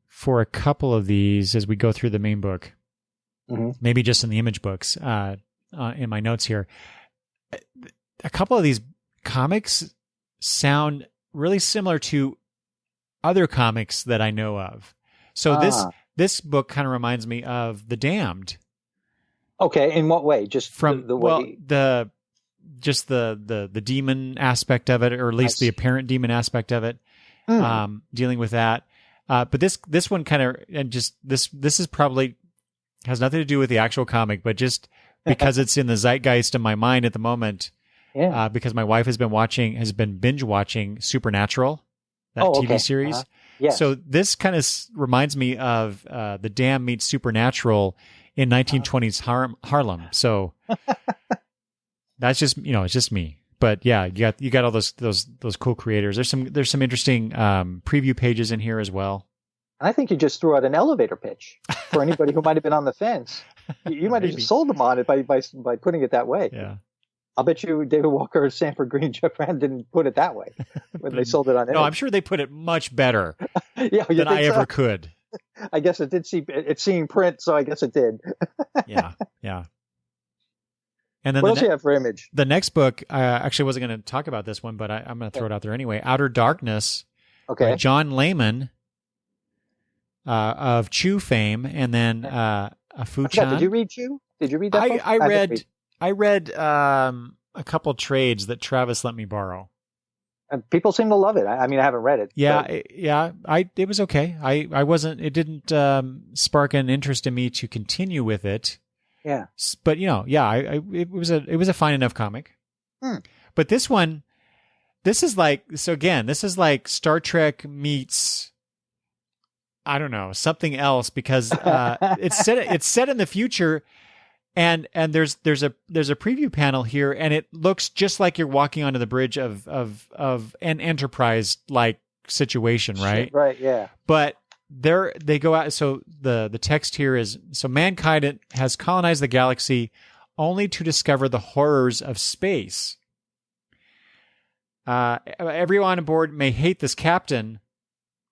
for a couple of these as we go through the main book, maybe just in the Image books, in my notes here. A couple of these comics sound really similar to other comics that I know of. So this book kind of reminds me of The Damned. Okay, in what way? Just from the way the demon aspect of it, or at least the apparent demon aspect of it, dealing with that. But this one kind of, and just this is probably has nothing to do with the actual comic, but just because it's in the zeitgeist in my mind at the moment. Yeah. Because my wife has been binge watching Supernatural, that TV series. Yes. So this kind of reminds me of The Damned meets Supernatural in 1920s Harlem. So that's just, it's just me. But yeah, you got all those cool creators. There's some interesting preview pages in here as well. I think you just threw out an elevator pitch for anybody who might have been on the fence. You might have just sold them on it by putting it that way. Yeah. I'll bet you David Walker, Sanford Green, Jeff Brand didn't put it that way when they sold it on Image. No, I'm sure they put it much better than I ever could. I guess it's seeing print, so I guess it did. Yeah. And then what else do you have for Image? The next book, I actually wasn't going to talk about this one, but I'm going to throw it out there anyway. Outer Darkness, by John Layman of Chew fame, and then Fu-Chan. Did you read Chew? Did you read that book? I read a couple trades that Travis let me borrow. And people seem to love it. I mean, I haven't read it. Yeah, it was okay. It didn't spark an interest in me to continue with it. Yeah. But it was a fine enough comic. But this is like Star Trek meets, I don't know, something else, because it's set in the future, and there's a preview panel here, and it looks just like you're walking onto the bridge of an Enterprise like situation, right? Right, yeah. But they go out. So the text here is, so mankind has colonized the galaxy only to discover the horrors of space. Everyone on board may hate this captain.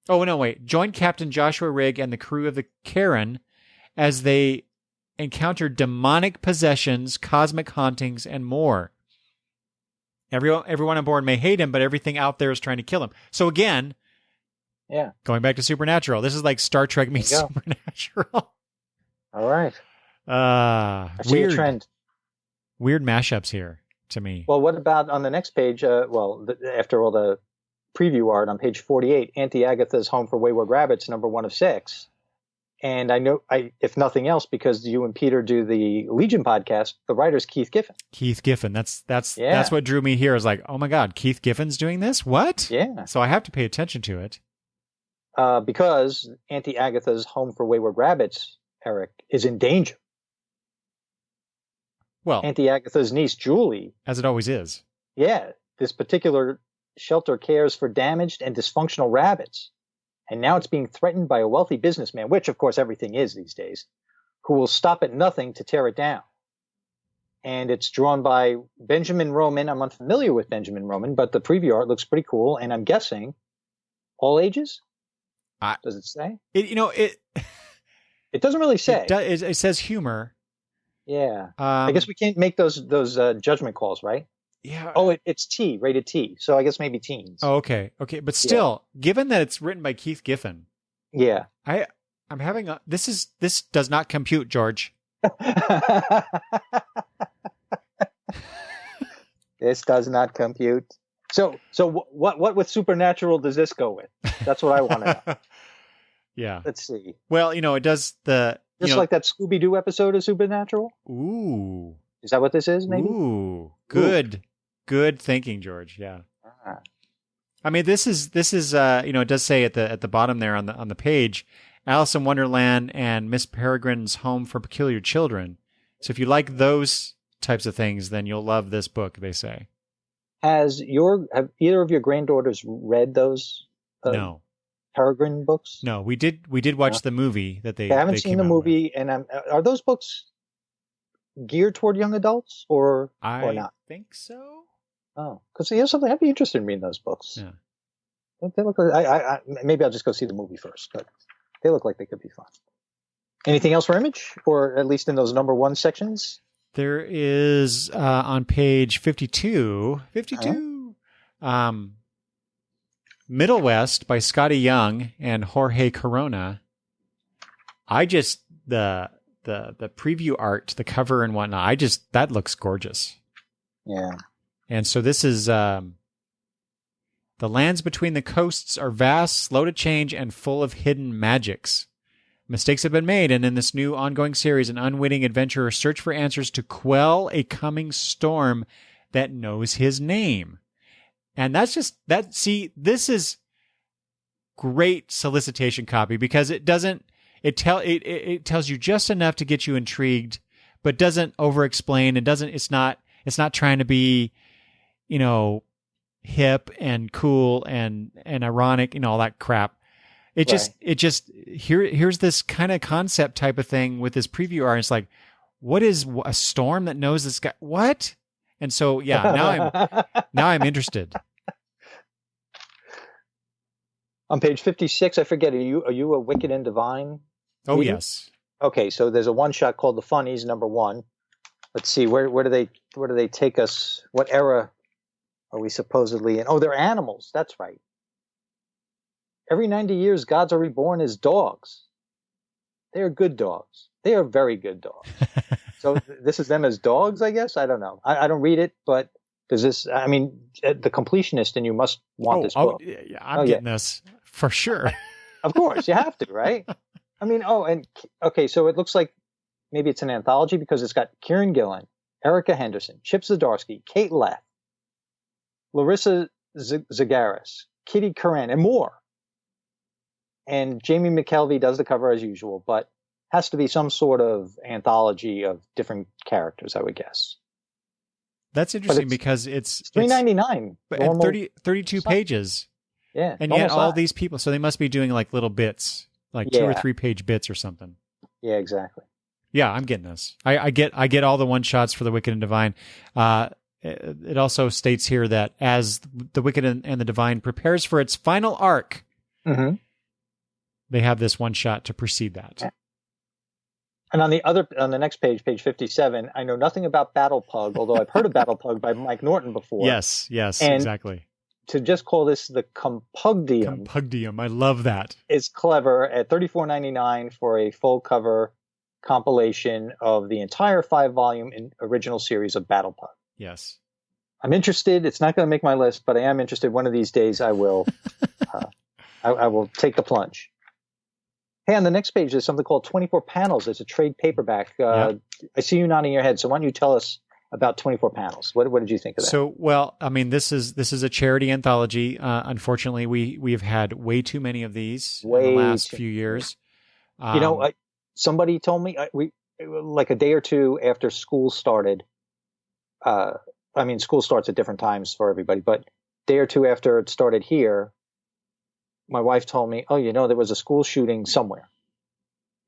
Oh, no, wait. Join Captain Joshua Rigg and the crew of the Karen as they encounter demonic possessions, cosmic hauntings, and more. Everyone on board may hate him, but everything out there is trying to kill him. So again, yeah, going back to Supernatural. This is like Star Trek meets Supernatural. All right. I see weird a trend. Weird mashups here to me. Well, what about on the next page? After all the preview art on page 48, Auntie Agatha's Home for Wayward Rabbits, number 1 of 6. And I know, if nothing else, because you and Peter do the Legion podcast, the writer's Keith Giffen. Keith Giffen. That's what drew me here. I was like, oh my God, Keith Giffen's doing this? What? Yeah. So I have to pay attention to it. Because Auntie Agatha's Home for Wayward Rabbits, Eric, is in danger. Well, Auntie Agatha's niece, Julie. As it always is. Yeah. This particular shelter cares for damaged and dysfunctional rabbits. And now it's being threatened by a wealthy businessman, which, of course, everything is these days, who will stop at nothing to tear it down. And it's drawn by Benjamin Roman. I'm unfamiliar with Benjamin Roman, but the preview art looks pretty cool. And I'm guessing all ages? Does it say? It doesn't really say. It says humor. Yeah. I guess we can't make those judgment calls, right? Yeah. Oh, it's rated T. So I guess maybe teens. Oh, okay. Okay. But still, given that it's written by Keith Giffen. Yeah. I'm having this does not compute, George. This does not compute. So what with Supernatural does this go with? That's what I want to know. Yeah. Let's see. Well, it does like that Scooby-Doo episode of Supernatural? Ooh. Is that what this is, maybe? Ooh. Good. Good thinking, George. Yeah. I mean, this is it does say at the bottom there on the page, Alice in Wonderland and Miss Peregrine's Home for Peculiar Children. So if you like those types of things, then you'll love this book, they say. Have either of your granddaughters read those no. Peregrine books? No, we did watch the movie that they I haven't seen the movie, and are those books geared toward young adults or not? I think so. Oh, because here's something I'd be interested in reading those books. Yeah. They look like maybe I'll just go see the movie first, but they look like they could be fun. Anything else for Image, or at least in those number 1 sections? There is on page 52, Middle West by Scotty Young and Jorge Corona. I just the preview art, the cover and whatnot. That looks gorgeous. Yeah. And so this is the lands between the coasts are vast, slow to change, and full of hidden magics. Mistakes have been made, and in this new ongoing series, an unwitting adventurer searches for answers to quell a coming storm that knows his name. And that's just that. See, this is great solicitation copy because it doesn't. It tells you just enough to get you intrigued, but doesn't over-explain. It doesn't. It's not trying to be, hip and cool and ironic, all that crap. Here's this kind of concept type of thing with this preview art. It's like, what is a storm that knows this guy? What? And so, yeah, now I'm interested. On page 56, I forget, are you a Wicked and Divine? Oh, reader? yes. Okay, so there's a one-shot called The Funnies, number 1. Let's see, where do they take us? What era are we supposedly in? Oh, they're animals. That's right. Every 90 years, gods are reborn as dogs. They are good dogs. They are very good dogs. So this is them as dogs, I guess? I don't know. I don't read it, but does this, I mean, the completionist in you must want this book. I'm getting this for sure. Of course, you have to, right? I mean, so it looks like maybe it's an anthology because it's got Kieran Gillen, Erica Henderson, Chip Zdarsky, Kate Leth, Larissa Zagaris, Kitty Curran, and more. And Jamie McKelvey does the cover as usual, but has to be some sort of anthology of different characters, I would guess. That's interesting because it's $3.99. And 32 pages. Yeah. And yet all these people, so they must be doing like little bits. like 2 or 3 page bits or something. Yeah, exactly. Yeah, I'm getting this. I get all the one shots for the Wicked and Divine. It also states here that as the Wicked and the Divine prepares for its final arc, they have this one shot to precede that. And on the next page, page 57, I know nothing about Battle Pug, although I've heard of Battle Pug by Mike Norton before. Yes, exactly. To just call this the Compugdium. Compugdium, I love that. It's clever at $34.99 for a full cover compilation of the entire 5-volume original series of Battle Pug. Yes. I'm interested. It's not going to make my list, but I am interested. One of these days I will I will take the plunge. Hey, on the next page, there's something called 24 Panels. It's a trade paperback. I see you nodding your head. So why don't you tell us about 24 Panels? What did you think of that? So, well, I mean, this is a charity anthology. Unfortunately, we've had way too many of these in the last few years. Somebody told me like a day or two after school started. School starts at different times for everybody, but a day or two after it started here, my wife told me, there was a school shooting somewhere.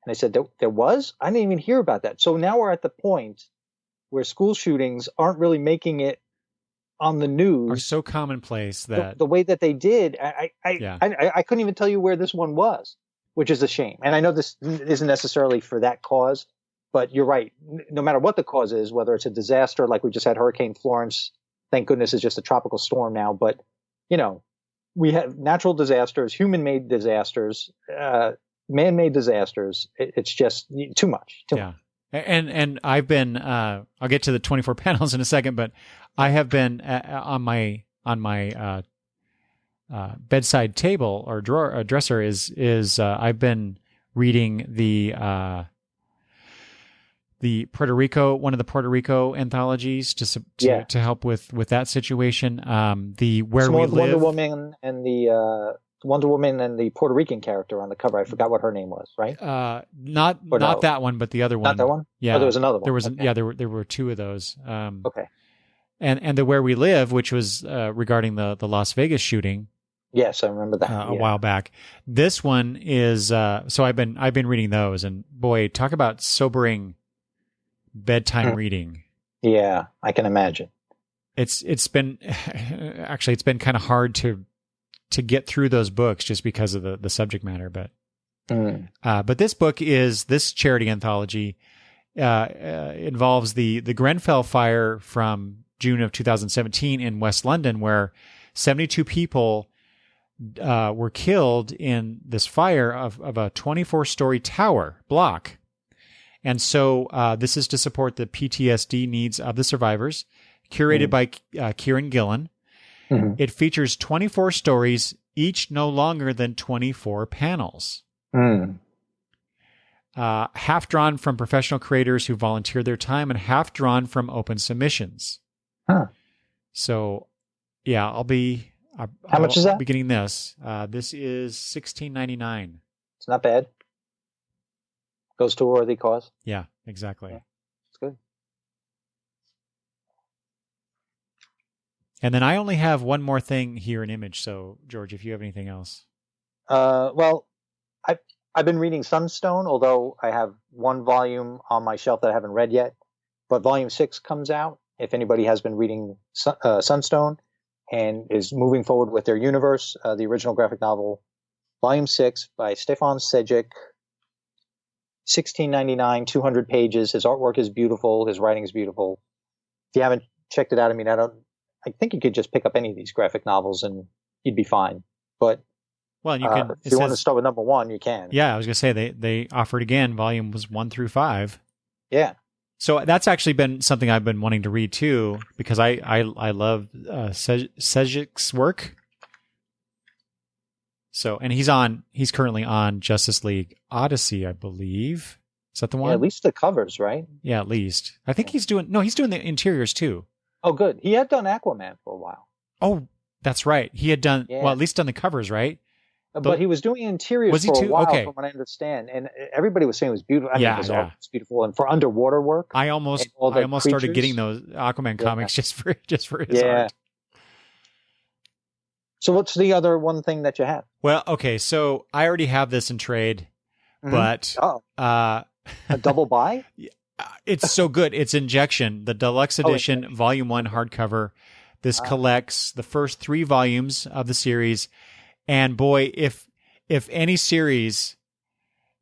And I said, there was? I didn't even hear about that. So now we're at the point where school shootings aren't really making it on the news. Are so commonplace that the way that they did, I couldn't even tell you where this one was, which is a shame. And I know this isn't necessarily for that cause, but you're right. No matter what the cause is, whether it's a disaster like we just had Hurricane Florence, thank goodness it's just a tropical storm now, but we have natural disasters, human-made disasters, man-made disasters. It's just too much. Too much. And I've been. I'll get to the 24 panels in a second, but I have been on my bedside table or drawer, dresser is I've been reading the Puerto Rico, one of the Puerto Rico anthologies to help with that situation. The Where We Live, Wonder Woman and the Puerto Rican character on the cover. I forgot what her name was. Right? Not that one, but the other one. Not that one. Yeah, there was another one. There was there were 2 of those. Okay. And the Where We Live, which was regarding the Las Vegas shooting. Yes, I remember that a while back. This one is so I've been reading those, and boy, talk about sobering bedtime reading. Yeah, I can imagine. It's been kind of hard to get through those books just because of the subject matter, but this charity anthology involves the Grenfell fire from June of 2017 in West London, where 72 people were killed in this fire of a 24-story tower block. And so this is to support the PTSD needs of the survivors, curated by Kieran Gillen. Mm-hmm. It features 24 stories, each no longer than 24 panels. Half drawn from professional creators who volunteered their time and half drawn from open submissions. So, yeah, I'll be... How much is that? Beginning this. This is $16.99. It's not bad. Goes to a worthy cause. Yeah, exactly. Yeah, it's good. And then I only have one more thing here in Image. So, George, if you have anything else. Well, I've been reading Sunstone, although I have one volume on my shelf that I haven't read yet. But volume 6 comes out. If anybody has been reading Sunstone and is moving forward with their universe, the original graphic novel, volume 6 by Stefan Sejic. $16.99, 200 pages. His artwork is beautiful. His writing is beautiful. If you haven't checked it out, I think you could just pick up any of these graphic novels and you'd be fine. But you can. If you want to start with number 1, you can. Yeah, I was going to say they offered again. Volume was 1 through 5. Yeah. So that's actually been something I've been wanting to read too, because I love Sejic's work. So, and he's currently on Justice League Odyssey, I believe. Is that the one? Yeah, at least the covers, right? Yeah, at least. I think he's doing the interiors too. Oh, good. He had done Aquaman for a while. Oh, that's right. He had done, at least done the covers, right? But he was doing interiors for a while, from what I understand. And everybody was saying it was beautiful. It's beautiful. And for underwater work. I almost started getting those Aquaman comics just for his art. So what's the other one thing that you have? Well, okay, so I already have this in trade, but a double buy? It's so good. It's Injection, the deluxe edition, Volume 1 hardcover. This collects the first 3 volumes of the series. And boy, if any series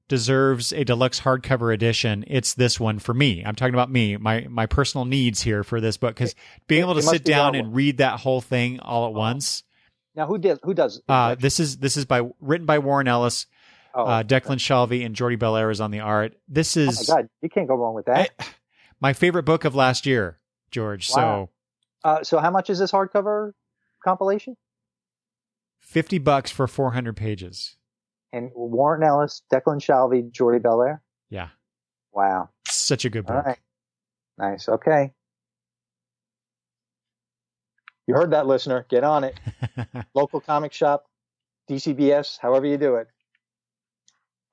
deserves a deluxe hardcover edition, it's this one for me. I'm talking about me, my personal needs here for this book, because being able to sit down and read that whole thing all at once. Now, who does? This is written by Warren Ellis. Declan Shalvey and Jordi Belair is on the art. This is, oh my God, you can't go wrong with that. My favorite book of last year, George. Wow. So how much is this hardcover compilation? $50 for 400 pages. And Warren Ellis, Declan Shalvey, Jordi Belair. Yeah. Wow. Such a good book. All right. Nice. Okay. You heard that, listener. Get on it. Local comic shop, DCBS, however you do it.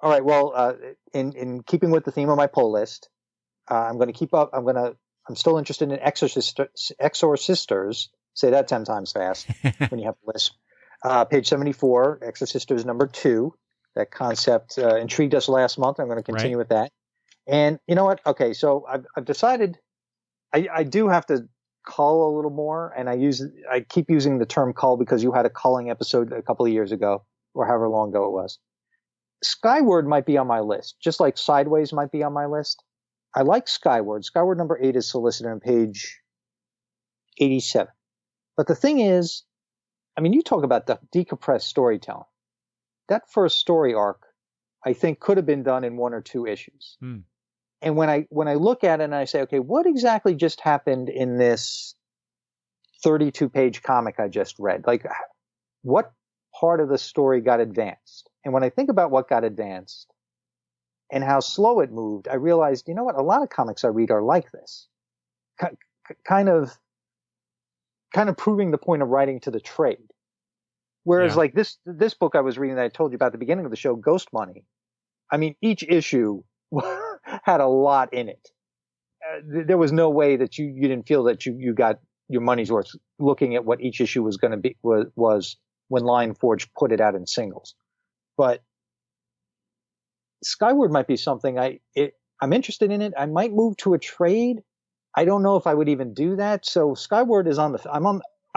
All right. Well, in keeping with the theme of my pull list, I'm going to keep up. I'm still interested in Exorcisters. Say that 10 times fast when you have a list. Page 74, Exorcisters number 2. That concept intrigued us last month. I'm going to continue with that. And you know what? Okay, so I've decided I do have to cull a little more, and I keep using the term cull because you had a culling episode a couple of years ago, or however long ago it was. Skyward might be on my list, just like Sideways might be on my list. I like Skyward. Skyward number 8 is solicited on page 87. But the thing is, I mean, you talk about the decompressed storytelling. That first story arc, I think, could have been done in 1 or 2 issues. And when I look at it and I say, okay, what exactly just happened in this 32-page comic I just read? Like, what part of the story got advanced? And when I think about what got advanced and how slow it moved, I realized, you know what? A lot of comics I read are like this. Kind of proving the point of writing to the trade. Whereas like this book I was reading that I told you about at the beginning of the show, Ghost Money, I mean, each issue had a lot in it. There was no way that you didn't feel that you got your money's worth looking at what each issue was going to be was when Lion Forge put it out in singles. But Skyward might be something I'm interested in it. I might move to a trade. I don't know if I would even do that. So Skyward is I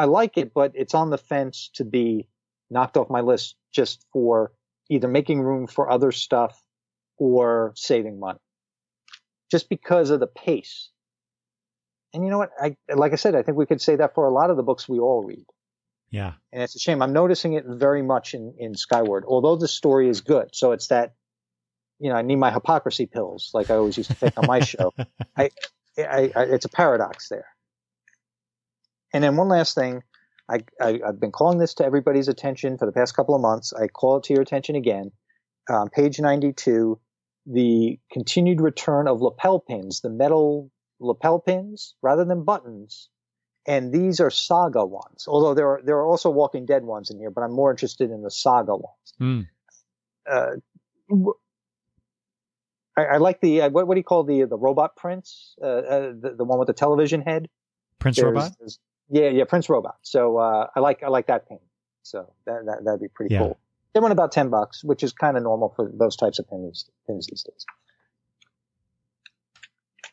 like it, but it's on the fence to be knocked off my list just for either making room for other stuff or saving money. Just because of the pace. And you know what? Like I said, I think we could say that for a lot of the books we all read. Yeah. And it's a shame. I'm noticing it very much in Skyward, although the story is good. So it's that, I need my hypocrisy pills, like I always used to take on my show. It's a paradox there. And then one last thing, I've been calling this to everybody's attention for the past couple of months. I call it to your attention again. Page 92, the continued return of lapel pins, the metal lapel pins rather than buttons. And these are Saga ones, although there are also Walking Dead ones in here, but I'm more interested in the Saga ones. I like the what do you call the robot Prince, the one with the television head? Prince Robot. Yeah, Prince Robot. So I like that pin. So that'd be pretty cool. They run about $10, which is kind of normal for those types of pins these days.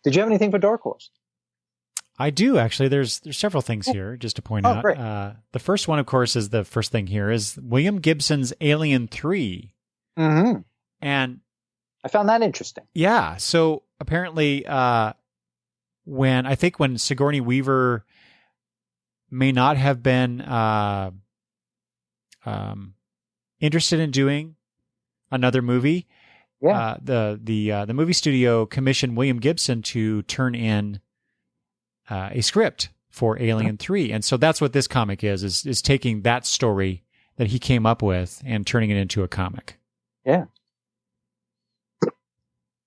Did you have anything for Dark Horse? I do, actually. There's several things here just to point out. Great. The first one, of course, is the first thing here is William Gibson's Alien 3. Mm-hmm. And I found that interesting. Yeah. So apparently when Sigourney Weaver may not have been interested in doing another movie, the movie studio commissioned William Gibson to turn in a script for Alien 3. And so that's what this comic is taking that story that he came up with and turning it into a comic. Yeah.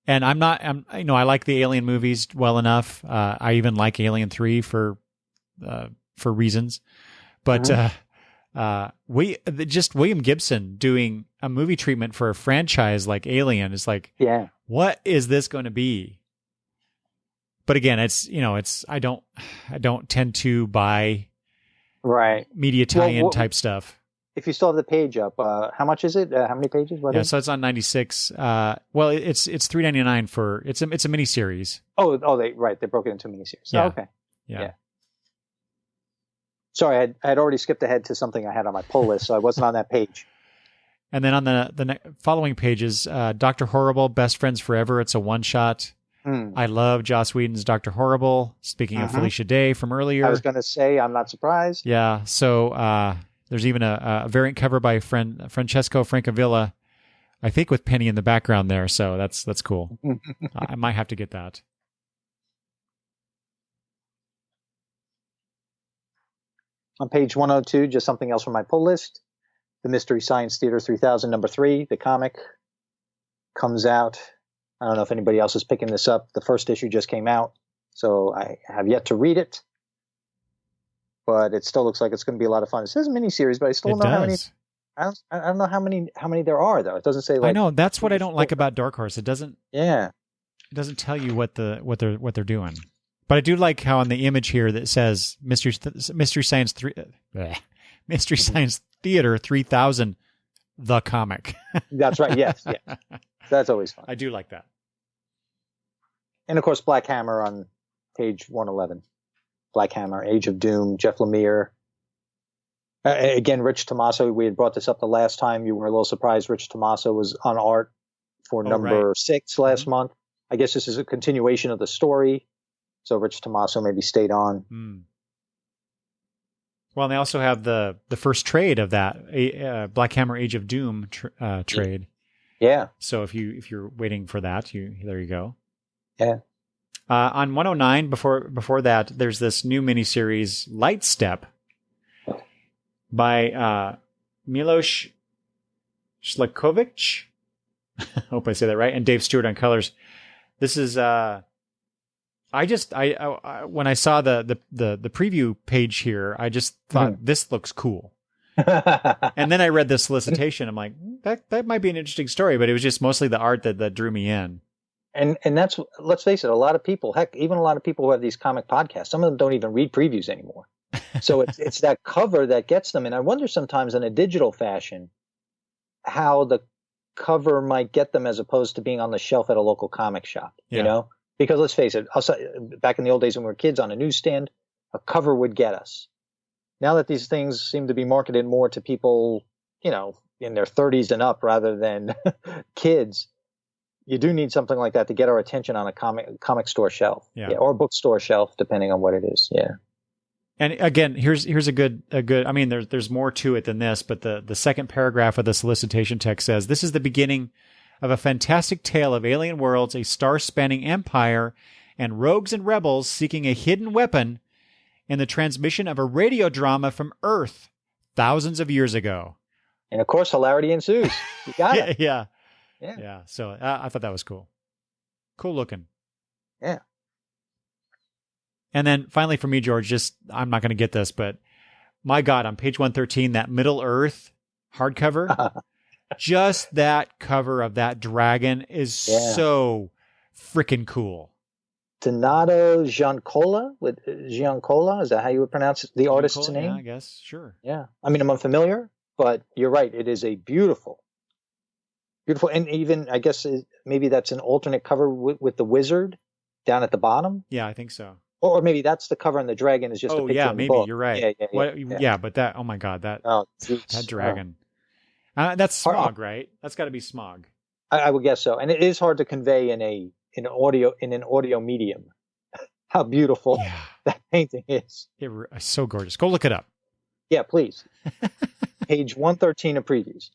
And I like the Alien movies well enough. I even like Alien 3 for reasons. But William Gibson doing a movie treatment for a franchise like Alien is like, what is this going to be? But again, I don't tend to buy media tie-in type stuff. if you still have the page up, how much is it? How many pages? What Yeah, is it? so it's on 96. Well, it's $3.99 for it's a mini series. Oh, they broke it into miniseries. Yeah. Oh, okay. Yeah. Sorry, I had already skipped ahead to something I had on my pull list, so I wasn't on that page. And then on the following pages, Dr. Horrible, Best Friends Forever. It's a one shot. I love Joss Whedon's Dr. Horrible. Speaking of Felicia Day from earlier, I was going to say I'm not surprised. Yeah. So there's even a variant cover by Francesco Francavilla, I think with Penny in the background there. So that's cool. I might have to get that. On page 102, just something else from my pull list. The Mystery Science Theater 3000 number 3, the comic, comes out. I don't know if anybody else is picking this up. The first issue just came out, so I have yet to read it. But it still looks like it's going to be a lot of fun. It says miniseries, but I still don't know how many. I don't know how many there are though. It doesn't say. I know that's what I don't like about Dark Horse. It doesn't. Yeah. It doesn't tell you what they're doing. But I do like how on the image here that says Mystery Science Theater 3000, the comic. That's right. Yes. Yeah. That's always fun. I do like that. And of course, Black Hammer on page 111. Black Hammer, Age of Doom, Jeff Lemire. Again, Rich Tommaso. We had brought this up the last time. You were a little surprised Rich Tommaso was on art for number 6 last month. I guess this is a continuation of the story. So Rich Tommaso maybe stayed on. Well, and they also have the first trade of that Black Hammer Age of Doom trade. Yeah. So if you're waiting for that, there you go. Yeah. On 109, before that, there's this new miniseries Light Step by Milos Slakovic. Hope I say that right. And Dave Stewart on colors. This is I when I saw the preview page here, I just thought this looks cool. And then I read the solicitation. I'm like, that might be an interesting story, but it was just mostly the art that drew me in. And that's, let's face it, a lot of people, heck, even a lot of people who have these comic podcasts, some of them don't even read previews anymore. So it's that cover that gets them. And I wonder sometimes in a digital fashion how the cover might get them as opposed to being on the shelf at a local comic shop, you know? Because let's face it, back in the old days when we were kids on a newsstand, a cover would get us. Now that these things seem to be marketed more to people, in their 30s and up rather than kids, you do need something like that to get our attention on a comic store shelf, or a bookstore shelf, depending on what it is. Yeah. And again, here's a good. I mean, there's more to it than this, but the second paragraph of the solicitation text says, "This is the beginning of a fantastic tale of alien worlds, a star-spanning empire, and rogues and rebels seeking a hidden weapon in the transmission of a radio drama from Earth thousands of years ago." And of course, hilarity ensues. You got it. Yeah. So I thought that was cool. Cool looking. Yeah. And then finally for me, George, I'm not going to get this, but my God, on page 113, that Middle Earth hardcover, just that cover of that dragon is so freaking cool. Donato Giancola, is that how you would pronounce the artist's name? Yeah, I guess. Sure. Yeah. I mean, I'm unfamiliar, but you're right. It is a beautiful, and even, I guess, maybe that's an alternate cover with the wizard down at the bottom. Yeah, I think so. Or maybe that's the cover and the dragon is just a picture in the maybe book. You're right. Yeah. But that, oh my God, that dragon. That's Smog, right? That's got to be Smog. I would guess so. And it is hard to convey in an audio medium how beautiful that painting is. It's so gorgeous. Go look it up. Yeah, please. Page 113 of previews.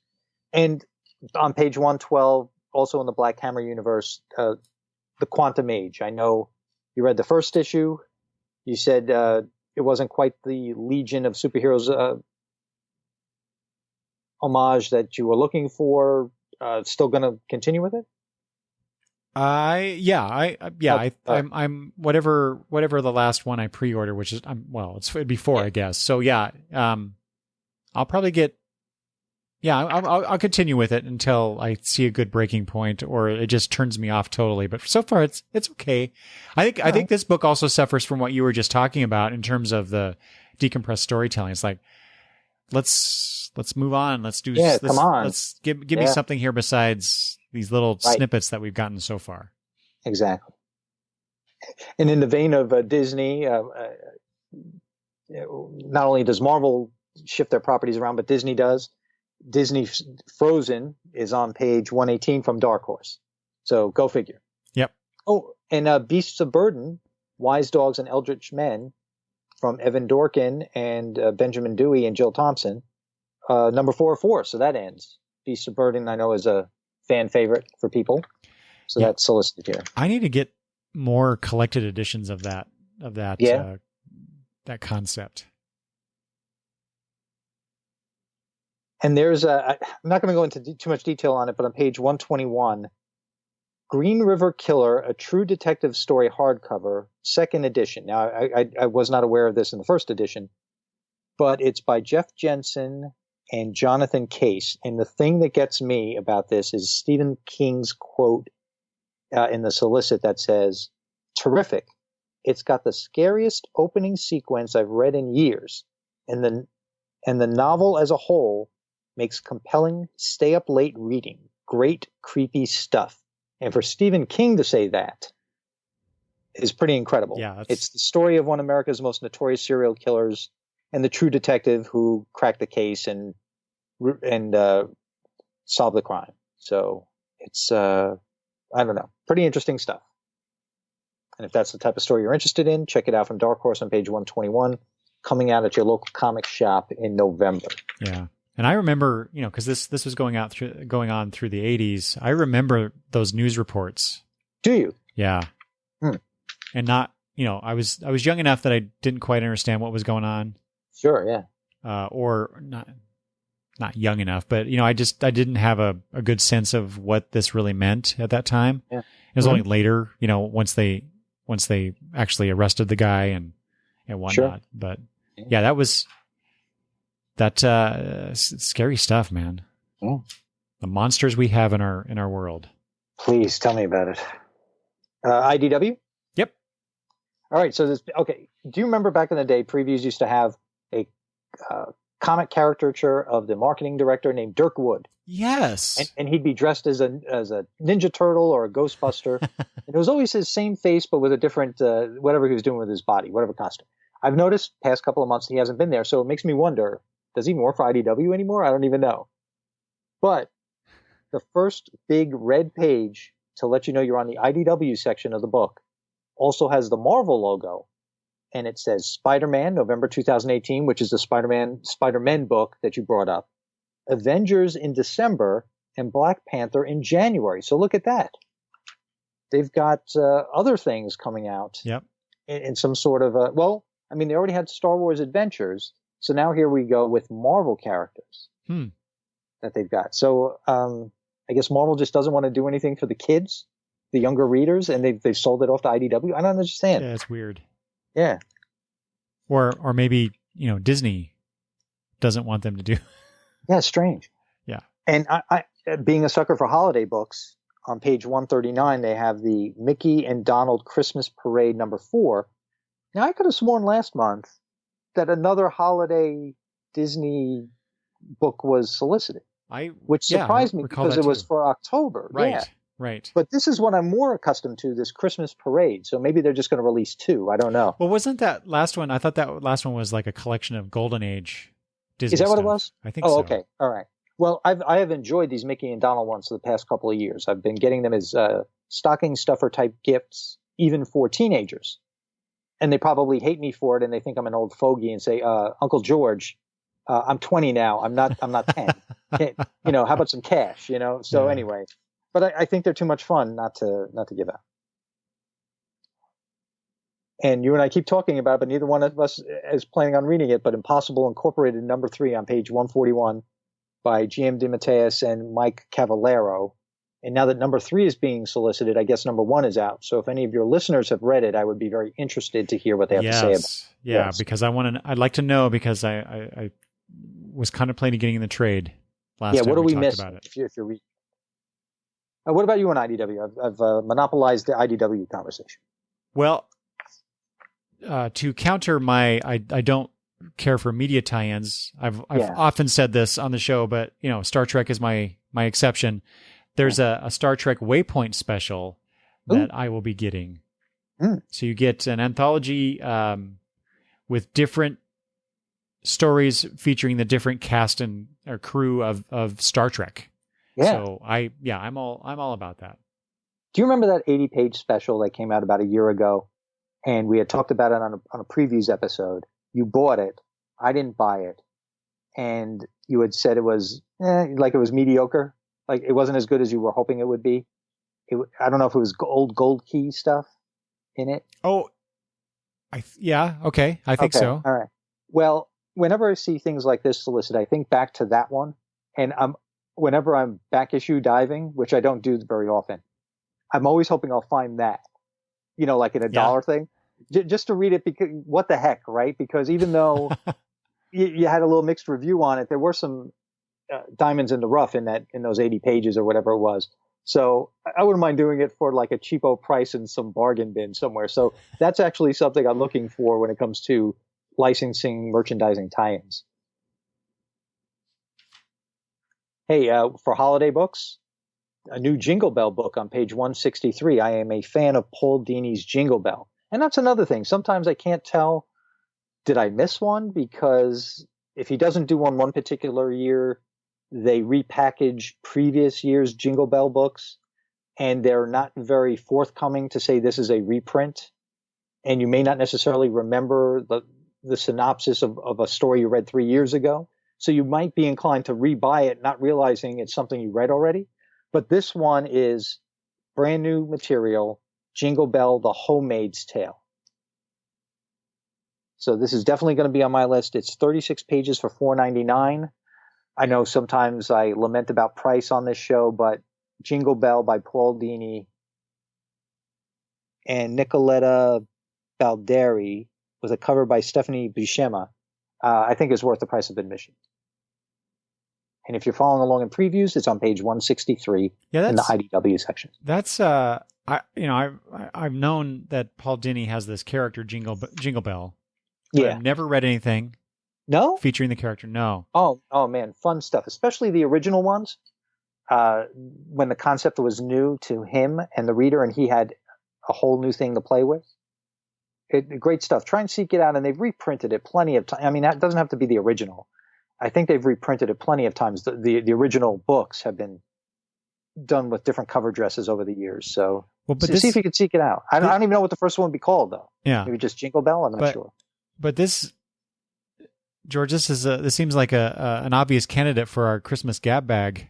And on page 112, also in the Black Hammer universe, the Quantum Age. I know you read the first issue. You said it wasn't quite the Legion of Superheroes homage that you were looking for. Still going to continue with it? I'm whatever the last one I pre-ordered, which is it'd be 4, I guess. So I'll probably get. Yeah, I'll continue with it until I see a good breaking point, or it just turns me off totally. But so far, it's okay. I think this book also suffers from what you were just talking about in terms of the decompressed storytelling. It's like let's move on. Let's do. Come on. Let's give me something here besides these little snippets that we've gotten so far. Exactly. And in the vein of Disney, not only does Marvel shift their properties around, but Disney does. Disney Frozen is on page 118 from Dark Horse. So go figure. Yep. Oh, and Beasts of Burden, Wise Dogs and Eldritch Men from Evan Dorkin and Benjamin Dewey and Jill Thompson, number 404. So that ends. Beasts of Burden, I know, is a fan favorite for people. So that's solicited here. I need to get more collected editions of that that concept. And there's I'm not going to go into too much detail on it, but on page 121, Green River Killer, a true detective story hardcover, second edition. Now, I was not aware of this in the first edition, but it's by Jeff Jensen and Jonathan Case. And the thing that gets me about this is Stephen King's quote in the solicit that says, "Terrific. It's got the scariest opening sequence I've read in years, and the novel as a whole makes compelling stay up late reading. Great creepy stuff." And for Stephen King to say that is pretty incredible. Yeah, it's the story of one of America's most notorious serial killers and the true detective who cracked the case and solved the crime. So it's I don't know, pretty interesting stuff. And if that's the type of story you're interested in, check it out from Dark Horse on page 121, coming out at your local comic shop in November. Yeah. And I remember, because this was going on through the 80s. I remember those news reports. Do you? Yeah. And not, I was young enough that I didn't quite understand what was going on. Sure, yeah. Or not young enough, but I didn't have a good sense of what this really meant at that time. Yeah. It was only later, once they actually arrested the guy and whatnot. Sure. But yeah, that was scary stuff, man. Yeah. The monsters we have in our world. Please tell me about it. IDW? Yep. All right. So okay. Do you remember back in the day, previews used to have a comic caricature of the marketing director named Dirk Wood? Yes. And he'd be dressed as a Ninja Turtle or a Ghostbuster. And it was always his same face, but with a different, whatever he was doing with his body, whatever costume. I've noticed past couple of months he hasn't been there. So it makes me wonder, does he work for IDW anymore? I don't even know. But the first big red page to let you know you're on the IDW section of the book also has the Marvel logo. And it says Spider-Man, November 2018, which is the Spider-Man book that you brought up. Avengers in December, and Black Panther in January. So look at that. They've got other things coming out. Yep. In some sort of they already had Star Wars Adventures. So now here we go with Marvel characters that they've got. So I guess Marvel just doesn't want to do anything for the kids, the younger readers, and they've sold it off to IDW. I don't understand. Yeah, it's weird. Yeah. Or maybe, Disney doesn't want them to do. Yeah, strange. Yeah. And I being a sucker for holiday books, on page 139, they have the Mickey and Donald Christmas Parade number 4. Now, I could have sworn last month that another holiday Disney book was solicited, which surprised me because it was for October. Right. Yeah. Right. But this is what I'm more accustomed to, this Christmas Parade. So maybe they're just going to release 2. I don't know. Well, wasn't that last one? I thought that last one was like a collection of Golden Age Disney Is that stuff. what it was? I think so. Oh, okay. All right. Well, I have enjoyed these Mickey and Donald ones for the past couple of years. I've been getting them as stocking stuffer type gifts, even for teenagers. And they probably hate me for it, and they think I'm an old fogey and say, Uncle George, I'm 20 now. I'm not 10. How about some cash, So anyway, but I think they're too much fun not to give out. And you and I keep talking about it, but neither one of us is planning on reading it, but Impossible Incorporated number 3 on page 141 by G.M. DeMatteis and Mike Cavallero. And now that number 3 is being solicited, I guess number 1 is out. So if any of your listeners have read it, I would be very interested to hear what they have to say about it. Yeah, because I'd like to know, because I was contemplating getting in the trade last time what do we talked miss about it. if you're reading? What about you on IDW? I've monopolized the IDW conversation. Well, to counter I don't care for media tie-ins. I've Yeah. often said this on the show, but Star Trek is my exception. There's a Star Trek Waypoint special that I will be getting. So you get an anthology with different stories featuring the different cast and or crew of Star Trek. Yeah. So I'm all about that. Do you remember that 80-page special that came out about a year ago? And we had talked about it on a previews episode. You bought it. I didn't buy it. And you had said it was like it was mediocre. Like it wasn't as good as you were hoping it would be. I don't know if it was old Gold Key stuff in it. Oh, okay. I think so. All right. Well, whenever I see things like this solicited, I think back to that one. And whenever I'm back issue diving, which I don't do very often, I'm always hoping I'll find that, like in a dollar thing, just to read it because what the heck, right? Because even though you had a little mixed review on it, there were some diamonds in the rough in those 80 pages or whatever it was. So I wouldn't mind doing it for like a cheapo price in some bargain bin somewhere. So that's actually something I'm looking for when it comes to licensing, merchandising tie-ins. Hey, for holiday books, a new Jingle Bell book on page 163. I am a fan of Paul Dini's Jingle Bell. And that's another thing. Sometimes I can't tell, did I miss one? Because if he doesn't do one particular year, they repackage previous year's Jingle Bell books, and they're not very forthcoming to say this is a reprint. And you may not necessarily remember the synopsis of a story you read 3 years ago. So you might be inclined to rebuy it, not realizing it's something you read already. But this one is brand new material, Jingle Bell, The Homemaid's Tale. So this is definitely going to be on my list. It's 36 pages for $4.99. I know sometimes I lament about price on this show, but Jingle Bell by Paul Dini and Nicoletta Balderi with a cover by Stephanie Buscema, I think is worth the price of admission. And if you're following along in previews, it's on page 163 in the IDW section. That's I've known that Paul Dini has this character Jingle Bell. Yeah. I've never read anything. No? Featuring the character, no. Oh man, fun stuff, especially the original ones. When the concept was new to him and the reader, and he had a whole new thing to play with. Great stuff. Try and seek it out, and they've reprinted it plenty of times. I mean, that doesn't have to be the original. I think they've reprinted it plenty of times. The original books have been done with different cover dresses over the years. So, see if you could seek it out. I don't even know what the first one would be called, though. Yeah, maybe just Jingle Bell. I'm not sure. But this, George, this seems like an obvious candidate for our Christmas gab bag.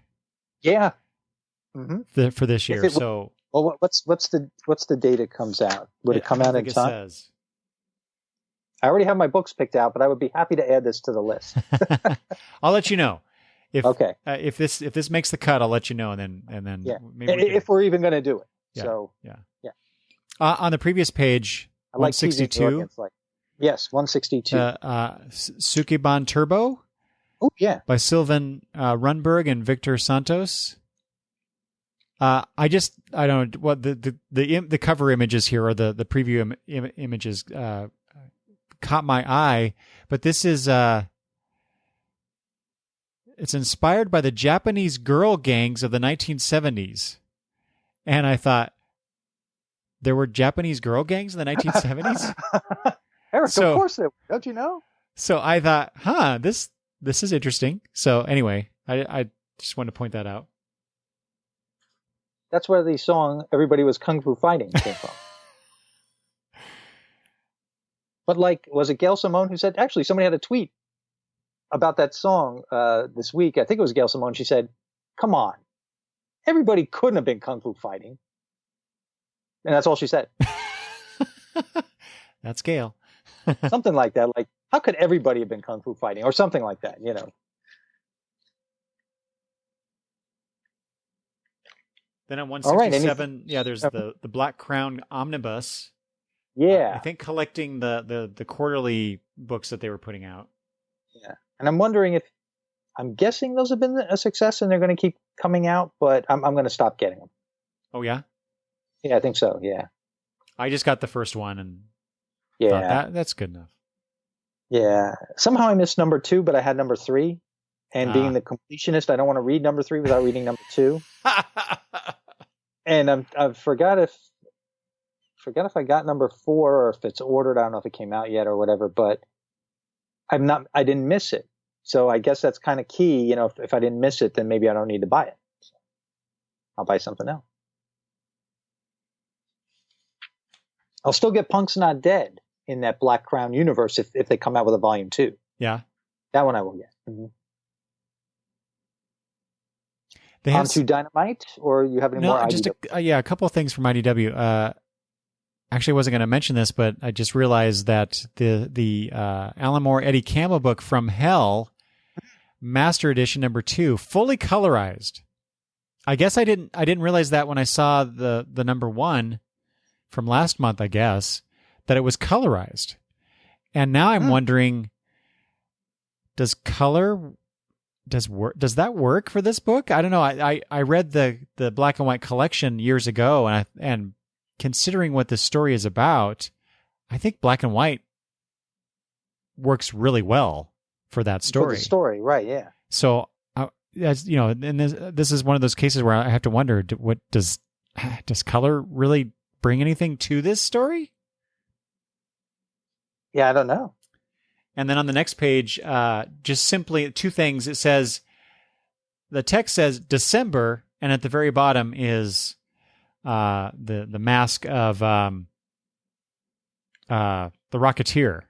Yeah, for this year. Well, what's the date it comes out? Would it come out in time? It says. I already have my books picked out, but I would be happy to add this to the list. I'll let you know. If this makes the cut, I'll let you know, and then maybe if we're even going to do it. Yeah, so yeah. On the previous page, 162. Yes, 162. Sukeban Turbo. Oh yeah, by Sylvan Runberg and Victor Santos. I don't know what the cover images here or the preview images caught my eye, but this is it's inspired by the Japanese girl gangs of the 1970s, and I thought there were Japanese girl gangs in the 1970s. Eric, of course there were. Don't you know? So I thought, this is interesting. So anyway, I just wanted to point that out. That's where the song "Everybody Was Kung Fu Fighting" came from. But was it Gail Simone who said? Actually, somebody had a tweet about that song this week. I think it was Gail Simone. She said, "Come on, everybody couldn't have been Kung Fu Fighting," and that's all she said. That's Gail. Something like that. Like, how could everybody have been Kung Fu Fighting, or something like that? Then on 167, there's the Black Crown Omnibus. Yeah, I think collecting the quarterly books that they were putting out. Yeah, and I'm guessing those have been a success, and they're going to keep coming out. But I'm going to stop getting them. Oh yeah, yeah, I think so. Yeah, I just got the first one, and thought that's good enough. Yeah. Somehow I missed number 2, but I had number 3. And being the completionist, I don't want to read number 3 without reading number 2. And I forgot if I got number 4 or if it's ordered. I don't know if it came out yet or whatever, but I didn't miss it. So I guess that's kind of key. You know, if I didn't miss it, then maybe I don't need to buy it. So I'll buy something else. I'll still get Punk's Not Dead in that Black Crown universe if they come out with a volume 2. Yeah. That one I will get. Mm-hmm. On to Dynamite, or you have any more? No, just a couple of things from IDW. Actually, I wasn't going to mention this, but I just realized that the Alan Moore Eddie Campbell book From Hell, Master Edition #2, fully colorized. I guess I didn't realize that when I saw the number 1 from last month. I guess that it was colorized, and now I'm wondering, does that work for this book? I don't know. I read the black and white collection years ago, and considering what this story is about, I think black and white works really well for that story. For the story, right? Yeah. So, as you know, and this is one of those cases where I have to wonder: what does color really bring anything to this story? Yeah, I don't know. And then on the next page, just simply 2 things. It says, the text says December, and at the very bottom is the mask of the Rocketeer.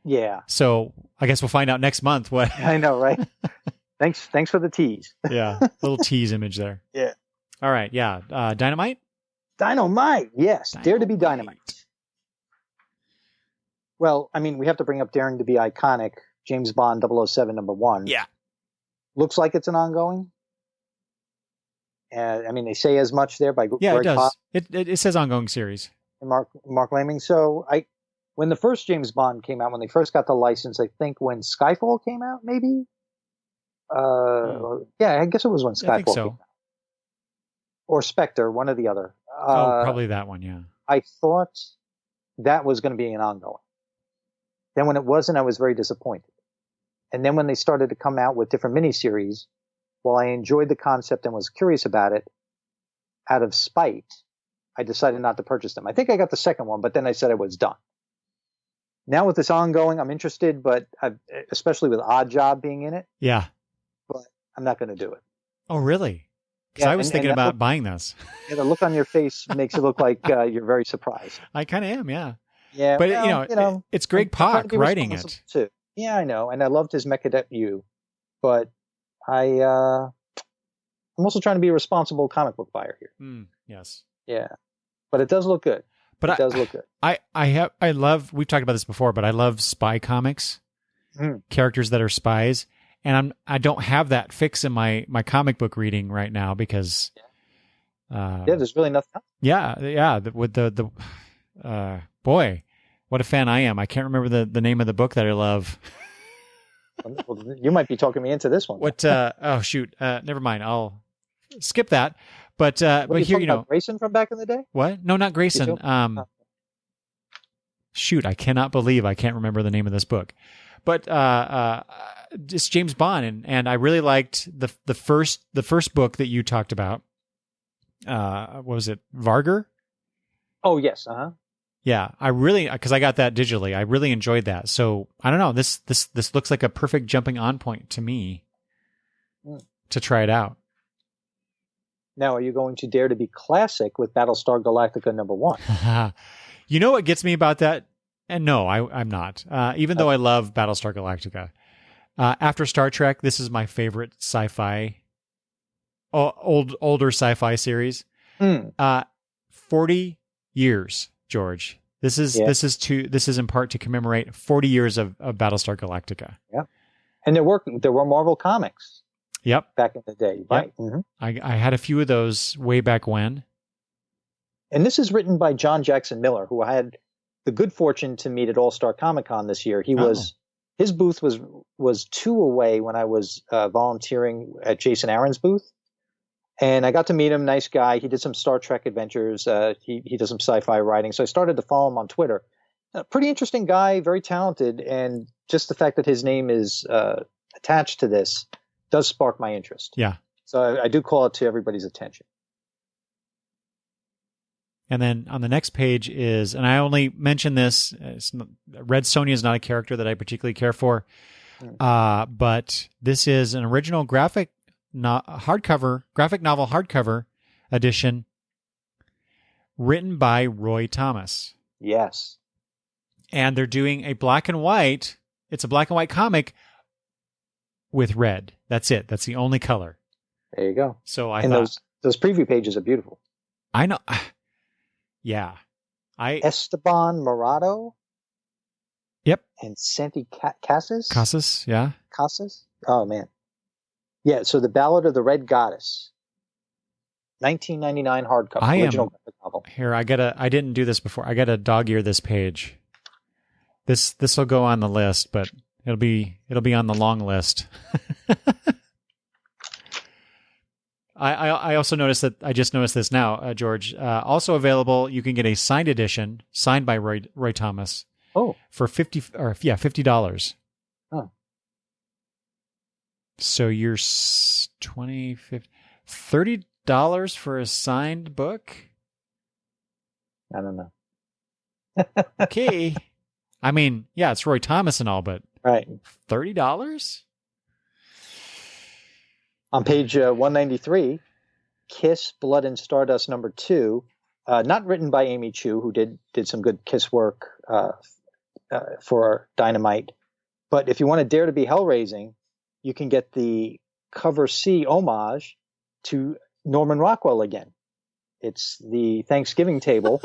Yeah. So I guess we'll find out next month what. I know, right? Thanks for the tease. Yeah, little tease image there. Yeah. All right. Yeah. Dynamite. Dynamite. Yes. Dare to be Dynamite. Well, I mean, we have to bring up Daring to be Iconic, James Bond 007 #1. Yeah. Looks like it's an ongoing. I mean, they say as much there by yeah, Greg it does. Pak It says ongoing series. And Mark Laming. So when the first James Bond came out, when they first got the license, I think when Skyfall came out, maybe. Yeah, I guess it was when Skyfall came out. Or Spectre, one or the other. Probably that one. Yeah. I thought that was going to be an ongoing. Then when it wasn't, I was very disappointed. And then when they started to come out with different miniseries, while I enjoyed the concept and was curious about it, out of spite, I decided not to purchase them. I think I got the second one, but then I said I was done. Now with this ongoing, I'm interested, but especially with Odd Job being in it. Yeah. But I'm not going to do it. Oh, really? Because I was thinking about buying this. Yeah, the look on your face makes it look like you're very surprised. I kind of am, yeah. Yeah, but you know, it's Greg Pak writing it too. Yeah, I know, and I loved his Mechadet but I'm also trying to be a responsible comic book buyer here. Yes. Yeah, but it does look good. But it does look good. I love. We've talked about this before, but I love spy comics, characters that are spies, and I don't have that fix in my comic book reading right now because. There's really nothing else. Yeah. With the boy, what a fan I am. I can't remember the name of the book that I love. Well, you might be talking me into this one. What? Oh shoot! Never mind. I'll skip that. But here, you know, Grayson from back in the day. What? No, not Grayson. Shoot! I cannot believe I can't remember the name of this book. But it's James Bond, and I really liked the first book that you talked about. What was it? Vargur? Oh yes. Yeah, I really, because I got that digitally. I really enjoyed that. So I don't know. This looks like a perfect jumping on point to me to try it out. Now, are you going to dare to be classic with Battlestar Galactica #1? You know what gets me about that? And no, I'm not. Even though I love Battlestar Galactica. After Star Trek, this is my favorite sci-fi, older sci-fi series. 40 years. George, this is in part to commemorate 40 years of Battlestar Galactica. Yeah, and there were Marvel comics. Yep, back in the day, right? Yep. Mm-hmm. I had a few of those way back when. And this is written by John Jackson Miller, who I had the good fortune to meet at All Star Comic Con this year. His booth was 2 away when I was volunteering at Jason Aaron's booth. And I got to meet him, nice guy. He did some Star Trek adventures. He does some sci-fi writing. So I started to follow him on Twitter. A pretty interesting guy, very talented, and just the fact that his name is attached to this does spark my interest. Yeah. So I do call it to everybody's attention. And then on the next page is, and I only mention this, Red Sonja is not a character that I particularly care for, but this is an original graphic novel hardcover edition written by Roy Thomas. Yes. And they're doing a black and white, it's a black and white comic with red. That's it. That's the only color. There you go. So I and thought those preview pages are beautiful. I know. Yeah. Esteban Morado. Yep. And Santi Casas. Casas, yeah. Casas? Oh, man. Yeah, so The Ballad of the Red Goddess. 1999 hardcover. Original graphic novel. Here, I didn't do this before. I gotta dog ear this page. This will go on the list, but it'll be on the long list. I also noticed that I just noticed this now, George. Also available, you can get a signed edition, signed by Roy Thomas. Oh, for $50. Oh, so you're $30 for a signed book. I don't know. Okay, I mean, yeah, it's Roy Thomas and all, but right, $30. On page 193, Kiss Blood and Stardust #2, not written by Amy Chu, who did some good Kiss work for Dynamite. But if you want to dare to be hell-raising, you can get the cover C homage to Norman Rockwell again. It's the Thanksgiving table.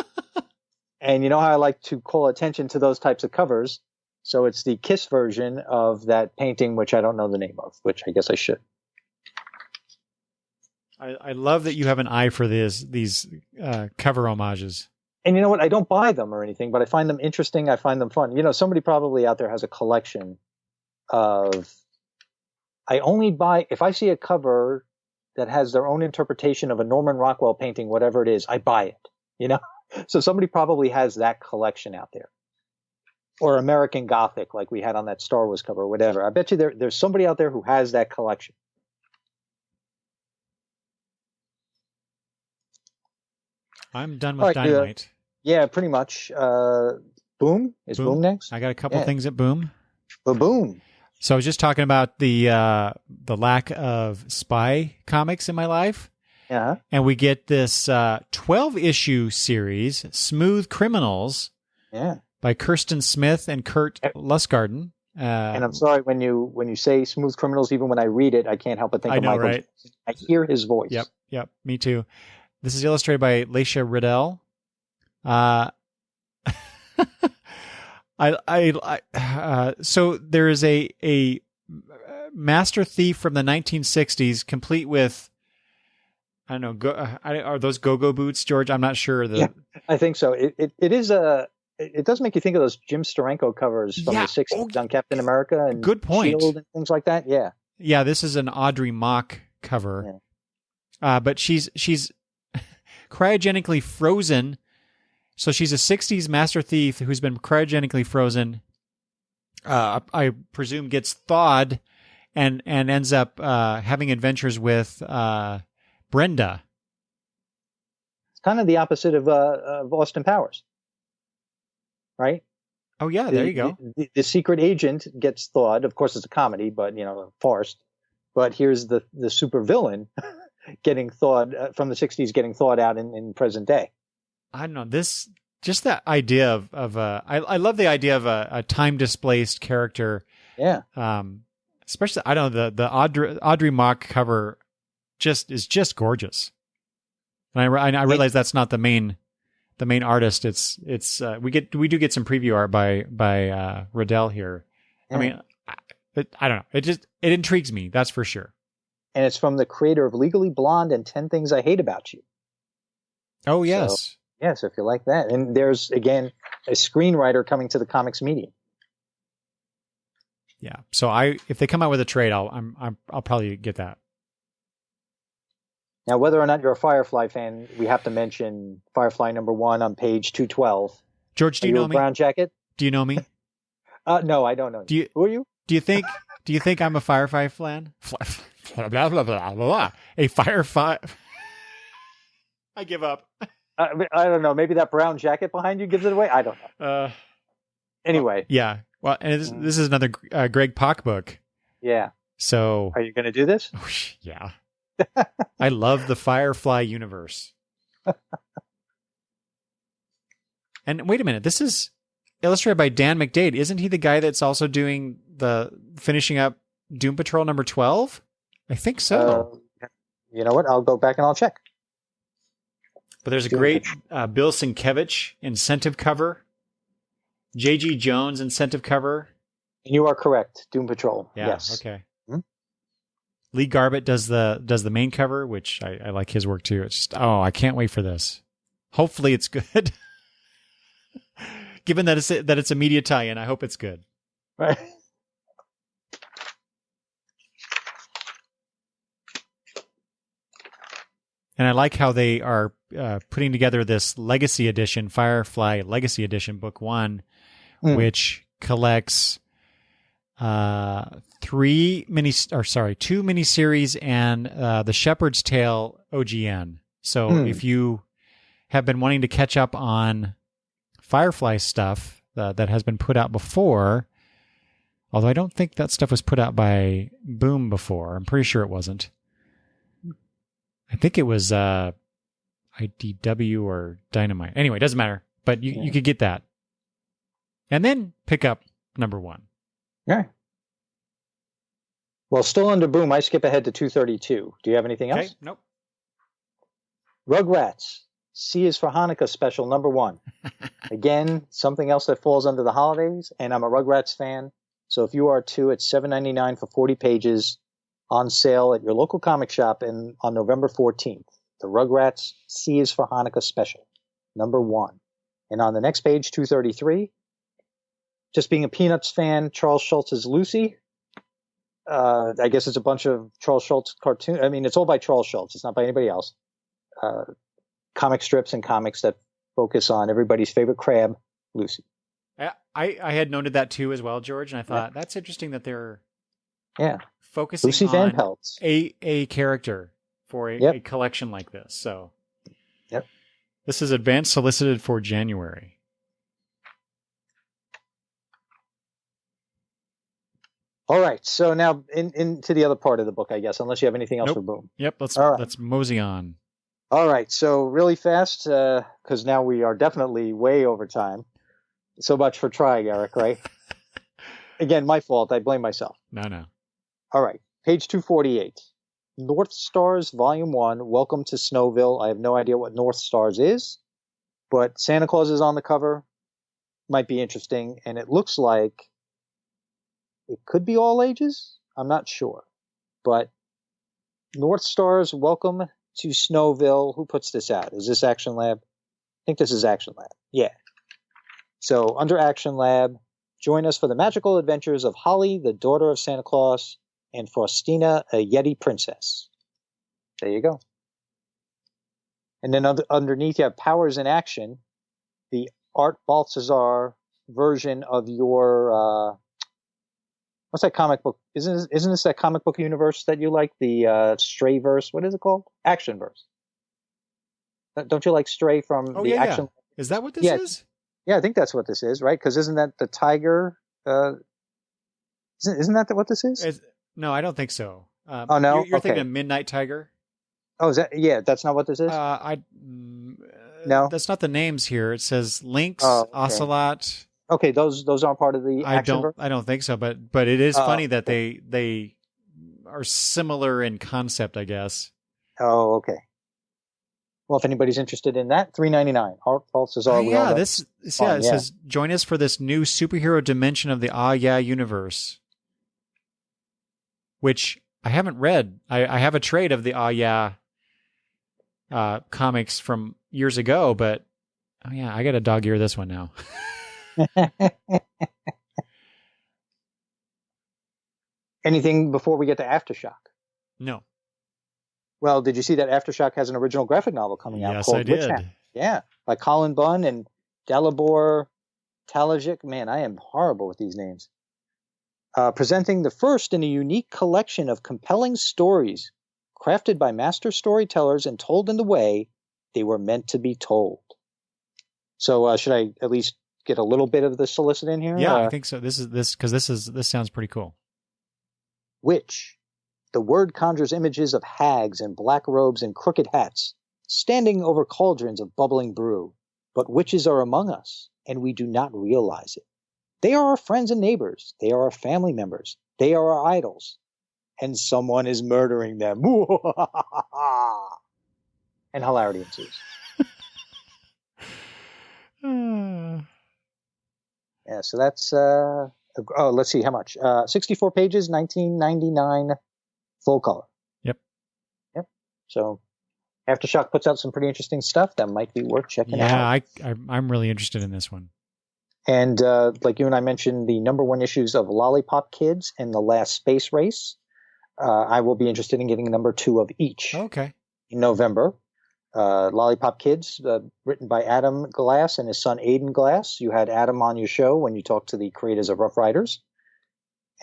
And you know how I like to call attention to those types of covers. So it's the Kiss version of that painting, which I don't know the name of, which I guess I should. I love that you have an eye for these cover homages. And you know what? I don't buy them or anything, but I find them interesting. I find them fun. You know, somebody probably out there has a collection of. I only buy if I see a cover that has their own interpretation of a Norman Rockwell painting, whatever it is, I buy it. You know, so somebody probably has that collection out there, or American Gothic, like we had on that Star Wars cover, or whatever. I bet you there's somebody out there who has that collection. I'm done with Dynamite. Yeah, pretty much. Boom? Is Boom next? I got a couple things at Boom. Boom. So I was just talking about the lack of spy comics in my life. Yeah. And we get this 12-issue series, Smooth Criminals, by Kirsten Smith and Kurt Lustgarten. And I'm sorry, when you say Smooth Criminals, even when I read it, I can't help but think of Michael Jackson. I hear his voice. Yep, me too. This is illustrated by Leisha Riddell. So there is a Master Thief from the 1960s, complete with, I don't know, are those go-go boots, George? I'm not sure. Yeah, I think so. It is it does make you think of those Jim Steranko covers from the 60s on Captain America and good point. Shield and things like that. Yeah. Yeah, this is an Audrey Mock cover. Yeah. But she's cryogenically frozen. So she's a 60s Master Thief who's been cryogenically frozen. I presume gets thawed and ends up having adventures with Brenda. It's kind of the opposite of Austin Powers, right? Oh yeah, there you go. The secret agent gets thawed. Of course, it's a comedy, but farce. But here's the super villain getting thawed from the 60s, getting thawed out in present day. I don't know, just that idea of I love the idea of a time displaced character. Yeah. Especially, I don't know, the Audrey Mock cover is just gorgeous. And I realize that's not the main artist. It's we do get some preview art by Riddell here. Yeah. I mean, I don't know. It intrigues me. That's for sure. And it's from the creator of Legally Blonde and 10 Things I Hate About You. Oh, yes. So if you like that. And there's, again, a screenwriter coming to the comics medium. Yeah. So if they come out with a trade, I'll probably get that. Now, whether or not you're a Firefly fan, we have to mention Firefly #1 on page 212. George, do you know me? Brown jacket? Do you know me? No, I don't know. Who are you? Do you think I'm a Firefly fan? Blah, blah, blah, blah, blah. A Firefly. I give up. I don't know. Maybe that brown jacket behind you gives it away. I don't know. Anyway. Well, yeah. Well, and this is another Greg Pak book. Yeah. So. Are you going to do this? Yeah. I love the Firefly universe. And wait a minute. This is illustrated by Dan McDade. Isn't he the guy that's also doing finishing up Doom Patrol number 12? I think so. You know what? I'll go back and I'll check. But there's a great Bill Sienkiewicz incentive cover. J.G. Jones incentive cover. You are correct. Doom Patrol. Yeah, yes. Okay. Lee Garbett does the main cover, which I like his work too. It's just, I can't wait for this. Hopefully it's good. Given that it's a media tie-in, I hope it's good. Right. And I like how they are putting together this Legacy Edition, Firefly Legacy Edition, Book 1, which collects two miniseries and the Shepherd's Tale OGN. So if you have been wanting to catch up on Firefly stuff that has been put out before, although I don't think that stuff was put out by Boom before. I'm pretty sure it wasn't. I think it was IDW or Dynamite. Anyway, it doesn't matter. But you could get that. And then pick up number 1. Yeah. Well, still under Boom, I skip ahead to 232. Do you have anything else? Okay. Nope. Rugrats, C is for Hanukkah special, number 1. Again, something else that falls under the holidays, and I'm a Rugrats fan. So if you are too, it's $7.99 for 40 pages on sale at your local comic shop on November 14th. The Rugrats, C is for Hanukkah special, number 1. And on the next page, 233, just being a Peanuts fan, Charles Schultz's Lucy. I guess it's a bunch of Charles Schultz cartoons. I mean, it's all by Charles Schultz. It's not by anybody else. Comic strips and comics that focus on everybody's favorite crab, Lucy. I had noted that too as well, George, and I thought that's interesting that they're focusing Lucy Van on Peltz. a character for a collection like this. So this is advance solicited for January. All right, so now into the other part of the book, I guess, unless you have anything else for Boom. Yep, let's mosey on. All right, so really fast, because now we are definitely way over time. So much for trying, Eric, right? Again, my fault. I blame myself. No. All right, page 248. North Stars, Volume 1, Welcome to Snowville. I have no idea what North Stars is, but Santa Claus is on the cover. Might be interesting, and it looks like it could be all ages. I'm not sure. But North Stars, Welcome to Snowville. Who puts this out? Is this Action Lab? I think this is Action Lab. Yeah. So under Action Lab, join us for the magical adventures of Holly, the daughter of Santa Claus, and Faustina, a Yeti princess. There you go. And then underneath you have Powers in Action, the Art Balthazar version of your... what's that comic book? Isn't this that comic book universe that you like? The Strayverse. What is it called? Actionverse. Don't you like Stray from the Action? Yeah. Is that what this is? Yeah, I think that's what this is, right? Because isn't that the tiger? Isn't that what this is? No, I don't think so. Oh no, you're thinking of Midnight Tiger. Oh, is that? Yeah, that's not what this is. No, that's not the names here. It says Lynx, Ocelot. Okay, those aren't part of the. I don't think so. But it is funny that they are similar in concept, I guess. Oh, okay. Well, if anybody's interested in that, $3.99. Art Balthazar. It says join us for this new superhero dimension of the universe, which I haven't read. I have a trade of the comics from years ago, but I got to dog ear this one now. Anything before we get to Aftershock? No. Well, did you see that Aftershock has an original graphic novel coming out called Yes, I did. Yeah, by Colin Bunn and Dalibor Talajic. Man, I am horrible with these names. Presenting the first in a unique collection of compelling stories crafted by master storytellers and told in the way they were meant to be told. So should I at least get a little bit of the solicit in here? Yeah, I think so. This sounds pretty cool. Witch. The word conjures images of hags in black robes and crooked hats, standing over cauldrons of bubbling brew. But witches are among us, and we do not realize it. They are our friends and neighbors. They are our family members. They are our idols. And someone is murdering them. And hilarity ensues. Yeah, so that's, let's see how much. 64 pages, 1999, full color. Yep. So Aftershock puts out some pretty interesting stuff that might be worth checking out. Yeah, I'm really interested in this one. And like you and I mentioned, the #1 issues of Lollipop Kids and The Last Space Race. I will be interested in getting #2 of each. Okay. In November. Lollipop Kids, written by Adam Glass and his son Aiden Glass. You had Adam on your show when you talked to the creators of Rough Riders.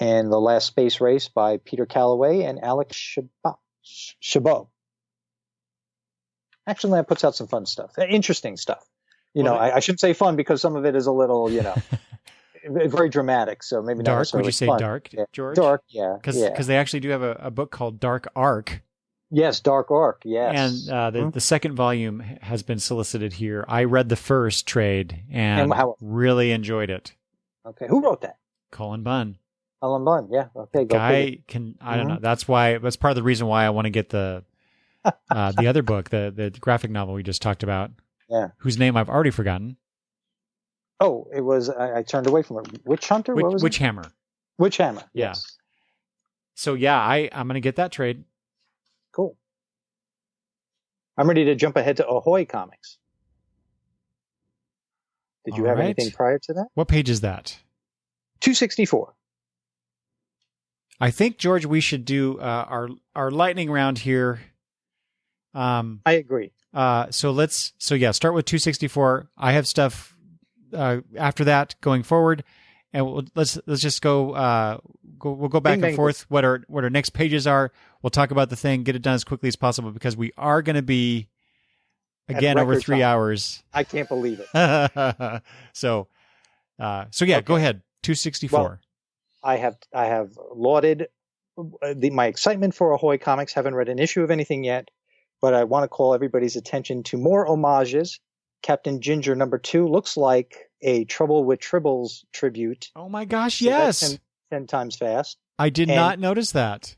And The Last Space Race by Peter Calloway and Alex Chabot. Action Lab puts out some fun stuff, interesting stuff. I shouldn't say fun because some of it is a little, very dramatic. So maybe dark. Not necessarily would you say fun. dark, yeah. George? Dark, yeah. Because they actually do have a book called Dark Ark. Yes, Dark Ark, yes. And the second volume has been solicited here. I read the first trade and really enjoyed it. Okay, who wrote that? Cullen Bunn. Cullen Bunn, yeah. Okay, go I don't know. That's part of the reason why I want to get the other book, the graphic novel we just talked about. Yeah. Whose name I've already forgotten. Oh, it was, I turned away from it. Witch Hunter? What was Witch Hammer. Witch Hammer, yeah. Yes. So yeah, I'm going to get that trade. Cool. I'm ready to jump ahead to Ahoy Comics. Did you have anything prior to that? What page is that? 264. I think, George, we should do our lightning round here. I agree. So start with 264. I have stuff after that going forward, and let's just go. We'll go back and forth. What our next pages are. We'll talk about the thing. Get it done as quickly as possible because we are going to be again over 3 hours. I can't believe it. So yeah, okay. Go ahead. 264. Well, I have lauded my excitement for Ahoy Comics. Haven't read an issue of anything yet, but I want to call everybody's attention to more homages. Captain Ginger #2 looks like a Trouble with Tribbles tribute. Oh my gosh, so yes. 10 times fast. I did not notice that.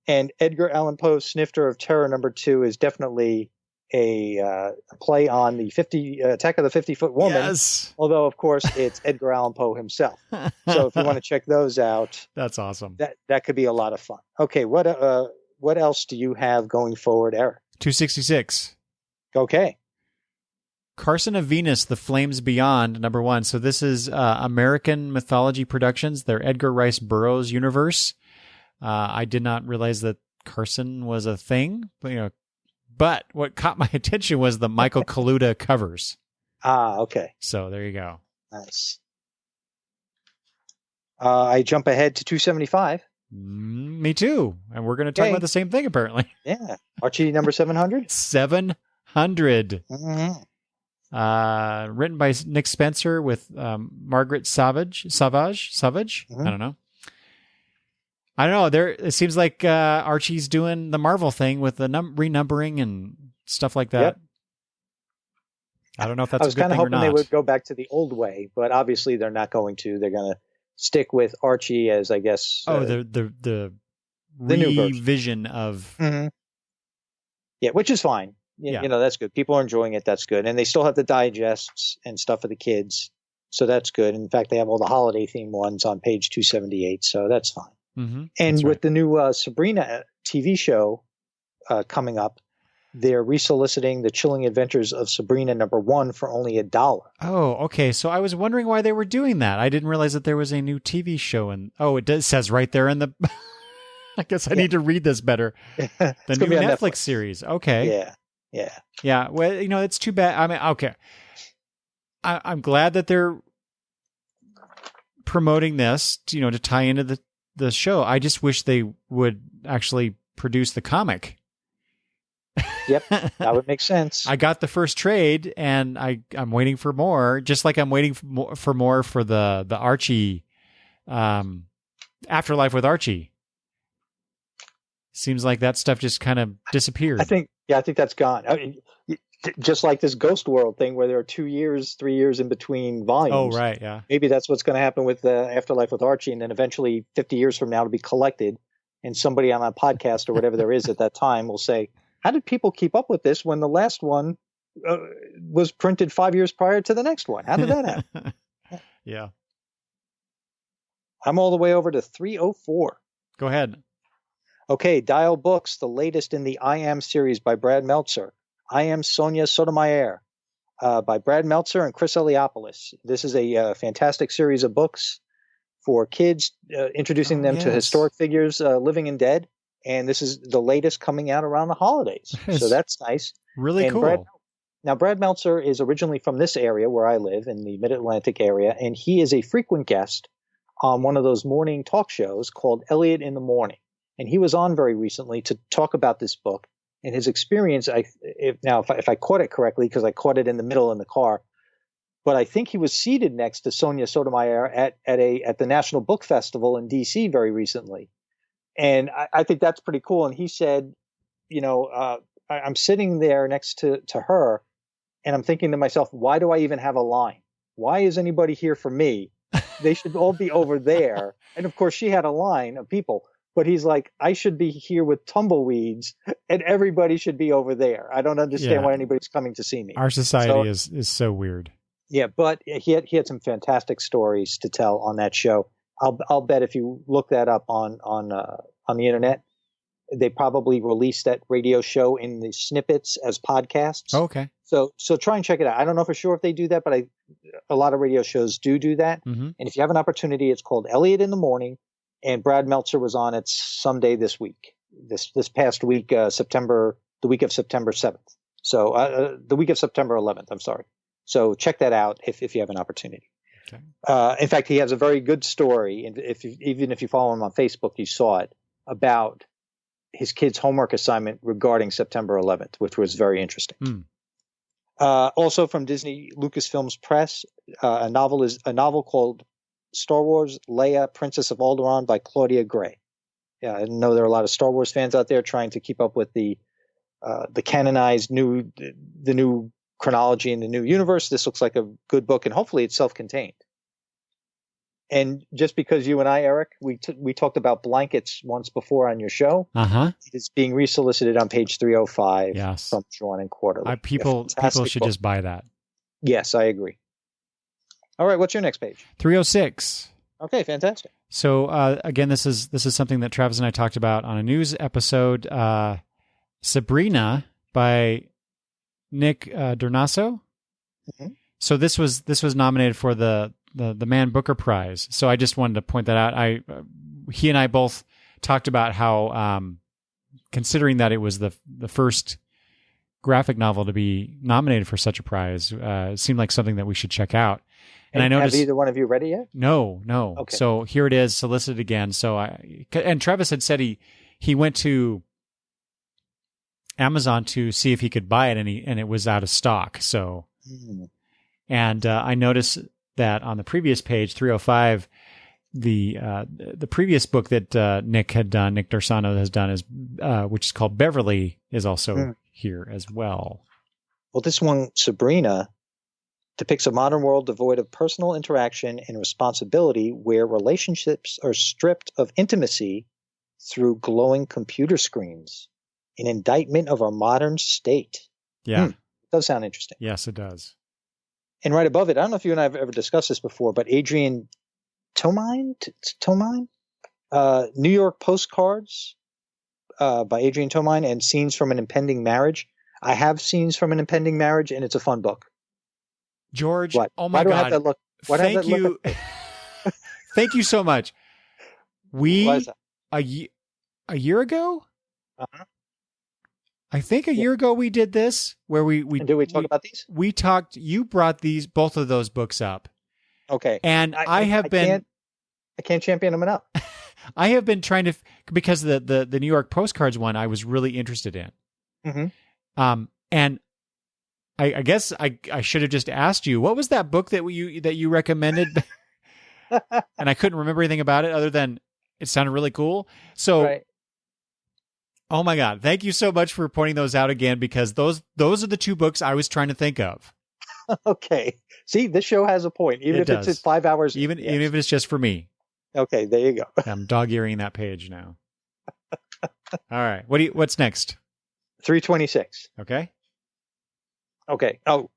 And Edgar Allan Poe's Snifter of Terror #2 is definitely a play on the Attack of the 50-Foot Woman. Yes. Although, of course, it's Edgar Allan Poe himself. So if you want to check those out, that's awesome. That could be a lot of fun. Okay, what else do you have going forward, Eric? 266. Okay. Carson of Venus, The Flames Beyond, #1. So this is American Mythology Productions, their Edgar Rice Burroughs universe. I did not realize that Carson was a thing, but what caught my attention was the Michael Kaluta covers. Okay. So there you go. Nice. I jump ahead to 275. Me too. And we're going to talk about the same thing, apparently. Yeah. Archie #700? 700. Mm-hmm. Written by Nick Spencer with Margaret Savage. Mm-hmm. I don't know. It seems like Archie's doing the Marvel thing with the renumbering and stuff like that. Yep. I don't know if that's a good thing or not. I was kind of hoping they would go back to the old way, but obviously they're not going to. They're going to stick with Archie as, I guess. The new revision of. Mm-hmm. Yeah, which is fine. That's good. People are enjoying it. That's good. And they still have the digests and stuff for the kids. So that's good. In fact, they have all the holiday themed ones on page 278. So that's fine. Mm-hmm. And with the new Sabrina TV show coming up, they're resoliciting The Chilling Adventures of Sabrina #1 for only $1. Oh, okay. So I was wondering why they were doing that. I didn't realize that there was a new TV show. And it says right there in the... I guess I need to read this better. The new Netflix series. Okay. Yeah. Well, it's too bad. I mean, okay. I'm glad that they're promoting this, to tie into the show. I just wish they would actually produce the comic. Yep, that would make sense. I got the first trade, and I'm waiting for more. Just like I'm waiting for more for the Archie, Afterlife with Archie. Seems like that stuff just kind of disappeared. I think that's gone. I mean, just like this Ghost World thing, where there are 2 years, 3 years in between volumes. Oh, right, yeah. Maybe that's what's going to happen with Afterlife with Archie, and then eventually, 50 years from now, to be collected, and somebody on a podcast or whatever there is at that time will say, "How did people keep up with this when the last one was printed 5 years prior to the next one? How did that happen?" Yeah. I'm all the way over to 304. Go ahead. Okay, Dial Books, the latest in the I Am series by Brad Meltzer. I Am Sonia Sotomayor by Brad Meltzer and Chris Eliopoulos. This is a fantastic series of books for kids, introducing them to historic figures, living and dead. And this is the latest coming out around the holidays. So that's nice. Really and cool. Brad Meltzer is originally from this area where I live, in the Mid-Atlantic area, and he is a frequent guest on one of those morning talk shows called Elliot in the Morning. And he was on very recently to talk about this book and his experience. If I caught it correctly, because I caught it in the middle in the car, but I think he was seated next to Sonia Sotomayor at the National Book Festival in D.C. very recently. And I think that's pretty cool. And he said, I'm sitting there next to her, and I'm thinking to myself, why do I even have a line? Why is anybody here for me? They should all be over there. And of course, she had a line of people. But he's like, I should be here with tumbleweeds, and everybody should be over there. I don't understand why anybody's coming to see me. Our society is so weird. Yeah, but he had some fantastic stories to tell on that show. I'll bet if you look that up on the internet, they probably released that radio show in the snippets as podcasts. Okay. So try and check it out. I don't know for sure if they do that, but a lot of radio shows do that. Mm-hmm. And if you have an opportunity, it's called Elliot in the Morning. And Brad Meltzer was on it someday this week, this past week, the week of September 7th. So the week of September 11th, I'm sorry. So check that out if you have an opportunity. Okay. In fact, he has a very good story. And even if you follow him on Facebook, you saw it, about his kid's homework assignment regarding September 11th, which was very interesting. Mm. Also from Disney Lucasfilms Press, a novel called Star Wars Leia, Princess of Alderaan by Claudia Gray. Yeah, I know there are a lot of Star Wars fans out there trying to keep up with the canonized the new chronology in the new universe. This looks like a good book, and hopefully it's self-contained. And just because you and I, Eric, we talked about blankets once before on your show, it's being resolicited on page 305 from Drawn and Quarterly. People should just buy that. Yes, I agree. All right, what's your next page? 306. Okay, fantastic. So again, this is something that Travis and I talked about on a news episode. Sabrina by Nick Dornaso. Mm-hmm. So this was nominated for the Man Booker Prize. So I just wanted to point that out. He and I both talked about how, considering that it was the first graphic novel to be nominated for such a prize, it seemed like something that we should check out. And I noticed, have either one of you read it yet? No. Okay. So here it is, solicited again. And Travis had said he went to Amazon to see if he could buy it, and it was out of stock. So, and I noticed that on the previous page, 305, the previous book that Nick Dorsano has done is which is called Beverly, is also here as well. Well, this one, Sabrina, depicts a modern world devoid of personal interaction and responsibility, where relationships are stripped of intimacy through glowing computer screens. An indictment of our modern state. Yeah. It does sound interesting. Yes, it does. And right above it, I don't know if you and I have ever discussed this before, but Adrian Tomine, New York Postcards by Adrian Tomine, and Scenes from an Impending Marriage. I have Scenes from an Impending Marriage, and it's a fun book. George, what? Oh my God. Why do I have that look? Thank you. Thank you so much. A year ago? Uh-huh. I think a year ago we did this, where we did we talk about these? We talked. You brought both of those books up. Okay, and I have been I can't champion them enough. I have been trying to, because the New York postcards one I was really interested in. Mm-hmm. And I guess I should have just asked you, what was that book that you recommended? And I couldn't remember anything about it other than it sounded really cool. So, right. Oh my God. Thank you so much for pointing those out again, because those are the two books I was trying to think of. Okay. See, this show has a point, even if it's at 5 hours. Even if it's just for me. Okay, there you go. I'm dog-earing that page now. All right. What's next? 326. Okay. Okay. Oh,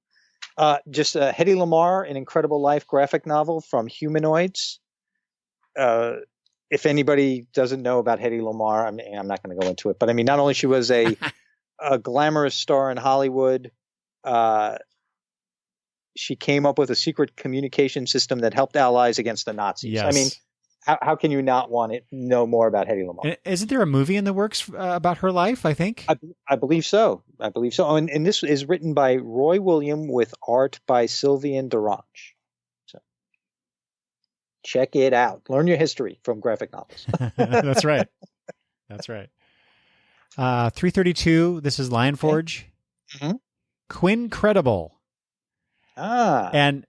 just Hedy Lamarr, An Incredible Life graphic novel from Humanoids. If anybody doesn't know about Hedy Lamarr, I'm not going to go into it, but I mean, not only she was a glamorous star in Hollywood, she came up with a secret communication system that helped allies against the Nazis. Yes. I mean, how can you not want to know more about Hedy Lamarr? Isn't there a movie in the works about her life, I think? I believe so. Oh, and this is written by Roy William with art by Sylvian Derange. So check it out. Learn your history from graphic novels. That's right. 332, this is Lion Forge. Okay. Mm-hmm. Quinn Credible. And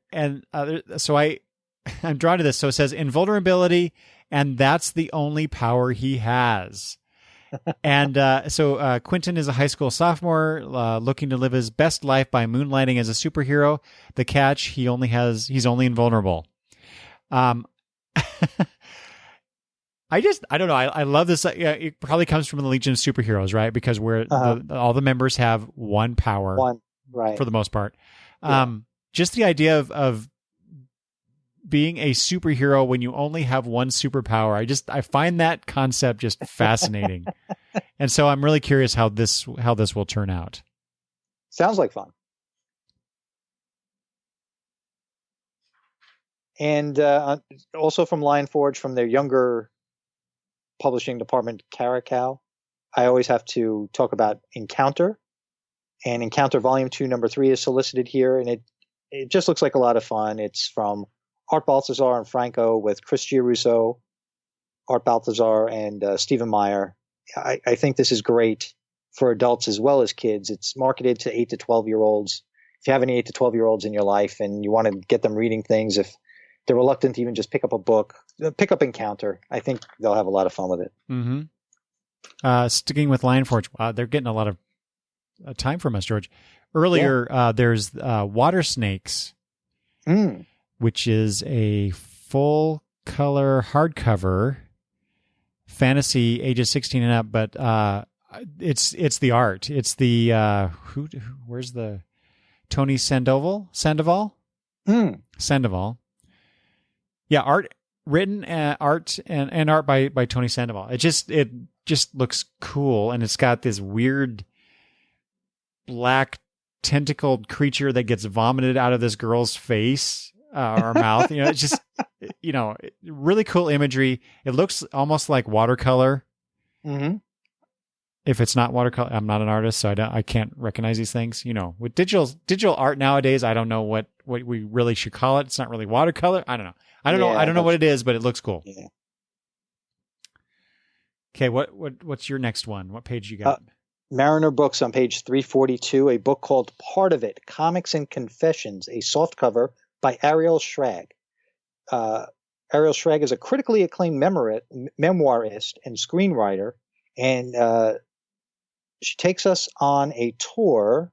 so I'm drawn to this. So it says invulnerability, and that's the only power he has. And so Quentin is a high school sophomore looking to live his best life by moonlighting as a superhero. The catch, he's only invulnerable. I don't know. I love this. It probably comes from the Legion of Superheroes, right? Because all the members have one power, right, for the most part. Yeah. Just the idea of being a superhero when you only have one superpower. I find that concept just fascinating. And so I'm really curious how this will turn out. Sounds like fun. And also from Lion Forge, from their younger publishing department, Caracal, I always have to talk about Encounter. And Encounter Volume 2, Number 3 is solicited here, and it just looks like a lot of fun. It's from Art Balthazar and Franco with Chris Giarrusso, Art Balthazar, and Stephen Meyer. I think this is great for adults as well as kids. It's marketed to 8 to 12-year-olds. If you have any 8 to 12-year-olds in your life and you want to get them reading things, if they're reluctant to even just pick up a book, pick up Encounter. I think they'll have a lot of fun with it. Mm-hmm. Sticking with Lion Forge, they're getting a lot of time from us, George. Earlier, there's Water Snakes, which is a full color hardcover fantasy, ages 16 and up. But it's the art. It's the where's the Tony Sandoval? Sandoval. Yeah, art written art and art by Tony Sandoval. It just looks cool, and it's got this weird black tentacled creature that gets vomited out of this girl's face or mouth. It's just, really cool imagery. It looks almost like watercolor. Mm-hmm. If it's not watercolor, I'm not an artist, so I can't recognize these things. With digital art nowadays, I don't know what we really should call it. It's not really watercolor. I don't know. I don't know what it is, but it looks cool. Yeah. Okay, what's your next one? What page you got? Mariner Books on page 342, a book called Part of It, Comics and Confessions, a softcover by Ariel Schrag. Ariel Schrag is a critically acclaimed memoirist and screenwriter, and she takes us on a tour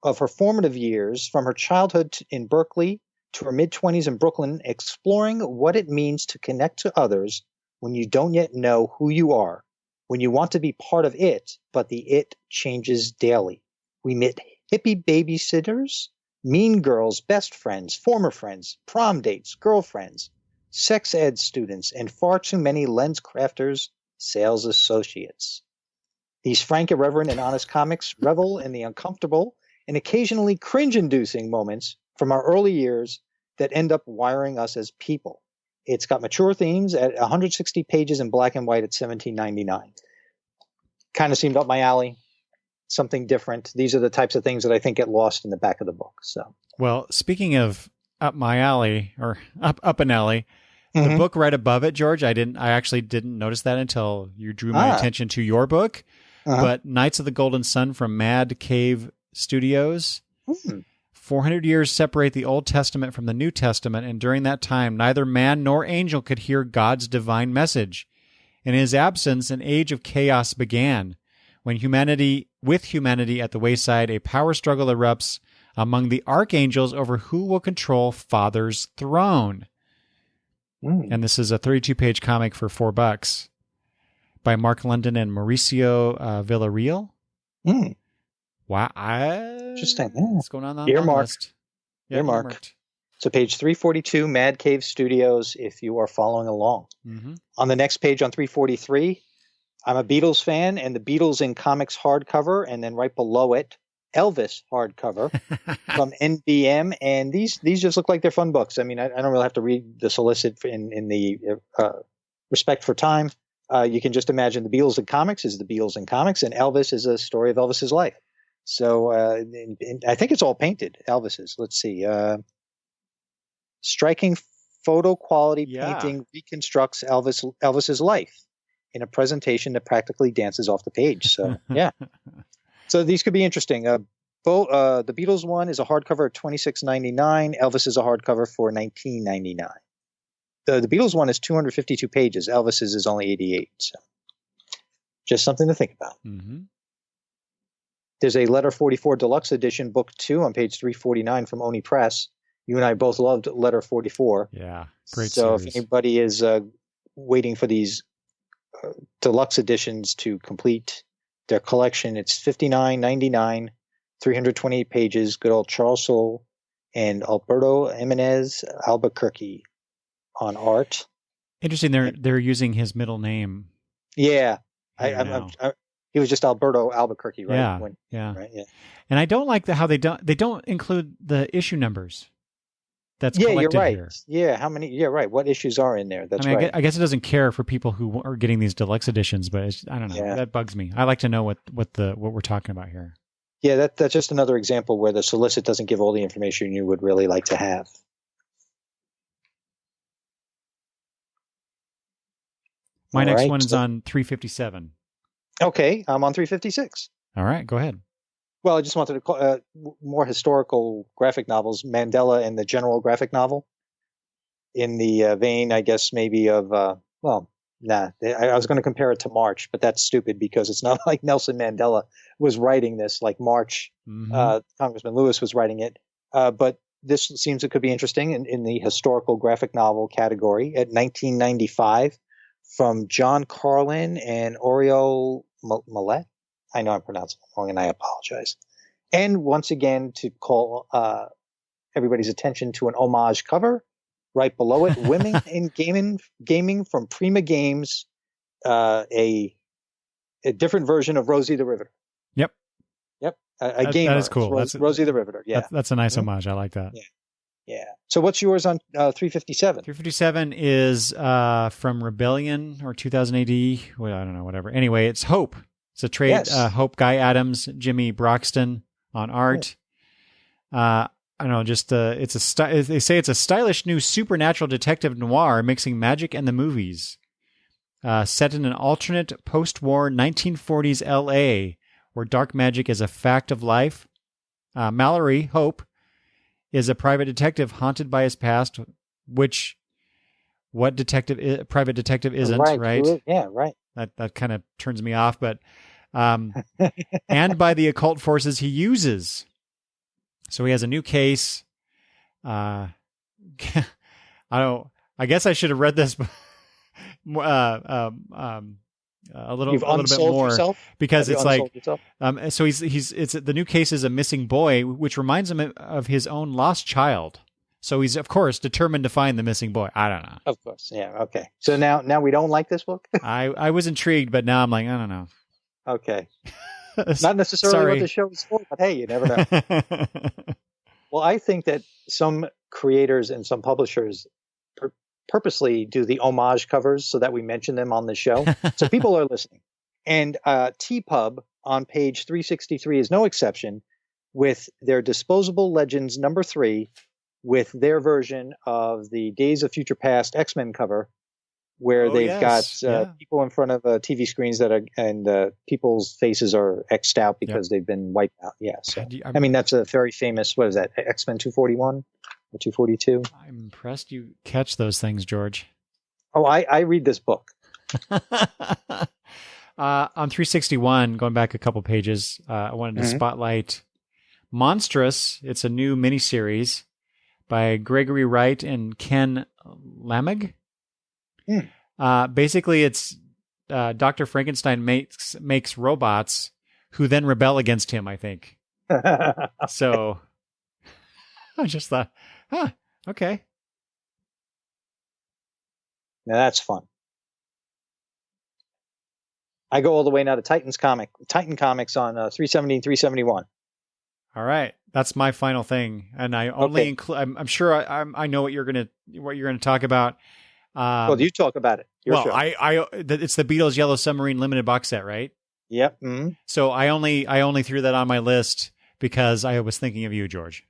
of her formative years from her childhood in Berkeley to her mid-20s in Brooklyn, exploring what it means to connect to others when you don't yet know who you are, when you want to be part of it, but the it changes daily. We meet hippie babysitters, mean girls, best friends, former friends, prom dates, girlfriends, sex ed students, and far too many lens crafters, sales associates. These frank, irreverent, and honest comics revel in the uncomfortable and occasionally cringe-inducing moments from our early years that end up wiring us as people. It's got mature themes at 160 pages in black and white at $17.99. Kind of seemed up my alley. Something different. These are the types of things that I think get lost in the back of the book. So, well, speaking of up my alley or up an alley, The book right above it, George, I actually didn't notice that until you drew my attention to your book. But Knights of the Golden Sun from Mad Cave Studios. 400 years separate the Old Testament from the New Testament, and during that time, neither man nor angel could hear God's divine message. In his absence, an age of chaos began. With humanity at the wayside, a power struggle erupts among the archangels over who will control Father's throne. And this is a 32-page comic for $4 by Mark London and Mauricio Villarreal. Wow. Interesting. Yeah. What's going on the list? Yeah, earmarked. So page 342, Mad Cave Studios, if you are following along. On the next page on 343, I'm a Beatles fan, and the Beatles in comics hardcover, and then right below it, Elvis hardcover from NBM. And these just look like they're fun books. I mean, I don't really have to read the solicit in the respect for time. You can just imagine the Beatles in comics is the Beatles in comics, and Elvis is a story of Elvis's life. So I think it's all painted, Elvis's. Let's see. Striking photo quality painting reconstructs Elvis's life in a presentation that practically dances off the page. So, yeah. So these could be interesting. The Beatles one is a hardcover at $26.99. Elvis is a hardcover for $19.99. The Beatles one is 252 pages. Elvis's is only 88. So just something to think about. There's a Letter 44 Deluxe Edition, Book 2 on page 349 from Oni Press. You and I both loved Letter 44. Yeah, great So series. if anybody is waiting for these deluxe editions to complete their collection, it's $59.99, 328 pages. Good old Charles Soule and Alberto Jimenez Albuquerque on art. Interesting. They're using his middle name. Yeah, he was just Alberto Albuquerque, right? Yeah. Right, yeah. And I don't like how they don't include the issue numbers. That's you're right. Here. Yeah, how many? Yeah, right. What issues are in there? That's right. I guess it doesn't care for people who are getting these deluxe editions, but I don't know. Yeah. That bugs me. I like to know what we're talking about here. Yeah, that's just another example where the solicit doesn't give all the information you would really like to have. My next one is on 357. Okay, I'm on 356. All right, go ahead. Well, I just wanted to call more historical graphic novels, Mandela and the General graphic novel, in the vein, I guess, maybe of, I was going to compare it to March, but that's stupid because it's not like Nelson Mandela was writing this like March. Congressman Lewis was writing it. But this seems it could be interesting in the historical graphic novel category at 1995 from John Carlin and Oriol Millet. I know I'm pronouncing it wrong, and I apologize. And once again, to call everybody's attention to an homage cover right below it, Women in Gaming from Prima Games, a different version of Rosie the Riveter. Yep. A gamer. That is cool. Rosie the Riveter. Yeah. That's a nice homage. I like that. Yeah. So what's yours on 357? 357 is from Rebellion or 2000 AD. Well, I don't know, whatever. Anyway, it's Hope. It's a trade. Yes. Hope, Guy Adams, Jimmy Broxton on art. I don't know. Just they say it's a stylish new supernatural detective noir mixing magic and the movies. Set in an alternate post-war 1940s L.A. where dark magic is a fact of life. Mallory Hope is a private detective haunted by his past, which private detective isn't, right? Yeah, right. That kind of turns me off, but and by the occult forces he uses. So he has a new case. I guess I should have read this a little bit more yourself? Because it's like so it's the new case is a missing boy, which reminds him of his own lost child. So he's, of course, determined to find the missing boy. I don't know. Of course. Yeah. Okay. So now we don't like this book? I was intrigued, but now I'm like, I don't know. Okay. Not necessarily what the show is for, but hey, you never know. Well, I think that some creators and some publishers purposely do the homage covers so that we mention them on the show. So people are listening. And TPub on page 363 is no exception with their Disposable Legends number 3, with their version of the Days of Future Past X-Men cover, where they've got people in front of TV screens that are, and people's faces are X'd out because they've been wiped out. Yeah. So, I mean, that's a very famous, what is that, X-Men 241 or 242? I'm impressed you catch those things, George. Oh, I read this book. On 361, going back a couple pages, I wanted to spotlight Monstrous. It's a new miniseries by Gregory Wright and Ken Lamig. Basically, it's Dr. Frankenstein makes robots who then rebel against him, I think. So I just thought, okay. Now that's fun. I go all the way now to Titan Comics on 370 and 371. All right, that's my final thing, and I only include. I'm sure I know what you're gonna talk about. Well, you talk about it. Well, it's the Beatles Yellow Submarine limited box set, right? Yep. Mm-hmm. So I only threw that on my list because I was thinking of you, George.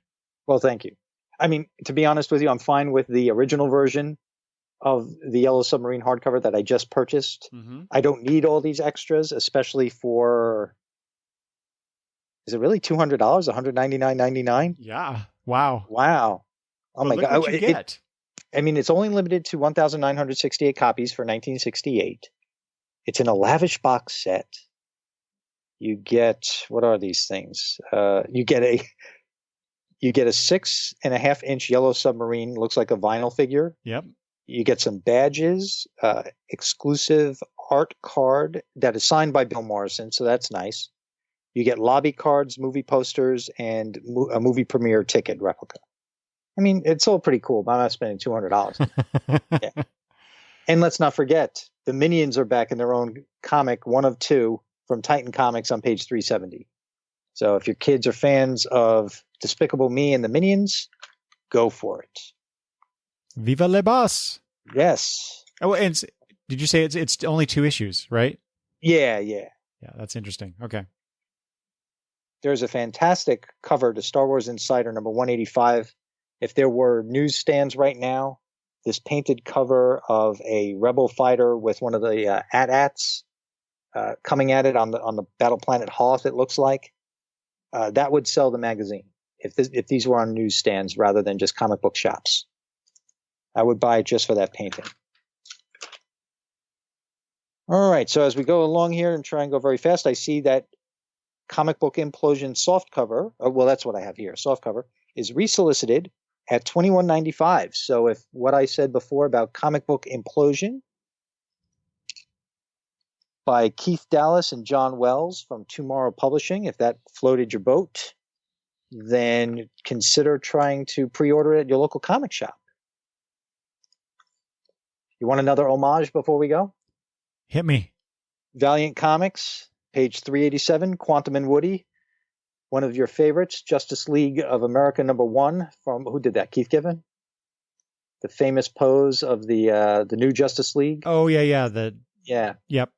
Well, thank you. I mean, to be honest with you, I'm fine with the original version of the Yellow Submarine hardcover that I just purchased. Mm-hmm. I don't need all these extras, especially for. Is it really $200? $199.99? Yeah. Wow. Oh my God! What you get. I mean, it's only limited to 1,968 copies for 1968. It's in a lavish box set. You get, what are these things? You get a 6.5-inch Yellow Submarine, looks like a vinyl figure. Yep. You get some badges, exclusive art card that is signed by Bill Morrison, so that's nice. You get lobby cards, movie posters, and a movie premiere ticket replica. I mean, it's all pretty cool, but I'm not spending $200. Yeah. And let's not forget, the Minions are back in their own comic, one of two, from Titan Comics on page 370. So if your kids are fans of Despicable Me and the Minions, go for it. Viva le boss! Yes. Oh, and did you say it's only 2 issues, right? Yeah. Yeah, that's interesting. Okay. There's a fantastic cover to Star Wars Insider number 185. If there were newsstands right now, this painted cover of a rebel fighter with one of the AT-ATs coming at it on the battle planet Hoth, it looks like, that would sell the magazine. If these were on newsstands rather than just comic book shops, I would buy it just for that painting. All right, so as we go along here and try and go very fast, I see that Comic Book Implosion softcover, well, that's what I have here, softcover, is resolicited at $21.95. So if what I said before about Comic Book Implosion by Keith Dallas and John Wells from Tomorrow Publishing, if that floated your boat, then consider trying to pre-order it at your local comic shop. You want another homage before we go? Hit me. Valiant Comics, page 387, Quantum and Woody. One of your favorites, Justice League of America #1 from, who did that? Keith Giffen? The famous pose of the new Justice League. Oh, yeah. Yep.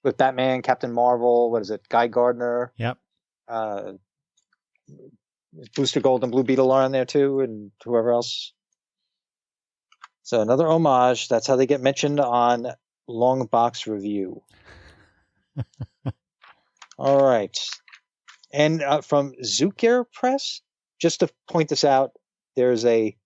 With Batman, Captain Marvel, what is it? Guy Gardner. Yep. Booster Gold and Blue Beetle are on there too, and whoever else. So another homage. That's how they get mentioned on Long Box Review. All right. And from Zukir Press, just to point this out, there's a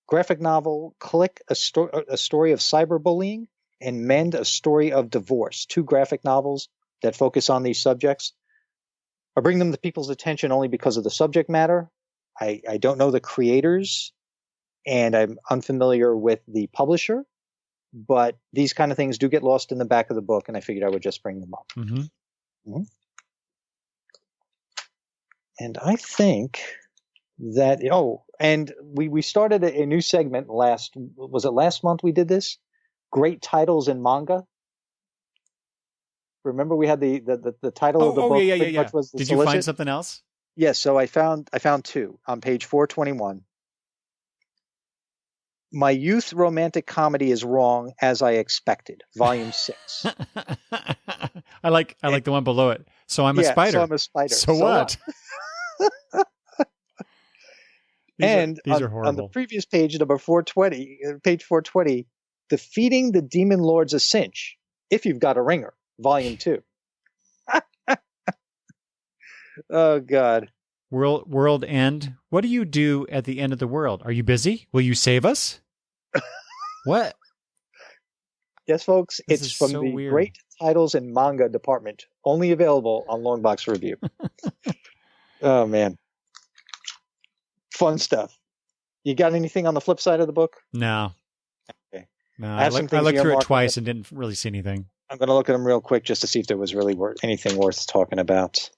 graphic novel, Click, a story of cyberbullying, and Mend, a story of divorce. 2 graphic novels that focus on these subjects. I bring them to people's attention only because of the subject matter. I don't know the creators, and I'm unfamiliar with the publisher, but these kind of things do get lost in the back of the book, and I figured I would just bring them up. Mm-hmm. Mm-hmm. And I think that, and we started a new segment last month we did this? Great titles in manga. Remember we had the title of the book. Yeah. Which was Did you find something else? Yes, so I found 2 on page 421. My Youth Romantic Comedy is Wrong as I Expected, Volume 6. I like the one below it. So I'm a spider. So I'm a spider. So what? These are on horrible. the previous page, number 420, page 420, Defeating the Demon Lord's a Cinch, If You've Got a Ringer, Volume 2. Oh, God. World end. What do you do at the end of the world? Are you busy? Will you save us? What? Yes, folks, This it's is from so the weird. Great Titles and Manga Department, only available on Longbox Review. Oh, man. Fun stuff. You got anything on the flip side of the book? No. Okay. No. I have some things looked through it earmarked. twice and didn't really see anything. I'm going to look at them real quick just to see if there was really anything worth talking about.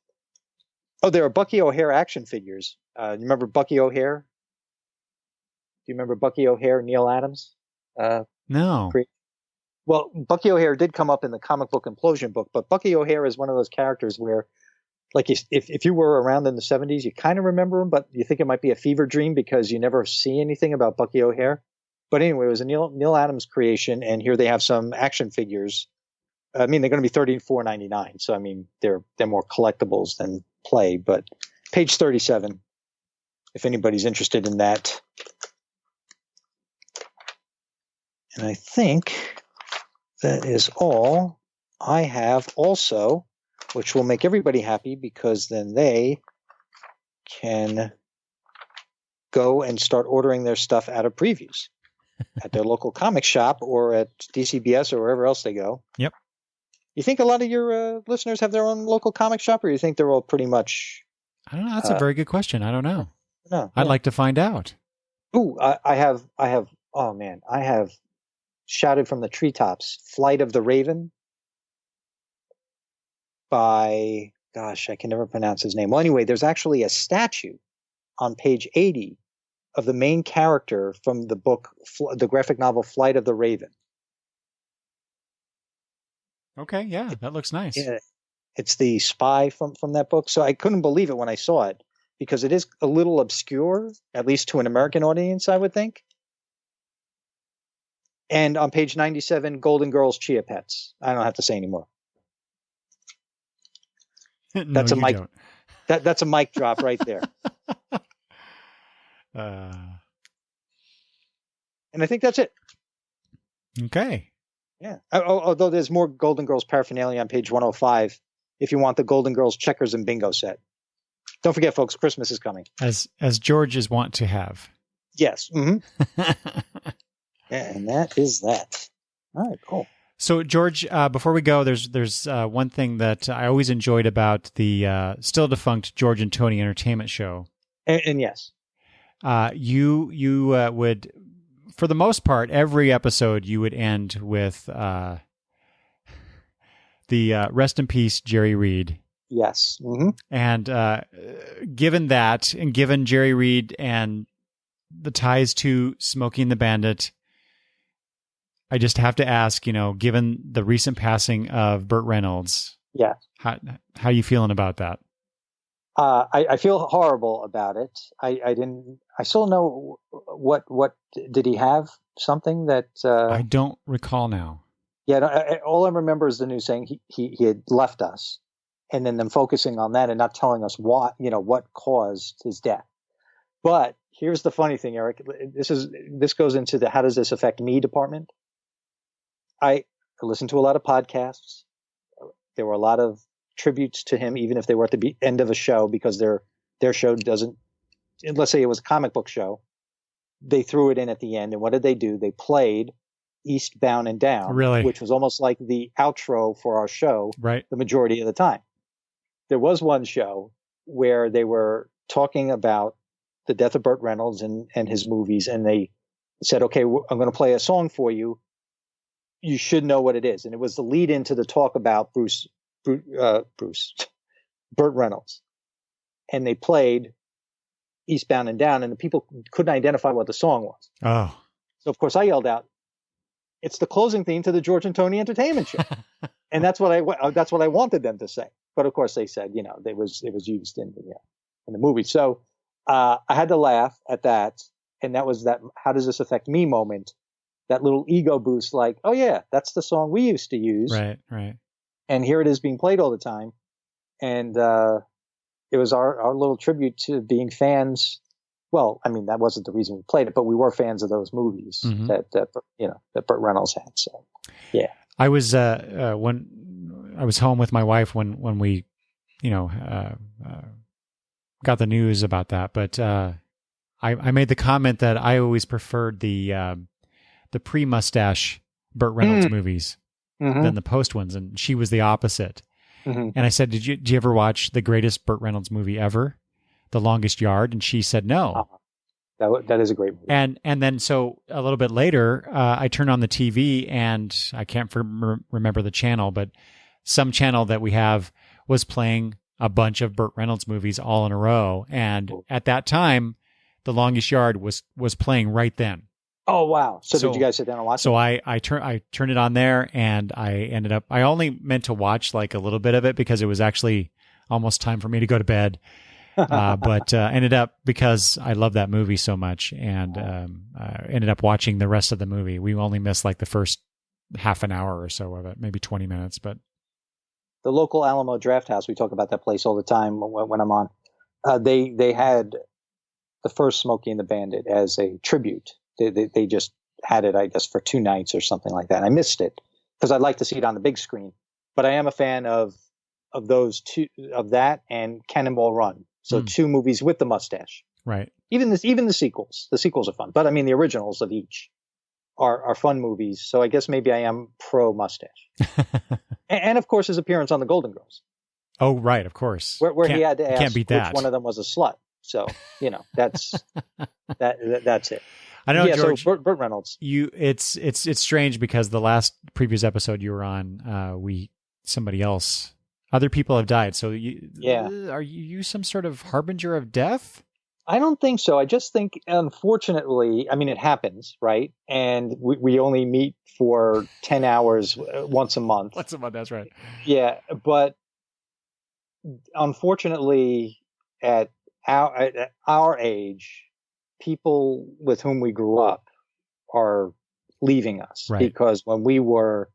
Oh, there are Bucky O'Hare action figures. You remember Bucky O'Hare? Do you remember Bucky O'Hare, Neil Adams? No. Well, Bucky O'Hare did come up in the comic book Implosion book, but Bucky O'Hare is one of those characters where, like, if you were around in the 70s, you kind of remember him, but you think it might be a fever dream because you never see anything about Bucky O'Hare. But anyway, it was a Neil Adams creation, and here they have some action figures. I mean, they're going to be $34.99, so I mean, they're more collectibles than play. But page 37, if anybody's interested in that. And I think that is all I have also, which will make everybody happy because then they can go and start ordering their stuff out of previews at their local comic shop or at DCBS or wherever else they go. Yep. You think a lot of your listeners have their own local comic shop, or you think they're all pretty much? I don't know. That's a very good question. I don't know. No, I'd like to find out. Ooh, I have. Oh man, I have shouted from the treetops. Flight of the Raven by, gosh, I can never pronounce his name. Well, anyway, there's actually a statue on page 80 of the main character from the book, the graphic novel Flight of the Raven. Okay, yeah, that looks nice. Yeah, it's the spy from that book. So I couldn't believe it when I saw it because it is a little obscure, at least to an American audience, I would think. And on page 97, Golden Girls Chia Pets. I don't have to say anymore. No, that's a mic. Don't. That's a mic drop right there. And I think that's it. Okay. Yeah. Although there's more Golden Girls paraphernalia on page 105 if you want the Golden Girls checkers and bingo set. Don't forget, folks, Christmas is coming. As George is wont to have. Yes. Mm-hmm. And that is that. All right, cool. So, George, before we go, there's one thing that I always enjoyed about the still defunct George and Tony Entertainment Show. And yes. You would, for the most part, every episode you would end with the rest in peace, Jerry Reed. Yes. Mm-hmm. And given that, and given Jerry Reed and the ties to Smokey and the Bandit, I just have to ask, given the recent passing of Burt Reynolds, yeah, how you feeling about that? I feel horrible about it. I still know what did he have something that I don't recall now. Yeah, all I remember is the news saying he had left us, and then them focusing on that and not telling us what caused his death. But here's the funny thing, Eric. This goes into the how does this affect me department. I listened to a lot of podcasts. There were a lot of tributes to him, even if they were at the end of a show, because their show doesn't. Let's say it was a comic book show, they threw it in at the end, and what did they do? They played Eastbound and Down, really? Which was almost like the outro for our show, right? The majority of the time. There was one show where they were talking about the death of Burt Reynolds and his movies, and they said, "Okay, I'm going to play a song for you. You should know what it is." And it was the lead into the talk about Burt Reynolds. And they played Eastbound and Down, and the people couldn't identify what the song was. Oh. So, of course, I yelled out, "It's the closing theme to the George and Tony Entertainment Show." And that's what I wanted them to say. But, of course, they said, it was used in the movie. So I had to laugh at that. And that was that how does this affect me moment, that little ego boost like, oh, yeah, that's the song we used to use. Right. And here it is being played all the time. And it was our little tribute to being fans. well, I mean, that wasn't the reason we played it, but we were fans of those movies that Burt Reynolds had. So, yeah. I was when I was home with my wife when we, got the news about that. But I made the comment that I always preferred the pre-mustache Burt Reynolds movies than the post ones, and she was the opposite. And I said, "Did you ever watch the greatest Burt Reynolds movie ever, The Longest Yard?" And she said, "No." That is a great movie. And then so a little bit later, I turned on the TV, and I can't remember the channel, but some channel that we have was playing a bunch of Burt Reynolds movies all in a row. And at that time, The Longest Yard was playing right then. Oh, wow. So did you guys sit down and watch it? So I turned it on there, and I only meant to watch like a little bit of it because it was actually almost time for me to go to bed. But ended up, because I love that movie so much, and ended up watching the rest of the movie. We only missed like the first half an hour or so of it, maybe 20 minutes. But the local Alamo Draft House, we talk about that place all the time when I'm on. They had the first Smokey and the Bandit as a tribute. They just had it, I guess, for 2 nights or something like that. And I missed it because I'd like to see it on the big screen. But I am a fan of those two, of that and Cannonball Run. So 2 movies with the mustache. Right. Even the sequels. The sequels are fun. But I mean, the originals of each are fun movies. So I guess maybe I am pro mustache. and of course, his appearance on the Golden Girls. Oh, right. Of course. Where he had to ask can't beat that. which one of them was a slut. So, that's that's it. I know, George. So Burt Reynolds. It's strange because the last previous episode you were on, other people have died. So are you some sort of harbinger of death? I don't think so. I just think, unfortunately, I mean, it happens, right? And we only meet for 10 hours once a month. Once a month, that's right. Yeah, but unfortunately, at our age, people with whom we grew up are leaving us. Right. Because when we were,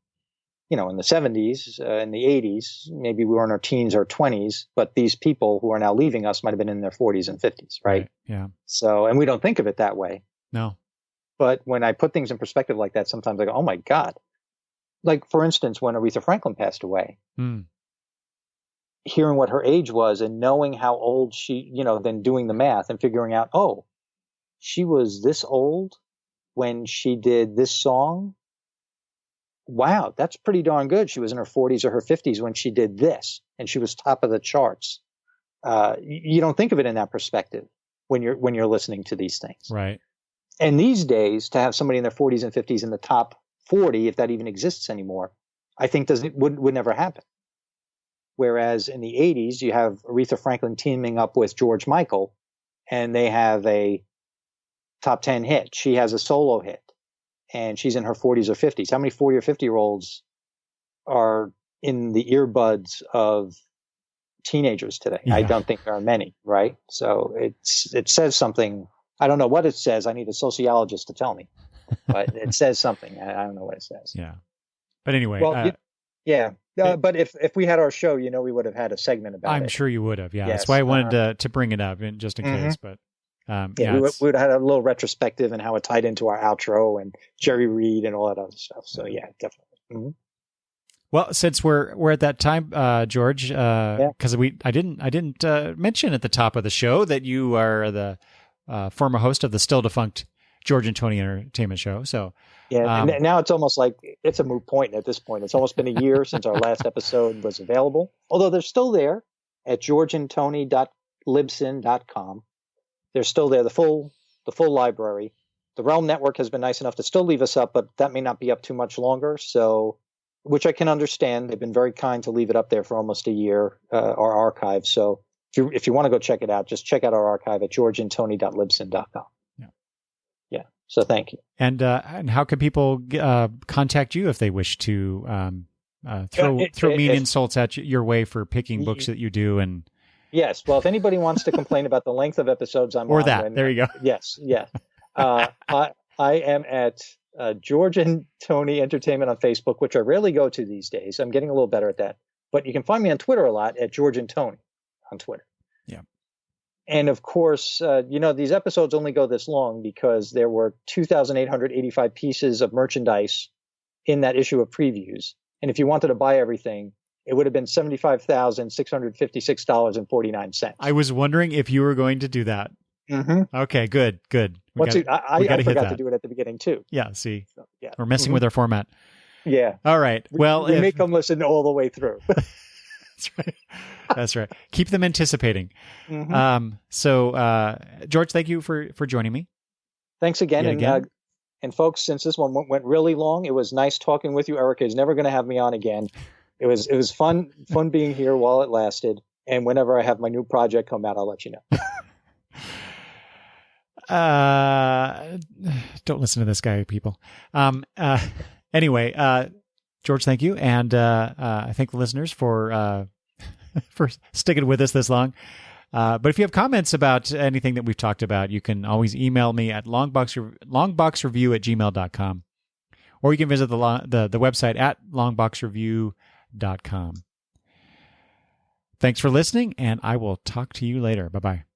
in the 70s, in the 80s, maybe we were in our teens or 20s, but these people who are now leaving us might have been in their 40s and 50s, right? Yeah. So, and we don't think of it that way. No. But when I put things in perspective like that, sometimes I go, oh my God. Like, for instance, when Aretha Franklin passed away, hearing what her age was and knowing how old she, then doing the math and figuring out, oh, she was this old when she did this song. Wow, that's pretty darn good. She was in her 40s or her 50s when she did this, and she was top of the charts. You don't think of it in that perspective when you're listening to these things. Right. And these days, to have somebody in their 40s and 50s in the top 40, if that even exists anymore, I think would never happen. Whereas in the 80s, you have Aretha Franklin teaming up with George Michael, and they have a top 10 hit. She has a solo hit, and she's in her 40s or 50s. How many 40 or 50-year-olds are in the earbuds of teenagers today? Yeah. I don't think there are many, right? So it says something. I don't know what it says. I need a sociologist to tell me, but it says something. I don't know what it says. Yeah. But anyway. Well, yeah. But if we had our show, we would have had a segment about it. I'm sure you would have. Yeah. Yes. That's why I wanted to bring it up, just in case. But we would have had a little retrospective and how it tied into our outro and Jerry Reed and all that other stuff. So yeah, definitely. Mm-hmm. Well, since we're at that time, George, because I didn't mention at the top of the show that you are the former host of the still defunct George and Tony Entertainment Show. So yeah, now it's almost like it's a moot point at this point. It's almost been a year since our last episode was available, although they're still there at georgeandtony.libsyn.com. They're still there, the full library. The Realm Network has been nice enough to still leave us up, but that may not be up too much longer. So, which I can understand. They've been very kind to leave it up there for almost a year, our archive. So if you want to go check it out, just check out our archive at georgeandtony.libsyn.com. Yeah. So thank you. And how can people contact you if they wish to throw mean insults at your way for picking books that you do? And yes. Well, if anybody wants to complain about the length of episodes I'm or on. That. There you go. Yes. Yeah. I am at George and Tony Entertainment on Facebook, which I rarely go to these days. I'm getting a little better at that. But you can find me on Twitter a lot at George and Tony on Twitter. Yeah. And of course, these episodes only go this long because there were 2,885 pieces of merchandise in that issue of previews. And if you wanted to buy everything, it would have been $75,656.49. I was wondering if you were going to do that. Mm-hmm. Okay, good. I forgot to do it at the beginning too. Yeah, see, so, yeah. We're messing with our format. Yeah. All right. Well, we make them listen all the way through. That's right. That's right. Keep them anticipating. Mm-hmm. So, George, thank you for joining me. Thanks again. And folks, since this one went really long, it was nice talking with you. Erica is never going to have me on again. It was fun being here while it lasted. And whenever I have my new project come out, I'll let you know. Don't listen to this guy, people. Anyway, George, thank you. And I thank the listeners for sticking with us this long. But if you have comments about anything that we've talked about, you can always email me at longboxreview@gmail.com. Or you can visit the website at longboxreview.com. Thanks for listening, and I will talk to you later. Bye-bye.